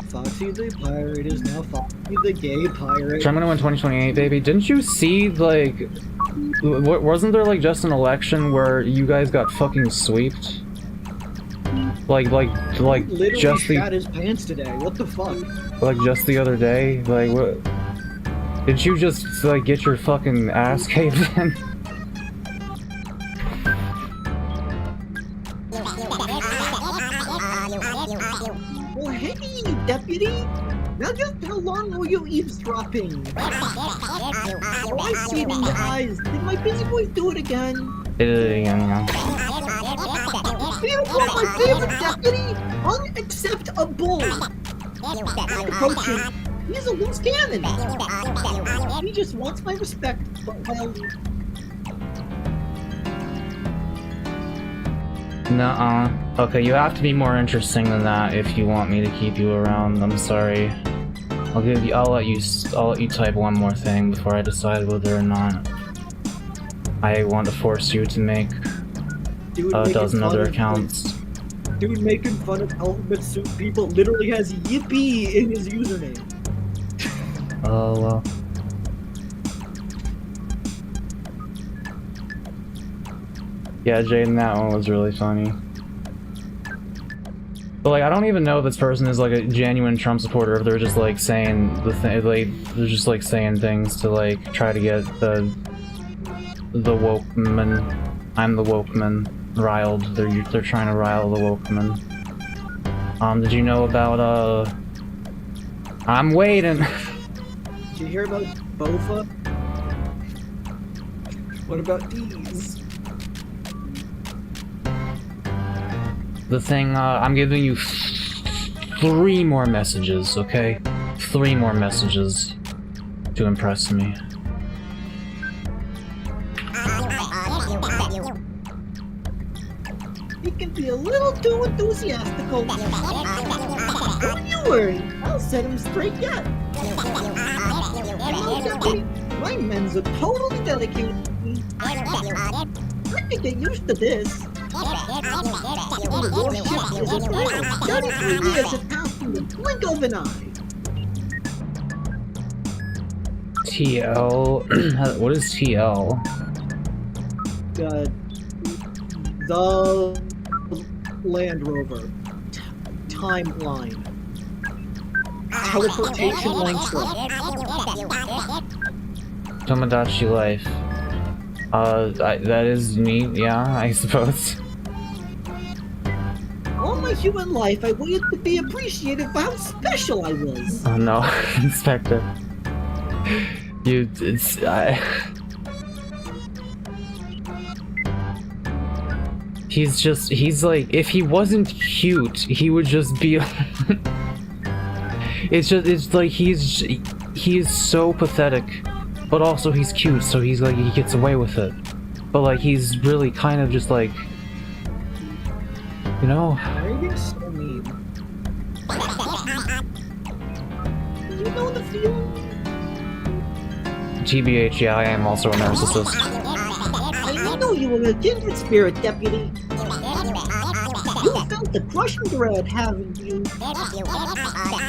Foxy the pirate is now Foxy the gay pirate. Try gonna win 2028, baby. Didn't you see, like, wasn't there, like, just an election where you guys got fucking sweeped? Like, Literally just shat his pants today. What the fuck? Like, just the other day? Like, what? Did you just, like, get your fucking ass caved in? Well, hey, deputy! Now just how long were you eavesdropping? Oh, I see it in your eyes. Did my busy boys do it again? Did it again, yeah. beautiful, my favorite deputy! Unacceptable! Approaching. He's a loose cannon! He just wants my respect, but well... Nuh-uh. Okay, you have to be more interesting than that if you want me to keep you around. I'm sorry. I'll let you type one more thing before I decide whether or not I want to force you to make a dozen other accounts. Dude making fun of alphabet soup people literally has yippee in his username. Oh, well. Yeah, Jaden, that one was really funny. But like, I don't even know if this person is like a genuine Trump supporter, if they're just like saying they're just like saying things to like try to get the woke man, I'm the woke man, riled. They're trying to rile the woke man. Did you know about I'm waiting. Did you hear about Bofa? What about these? The thing, I'm giving you 3 more messages, okay? 3 more messages to impress me. You can be a little too enthusiastic over here. Don't you worry, I'll set him straight yet. Hello, Deputy. My men's are totally dedicated to me. I can get used to this. Your shift is in order. 33 years have passed in the blink of an eye. TL... what is TL? The Land Rover timeline. Teleportation length. Tomodachi Life. That is neat, yeah, I suppose. All my human life, I waited to be appreciated for how special I was. Oh no, Inspector. He's like, if he wasn't cute, he would just be... it's like he's so pathetic, but also he's cute, so he's like, he gets away with it. But like, he's really kind of just like, you know... Why are you so mean? You know the feeling? TBH, yeah, I am also a narcissist. I know you were a kindred spirit, Deputy. You felt the crushing dread, haven't you?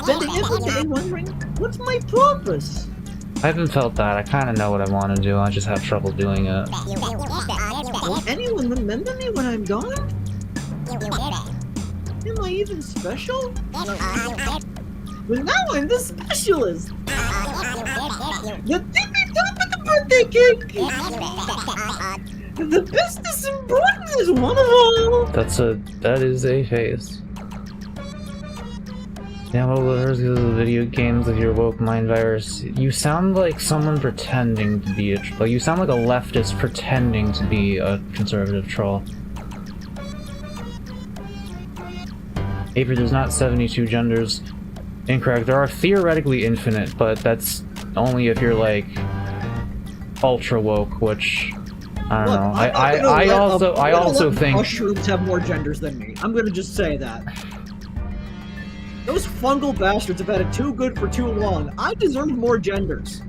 Spending every day wondering, what's my purpose? I haven't felt that. I kind of know what I want to do. I just have trouble doing it. Will anyone remember me when I'm gone? Am I even special? Well, now I'm the specialist. The tippy top of the birthday cake. The bestest and important is one of all. That is a face. Download letters because of video games with your woke mind virus. You sound like someone pretending to be you sound like a leftist pretending to be a conservative troll. Avery, there's not 72 genders. Incorrect. There are theoretically infinite, but that's only if you're like ultra woke, which I don't know. I also think mushrooms have more genders than me. I'm gonna just say that. Those fungal bastards have had it too good for too long. I deserve more genders.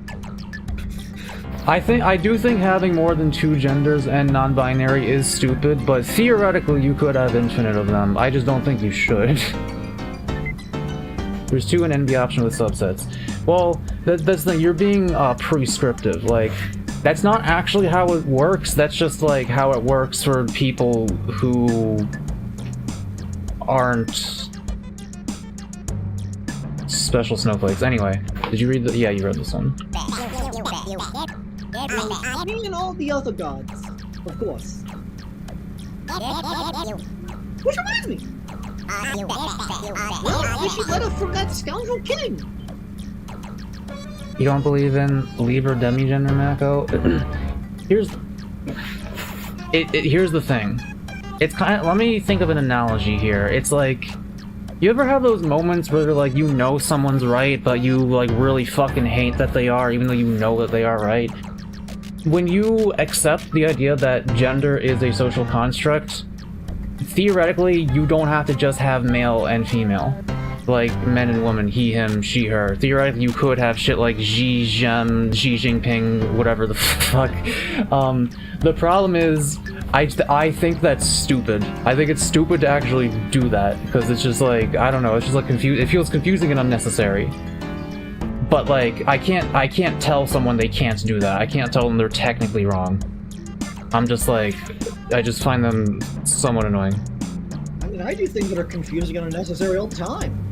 I do think having more than 2 genders and non-binary is stupid, but theoretically you could have infinite of them. I just don't think you should. There's 2 and NB option with subsets. Well, that's the thing, you're being prescriptive. Like, that's not actually how it works, that's just like how it works for people who aren't special snowflakes. Anyway, did you read the— yeah, you read this one. Me and all the other gods, of course. Which reminds me. Well, we should let her from that scoundrel king. You don't believe in Libra demigender, Mako? Here's the thing. It's kind of, let me think of an analogy here. It's like, you ever have those moments where like you know someone's right, but you like really fucking hate that they are, even though you know that they are right? When you accept the idea that gender is a social construct, theoretically, you don't have to just have male and female. Like, men and women, he, him, she, her. Theoretically, you could have shit like Xi Jinping, whatever the fuck. The problem is, I think that's stupid. I think it's stupid to actually do that, because it's just like, I don't know, it's just like it feels confusing and unnecessary. But like, I can't tell someone they can't do that. I can't tell them they're technically wrong. I'm just like, I just find them somewhat annoying. I mean, I do things that are confusing and unnecessary all the time.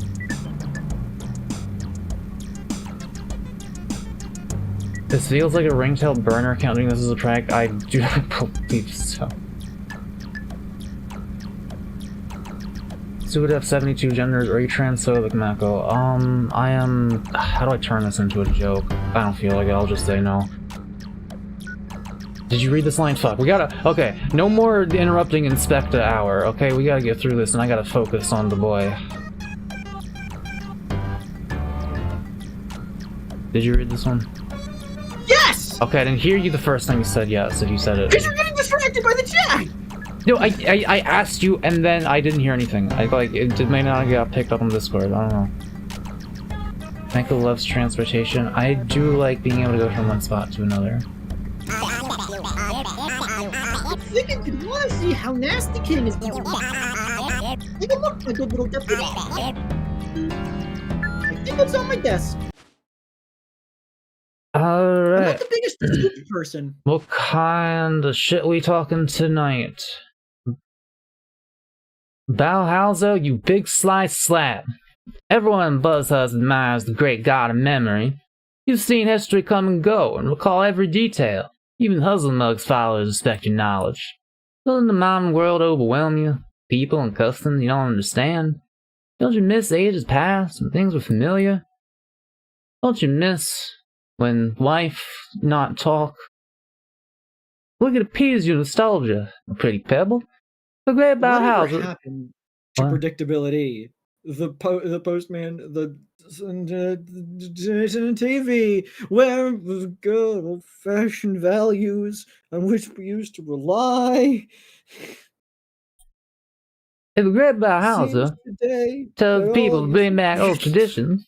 This feels like a ringtail burner counting this as a prank. I do not believe so. Suit F72 genders, are you transphobic, Mako? I am... How do I turn this into a joke? I don't feel like it, I'll just say no. Did you read this line? Fuck, we gotta... Okay, no more interrupting Inspector Hour, okay? We gotta get through this and I gotta focus on the boy. Did you read this one? Yes! Okay, I didn't hear you the first time you said yes, if you said it. Because you're getting distracted by the chat! No, I asked you, and then I didn't hear anything. It may not have got picked up on Discord, I don't know. Mako loves transportation. I do like being able to go from one spot to another. I think I could want to see how nasty King is going. Take a look, my good little deputy. I think it's on my desk. I'm Alright. not the biggest soup person. What kind of shit we talking tonight? Bauhauser, you big slice slab. Everyone in Buzzhuzz admires the great god of memory. You've seen history come and go and recall every detail. Even Huzzlemug's followers respect your knowledge. Doesn't the modern world overwhelm you? People and customs you don't understand? Don't you miss ages past when things were familiar? Don't you miss when life not talk? Look at appease your nostalgia, a pretty pebble. The great Bauhaus. Whatever happened to predictability? The postman, the TV, where the good old-fashioned values on which we used to rely. If the great Bauhauser Today, tells people to bring back old traditions,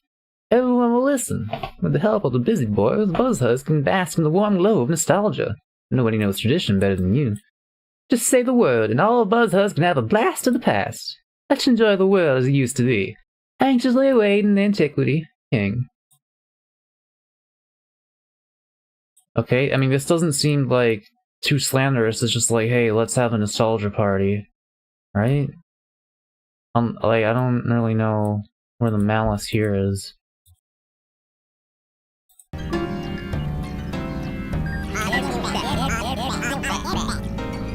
everyone will listen. With the help of the busy boys, Buzzhuzz can bask in the warm glow of nostalgia. Nobody knows tradition better than you. Just say the word, and all of Buzzhuzz can have a blast of the past. Let's enjoy the world as it used to be. Anxiously awaiting antiquity, King. Okay, I mean, this doesn't seem like too slanderous. It's just like, hey, let's have a nostalgia party, right? Like, I don't really know where the malice here is.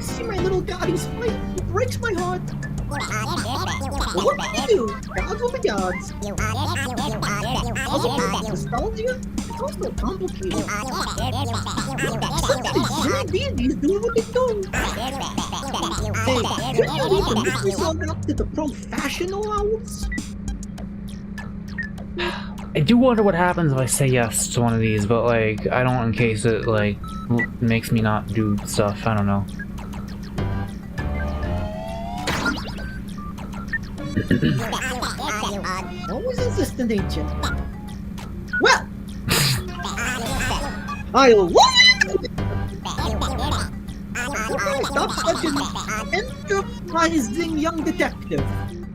See my little Gottie's fight? It breaks my heart. But what can you do? Gods will be gods. Also, nostalgia? It's also complicated. Sometimes deities doing what they do. Hey, could you leave the mystery song up to the professionals? I do wonder what happens if I say yes to one of these, but like, I don't in case it like makes me not do stuff. I don't know. Always insistent, ain't you? Well, I love it! Stop such an enterprising young detective.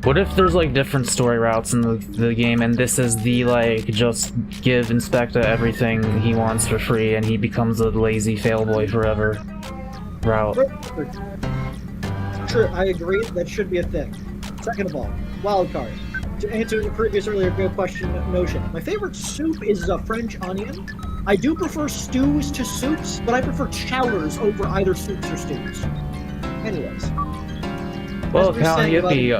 What if there's like different story routes in the game, and this is the like just give Inspector everything he wants for free, and he becomes a lazy failboy forever route? Sure, I agree. That should be a thing. Second of all, wild card. To answer the previous earlier good question notion, my favorite soup is a French onion. I do prefer stews to soups, but I prefer chowders over either soups or stews. Anyways. Well, Count Yippee,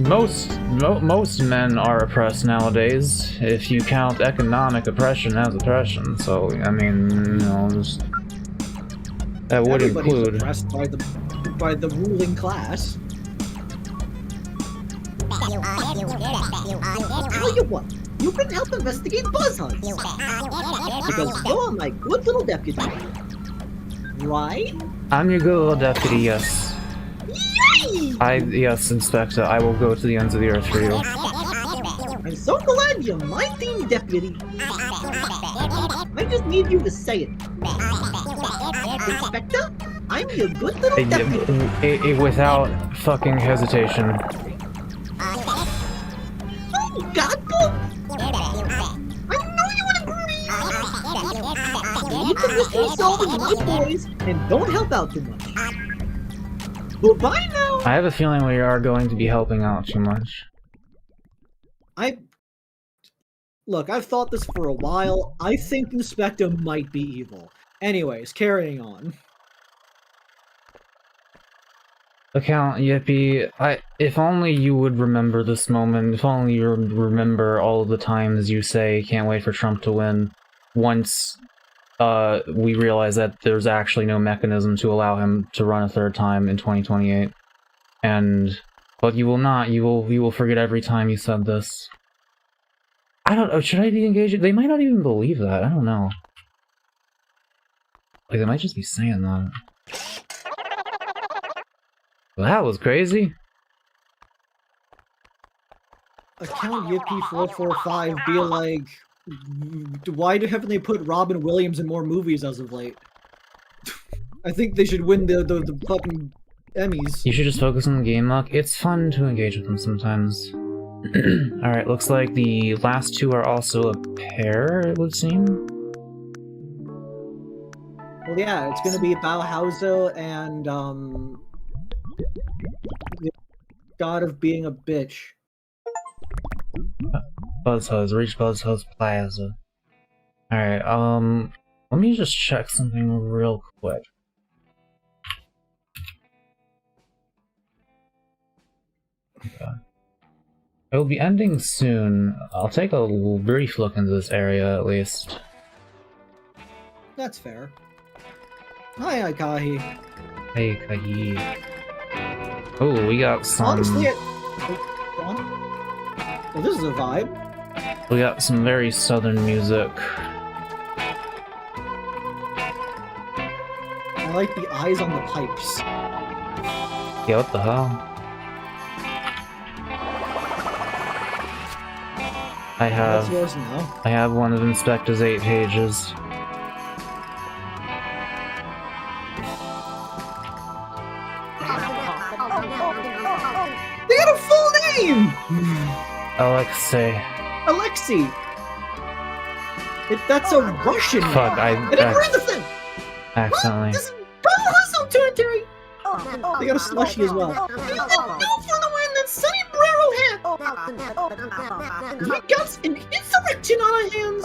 most men are oppressed nowadays, if you count economic oppression as oppression, so, I mean, you know, just... That would Everybody's include... oppressed by the by the ruling class. Tell you what, you can help investigate buzzhunts. Because you're my good little deputy. Right? I'm your good little deputy, yes. Yay! Yes, Inspector, I will go to the ends of the earth for you. I'm so glad you're my team deputy. I just need you to say it. Inspector, I'm your good little deputy. Without fucking hesitation. Oh, Godbook! I know you would agree! You can just yourself with my boys and don't help out too much. Goodbye now! I have a feeling we are going to be helping out too much. Look, I've thought this for a while. I think Inspector might be evil. Anyways, carrying on. Account Yippee, if only you would remember this moment, if only you would remember all of the times you say, can't wait for Trump to win, once we realize that there's actually no mechanism to allow him to run a third time in 2028. But you will not, you will forget every time you said this. I don't know, should I be engaged? They might not even believe that, I don't know. Like, they might just be saying that. Well, that was crazy. Account Yippee445 be like, why haven't they put Robin Williams in more movies as of late? I think they should win the fucking Emmys. You should just focus on the game, Luck. It's fun to engage with them sometimes. Alright, looks like the last two are also a pair, it would seem. Well, yeah, it's gonna be Bauhauser and, the god of being a bitch. Buzzhuzz, reach Buzzhuzz Plaza. Alright, let me just check something real quick. Okay. It will be ending soon. I'll take a brief look into this area, at least. That's fair. Hi, Aikahi. Hey, Kahi. Oh, we got some... Honestly, well, this is a vibe. We got some very southern music. I like the eyes on the pipes. Yeah, what the hell? That's yours now. I have one of Inspector's 8 pages. They got a full name! Alexei. That's a Russian name. Fuck, I didn't read the thing! accidentally. This is so territory! They got a slushy as well. You did no for the win that Sonny Brero had! We got an insurrection on our hands!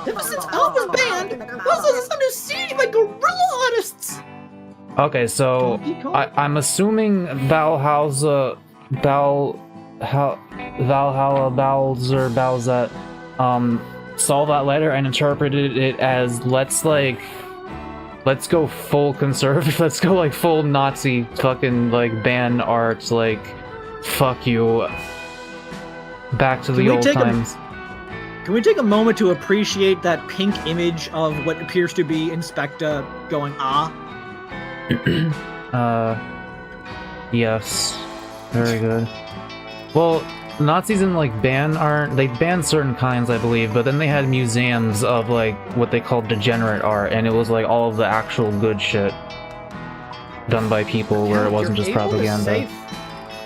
Ever since Al was banned, Buzz is under siege by guerrilla artists! Okay, so I'm assuming Valhalla Bowser saw that letter and interpreted it as let's go full conservative, let's go like full Nazi fucking like ban art, like fuck you. Back to the old times. Can we take a moment to appreciate that pink image of what appears to be Inspector going ah? Yes. Very good. Well, Nazis didn't like ban art, they banned certain kinds I believe, but then they had museums of like what they called degenerate art, and it was like all of the actual good shit done by people where it wasn't just propaganda.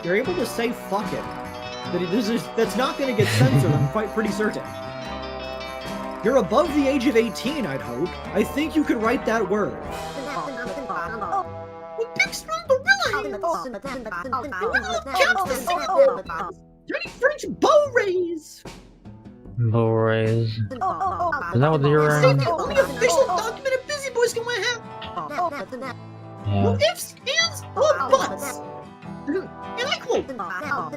You're able to say fuck it. That's not gonna get censored, I'm quite pretty certain. You're above the age of 18, I'd hope. I think you could write that word. With big strong gorilla hands! Dirty French bow rays! Bow rays. Is that what you're wearing? The only official document of Busy Boys can have. No ifs, ands, or buts. And I quote, Law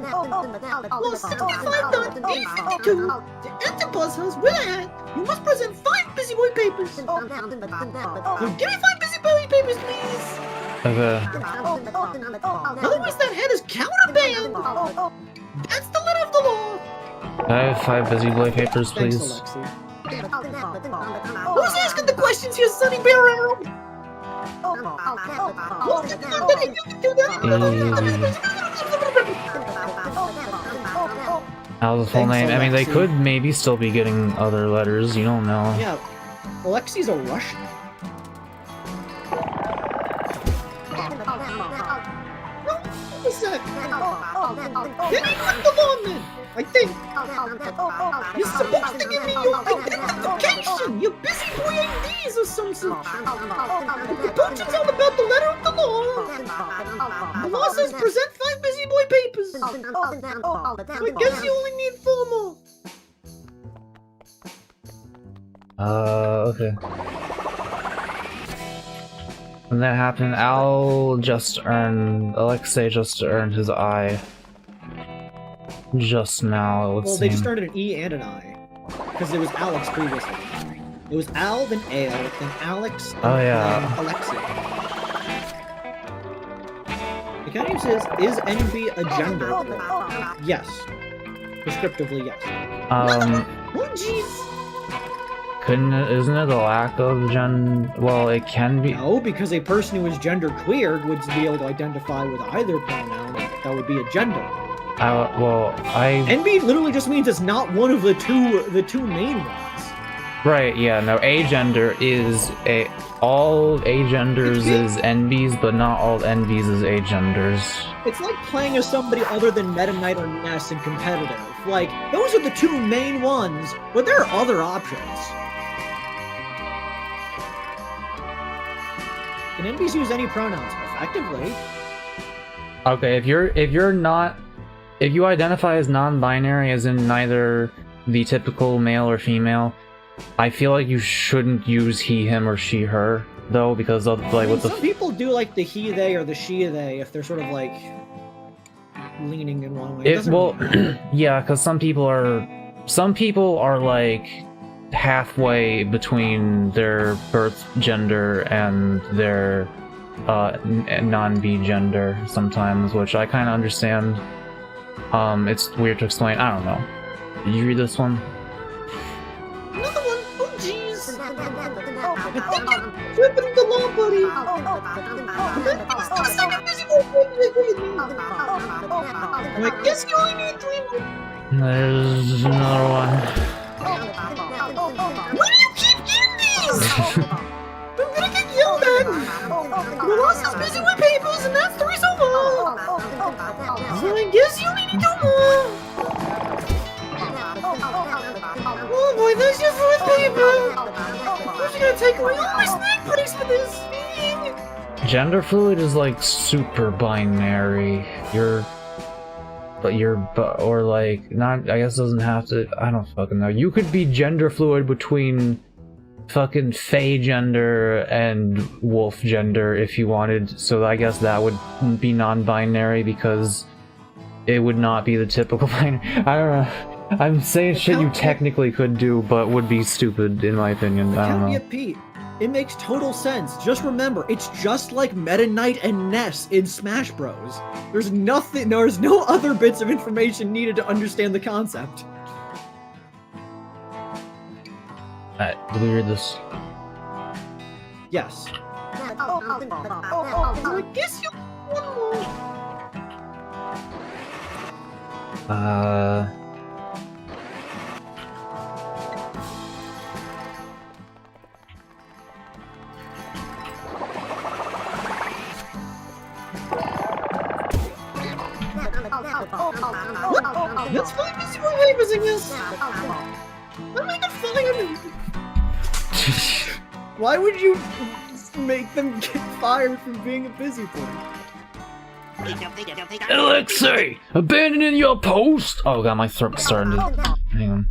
65.852, to enter Buzzhuzz with a hat, you must present 5 Busy Boy papers. So give me 5 Busy Boy papers, please. Okay. Otherwise, that head is counterband. That's the letter of the law. Can I have 5 busy boy papers, Thanks, please? Alexi. Who's asking the questions here, Sonny Barrel? How's the full Thanks, name? I mean, they Alexi. could maybe still be getting other letters. You don't know. Yeah, Alexi's a Russian. What's that? Then you put them on then, I think. You're supposed to give me your identification, your busy boy IDs or some such. The potion's all about the letter of the law. The law says present 5 busy boy papers. So I guess you only need 4 more. Okay. When that happened, Alexei just earned his I. Just now, it would Well, seem. they just started an E and an I. Because it was Alex previously. It was Al, then Ale, then Alex, Oh, yeah. then Alexei. The county says, is NB a gender? Yes. Descriptively, yes. Um, Oh, jeez! isn't it a lack of well, it can be. No, because a person who is gender queer would be able to identify with either pronoun. That would be a gender. NB literally just means it's not one of the two main ones. Right, yeah, no, agender is all agenders is NBs, but not all NBs is agenders. It's like playing as somebody other than Meta Knight or Ness in competitive. Like, those are the 2 main ones, but there are other options. Can NBs use any pronouns? Effectively. Okay, if you identify as non-binary, as in neither the typical male or female, I feel like you shouldn't use he, him, or she, her, though, because of, like, what the... Some people do like the he, they, or the she, they, if they're sort of, like, leaning in one way. It doesn't well, really yeah, because some people are, like, halfway between their birth gender and their non-B gender sometimes, which I kind of understand. It's weird to explain. I don't know. Did you read this one? Another one? Oh, jeez. I think you're flipping the law, buddy. I guess you only need 3 more. There's another one. Why do you keep getting these? I'm gonna get yelled at. The law says busy with papers, and that's 3 so far. So I guess you only need 2 more. Oh boy, that's your 4th paper. I'm gonna take away all my snack breaks for this. Gender fluid is like super binary. Or like, not, I guess it doesn't have to, I don't fucking know. You could be gender fluid between fucking Fae gender and Wolf gender if you wanted, so I guess that would be non-binary because it would not be the typical binary. I don't know. I'm saying shit you technically could do, but would be stupid in my opinion. I don't know. Pete. It makes total sense. Just remember, it's just like Meta Knight and Ness in Smash Bros. There's no other bits of information needed to understand the concept. Alright, did we read this? Yes. I guess you one more. Let's find busy boy papers in this. What am I gonna find? Why would you make them get fired from being a busy boy? Alexei! Abandoning your post! Oh god, my throat's starting to... Hang on.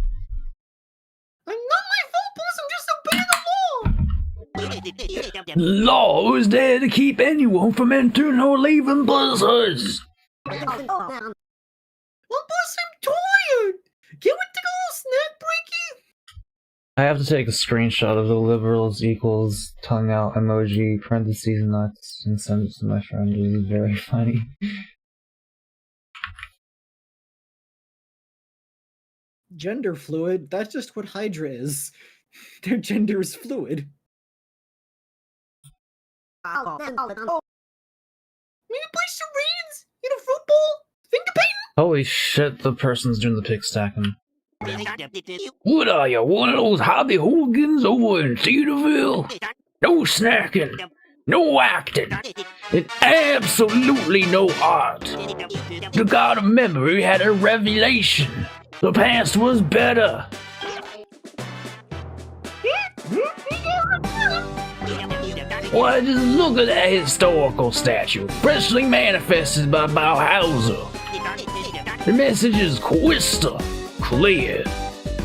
I'm not my fault, boss. I'm just obeying the law. The law is there to keep anyone from entering or leaving Blizzards! Well, boss, I'm tired. Can we take a little snack breaky? I have to take a screenshot of the liberals equals tongue out emoji parentheses nuts and send it to my friend. It is very funny. Gender fluid, that's just what Hydra is. Their gender is fluid. Maybe play charades in a fruit bowl? Finger painting? Holy shit, the person's doing the pick stacking. What are you, one of those hobby hooligans over in Cedarville? No snacking, no acting, and absolutely no art. The god of memory had a revelation. The past was better. Why, just look at that historical statue, freshly manifested by Bauhauser. The message is crystal clear.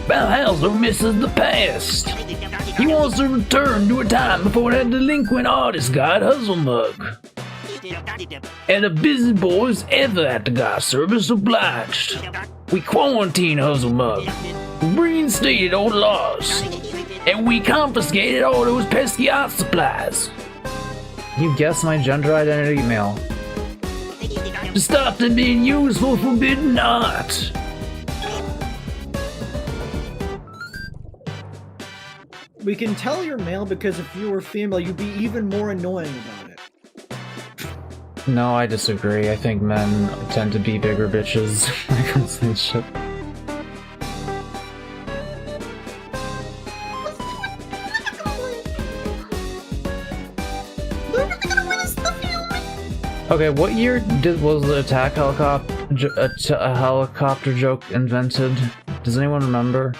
Bauhauser misses the past. He wants to return to a time before that delinquent artist god Huzzlemug. And the busy boys ever at the god service obliged. We quarantine Huzzlemug, reinstated old laws, and we confiscated all those pesky art supplies. You guessed my gender identity male. To stop them being used for forbidden art. We can tell you're male because if you were female, you'd be even more annoying about it. No, I disagree. I think men tend to be bigger bitches when it comes to this shit. Okay, what year was the attack helicopter joke invented? Does anyone remember?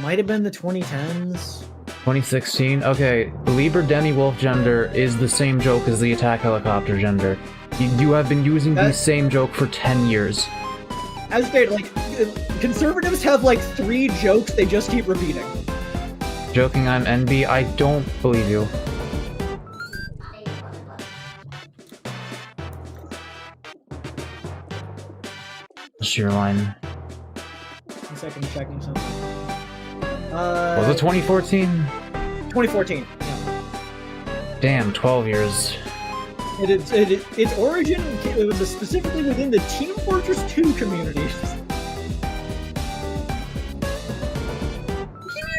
Might have been the 2010s. 2016? Okay, Lieber Denny Wolf gender is the same joke as the attack helicopter gender. You have been using the same joke for 10 years. As stated, like, conservatives have like 3 jokes they just keep repeating. Joking I'm NB? I don't believe you. Sheer line. 1 second, checking something. Was it 2014? 2014. Yeah. Damn, 12 years. Its origin it was specifically within the Team Fortress 2 community. You've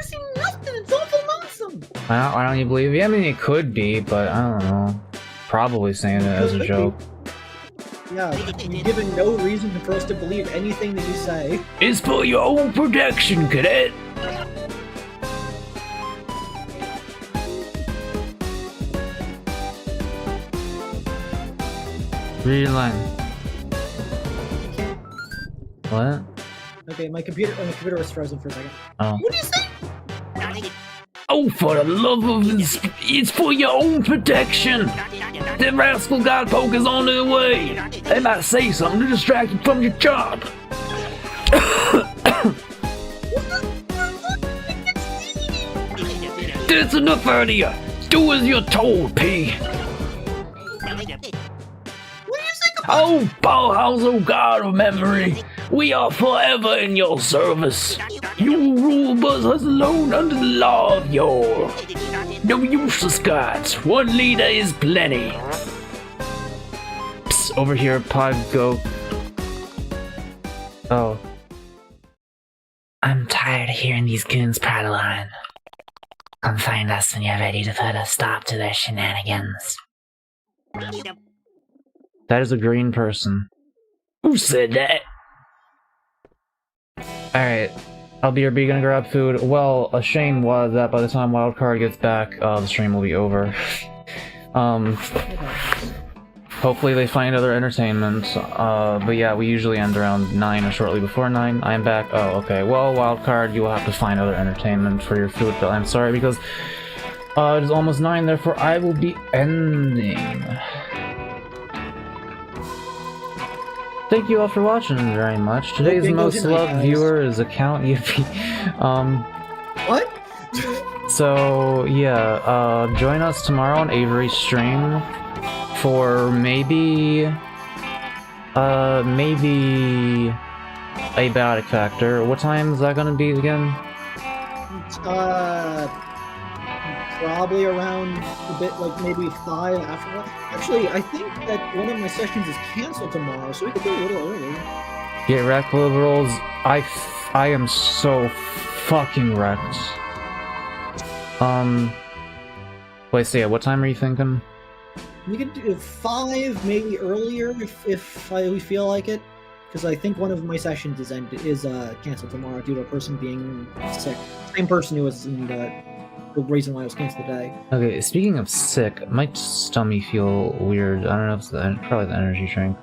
seen nothing. It's awful awesome. I don't even believe you. I mean, it could be, but I don't know. Probably saying it as a joke. Yeah, you're given no reason for us to believe anything that you say. It's for your own protection, cadet. Read your line. What? Okay, my computer was frozen for a second. Oh. What do you say? Oh, for the love of it's for your own protection. The rascal god poke is on their way. They might say something to distract you from your job. That's enough out of you. Do as you're told, P. Oh, Bauhauser, god of memory, we are forever in your service. You will rule Buzzhuzz alone under the law of yore. No useless gods, one leader is plenty. Psst, over here, Pod, go. Oh. I'm tired of hearing these goons prattle on. Come find us when you're ready to put a stop to their shenanigans. That is a green person. Who said that? Alright. I'll be gonna grab food. Well, a shame was that by the time Wildcard gets back, the stream will be over. Hopefully they find other entertainment. But yeah, we usually end around 9 or shortly before 9. I am back. Oh, okay. Well, Wildcard, you will have to find other entertainment for your food bill. I'm sorry because it is almost 9, therefore I will be ending. Thank you all for watching very much. Today's most loved viewer is account eepy. What? So yeah, join us tomorrow on Avery's stream for maybe a Biotic Factor. What time is that gonna be again? Probably around a bit, like maybe 5 after that. Actually, I think that one of my sessions is canceled tomorrow, so we could do a little early. Get wrecked, liberals. I am so fucking wrecked. Wait, so yeah, what time are you thinking? We could do 5, maybe earlier if we feel like it. Because I think one of my sessions is canceled tomorrow due to a person being sick. Same person who was in the reason why it was canceled today. Okay, speaking of sick, my stomach feel weird. I don't know if it's probably the energy drink.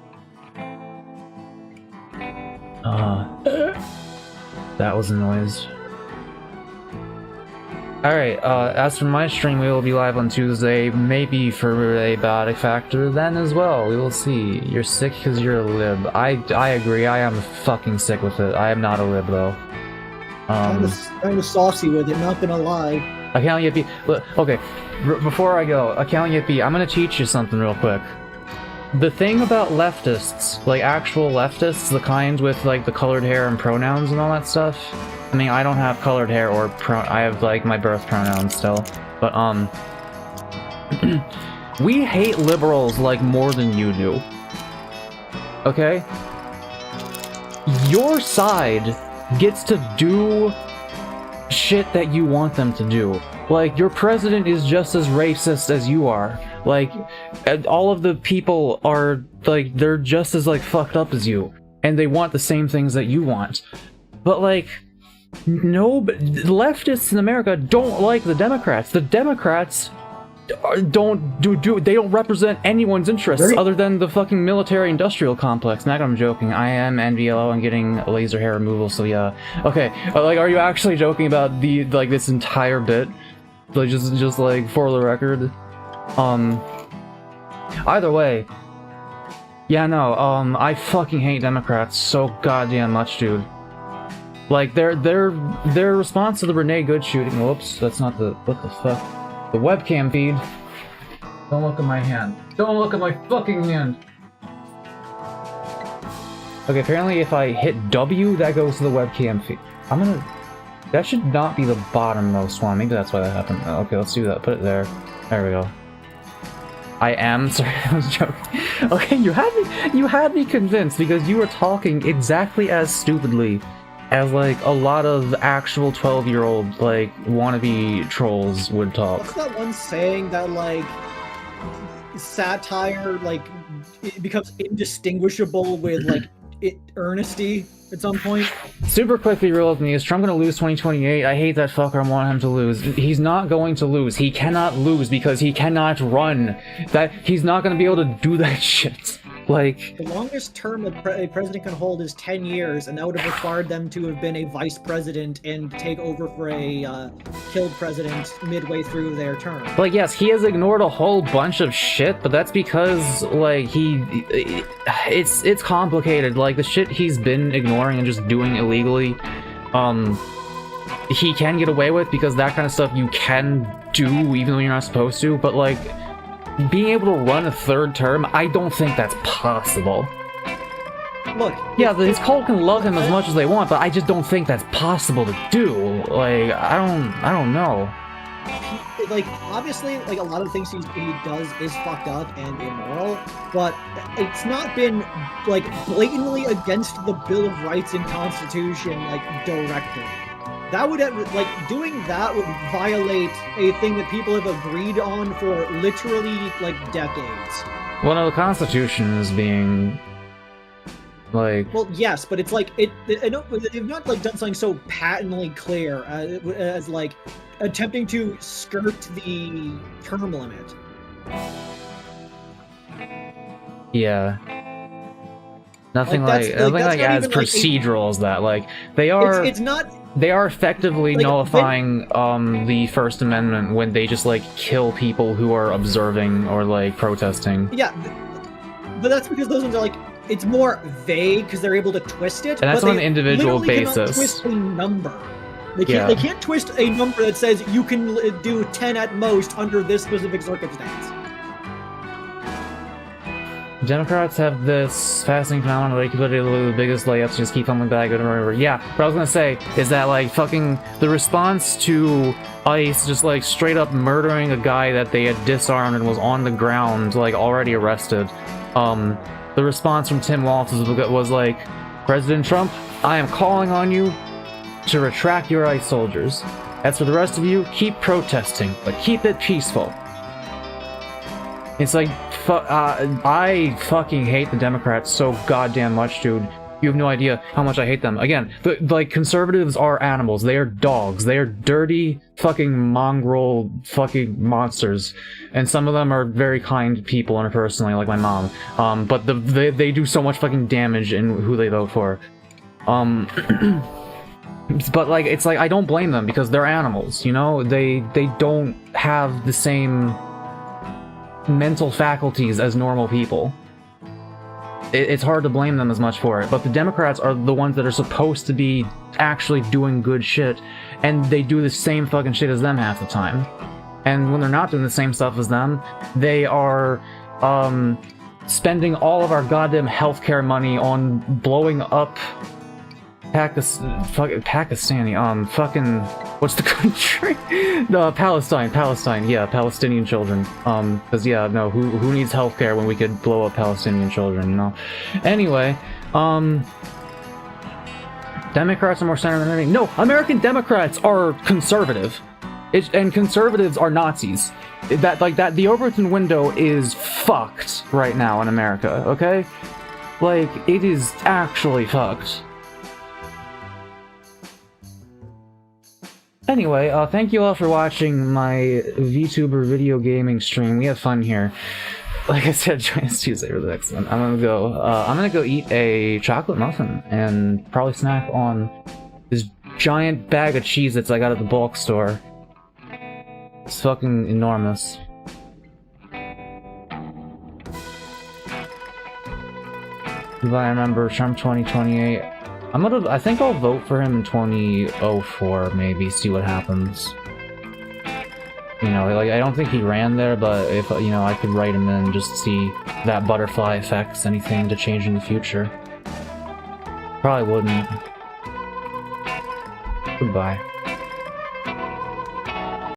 That was a noise. Alright, as for my stream, we will be live on Tuesday, maybe for a Biotic Factor then as well. We will see. You're sick because you're a lib. I agree, I am fucking sick with it. I am not a lib though. Kind of saucy with it, not gonna lie. Account Yippee. Look, okay, before I go, Account Yippee, I'm gonna teach you something real quick. The thing about leftists, like actual leftists, the kind with like the colored hair and pronouns and all that stuff. I mean, I don't have colored hair or I have like my birth pronouns still, but we hate liberals like more than you do. Okay? Your side gets to do shit that you want them to do. Like, your president is just as racist as you are. Like, all of the people are, like, they're just as, like, fucked up as you. And they want the same things that you want. But, like, no, leftists in America don't like the Democrats. The Democrats they don't represent anyone's interests other than the fucking military-industrial complex. Not I'm joking. I am NVLO and getting laser hair removal, so yeah. Okay, like, are you actually joking about the, like, this entire bit? Like, just like, for the record? Either way. Yeah, no, I fucking hate Democrats so goddamn much, dude. Like, their response to the Renee Good shooting, whoops, that's not the, what the fuck? The webcam feed. Don't look at my hand. Don't look at my fucking hand! Okay, apparently if I hit W, that goes to the webcam feed. That should not be the bottommost one. Maybe that's why that happened. Okay, let's do that. Put it there. There we go. I am sorry, I was joking. Okay, you had me convinced because you were talking exactly as stupidly as, like, a lot of actual 12-year-old, like, wannabe trolls would talk. What's that one saying that, like, satire, like, it becomes indistinguishable with, like, earnesty at some point? Super quickly, real with me, is Trump gonna lose 2028? I hate that fucker, I want him to lose. He's not going to lose. He cannot lose because he cannot run. He's not gonna be able to do that shit. Like, the longest term a president can hold is 10 years, and that would have required them to have been a vice president and take over for a killed president midway through their term. Like, yes, he has ignored a whole bunch of shit, but that's because, like, it's complicated. Like, the shit he's been ignoring and just doing illegally, he can get away with because that kind of stuff you can do even though you're not supposed to, but, like, being able to run a third term, I don't think that's possible. Look, yeah, his cult can love him as much as they want, but I just don't think that's possible to do. Like, I don't know. Like, obviously, like, a lot of things he does is fucked up and immoral, but it's not been, like, blatantly against the Bill of Rights and Constitution, like, directly. That would, like, doing that would violate a thing that people have agreed on for literally, like, decades. Well, no, the Constitution is being, like... Well, yes, but it's like, they've not, like, done something so patently clear as, like, attempting to skirt the term limit. Yeah. Nothing like as procedural as that. Like, they are... It's not... They are effectively like, nullifying the First Amendment when they just, like, kill people who are observing or, like, protesting. Yeah, but that's because those ones are, like, it's more vague because they're able to twist it. And that's on an individual basis. Cannot twist a number. They can't twist a number that says you can do 10 at most under this specific circumstance. Democrats have this fascinating phenomenon where they can put the biggest layups, just keep fumbling back over and over. Yeah, what I was gonna say is that, like, fucking the response to ICE just, like, straight up murdering a guy that they had disarmed and was on the ground, like, already arrested. The response from Tim Walz was like, President Trump, I am calling on you to retract your ICE soldiers. As for the rest of you, keep protesting, but keep it peaceful. It's like, I fucking hate the Democrats so goddamn much, dude. You have no idea how much I hate them. Again, like, conservatives are animals. They are dogs. They are dirty, fucking mongrel, fucking monsters. And some of them are very kind people interpersonally, like my mom. But they do so much fucking damage in who they vote for. But, like, it's like, I don't blame them because they're animals, you know? They don't have the same mental faculties as normal people. It's hard to blame them as much for it, but the Democrats are the ones that are supposed to be actually doing good shit, and they do the same fucking shit as them half the time. And when they're not doing the same stuff as them, they are spending all of our goddamn healthcare money on blowing up Pakistani, what's the country? No, Palestine, yeah, Palestinian children. Cause yeah, no, who needs healthcare when we could blow up Palestinian children, you know? Anyway, Democrats are more center than anything. No, American Democrats are conservative. And conservatives are Nazis. The Overton window is fucked right now in America, okay? Like, it is actually fucked. Anyway, thank you all for watching my VTuber video gaming stream. We have fun here. Like I said, join us Tuesday for the next one. I'm gonna go eat a chocolate muffin and probably snack on this giant bag of Cheez-Its I got at the bulk store. It's fucking enormous. Goodbye, remember Trump 2028. I think I'll vote for him in 2004, maybe, see what happens. You know, like, I don't think he ran there, but if, you know, I could write him in just to see if that butterfly affects anything to change in the future. Probably wouldn't. Goodbye.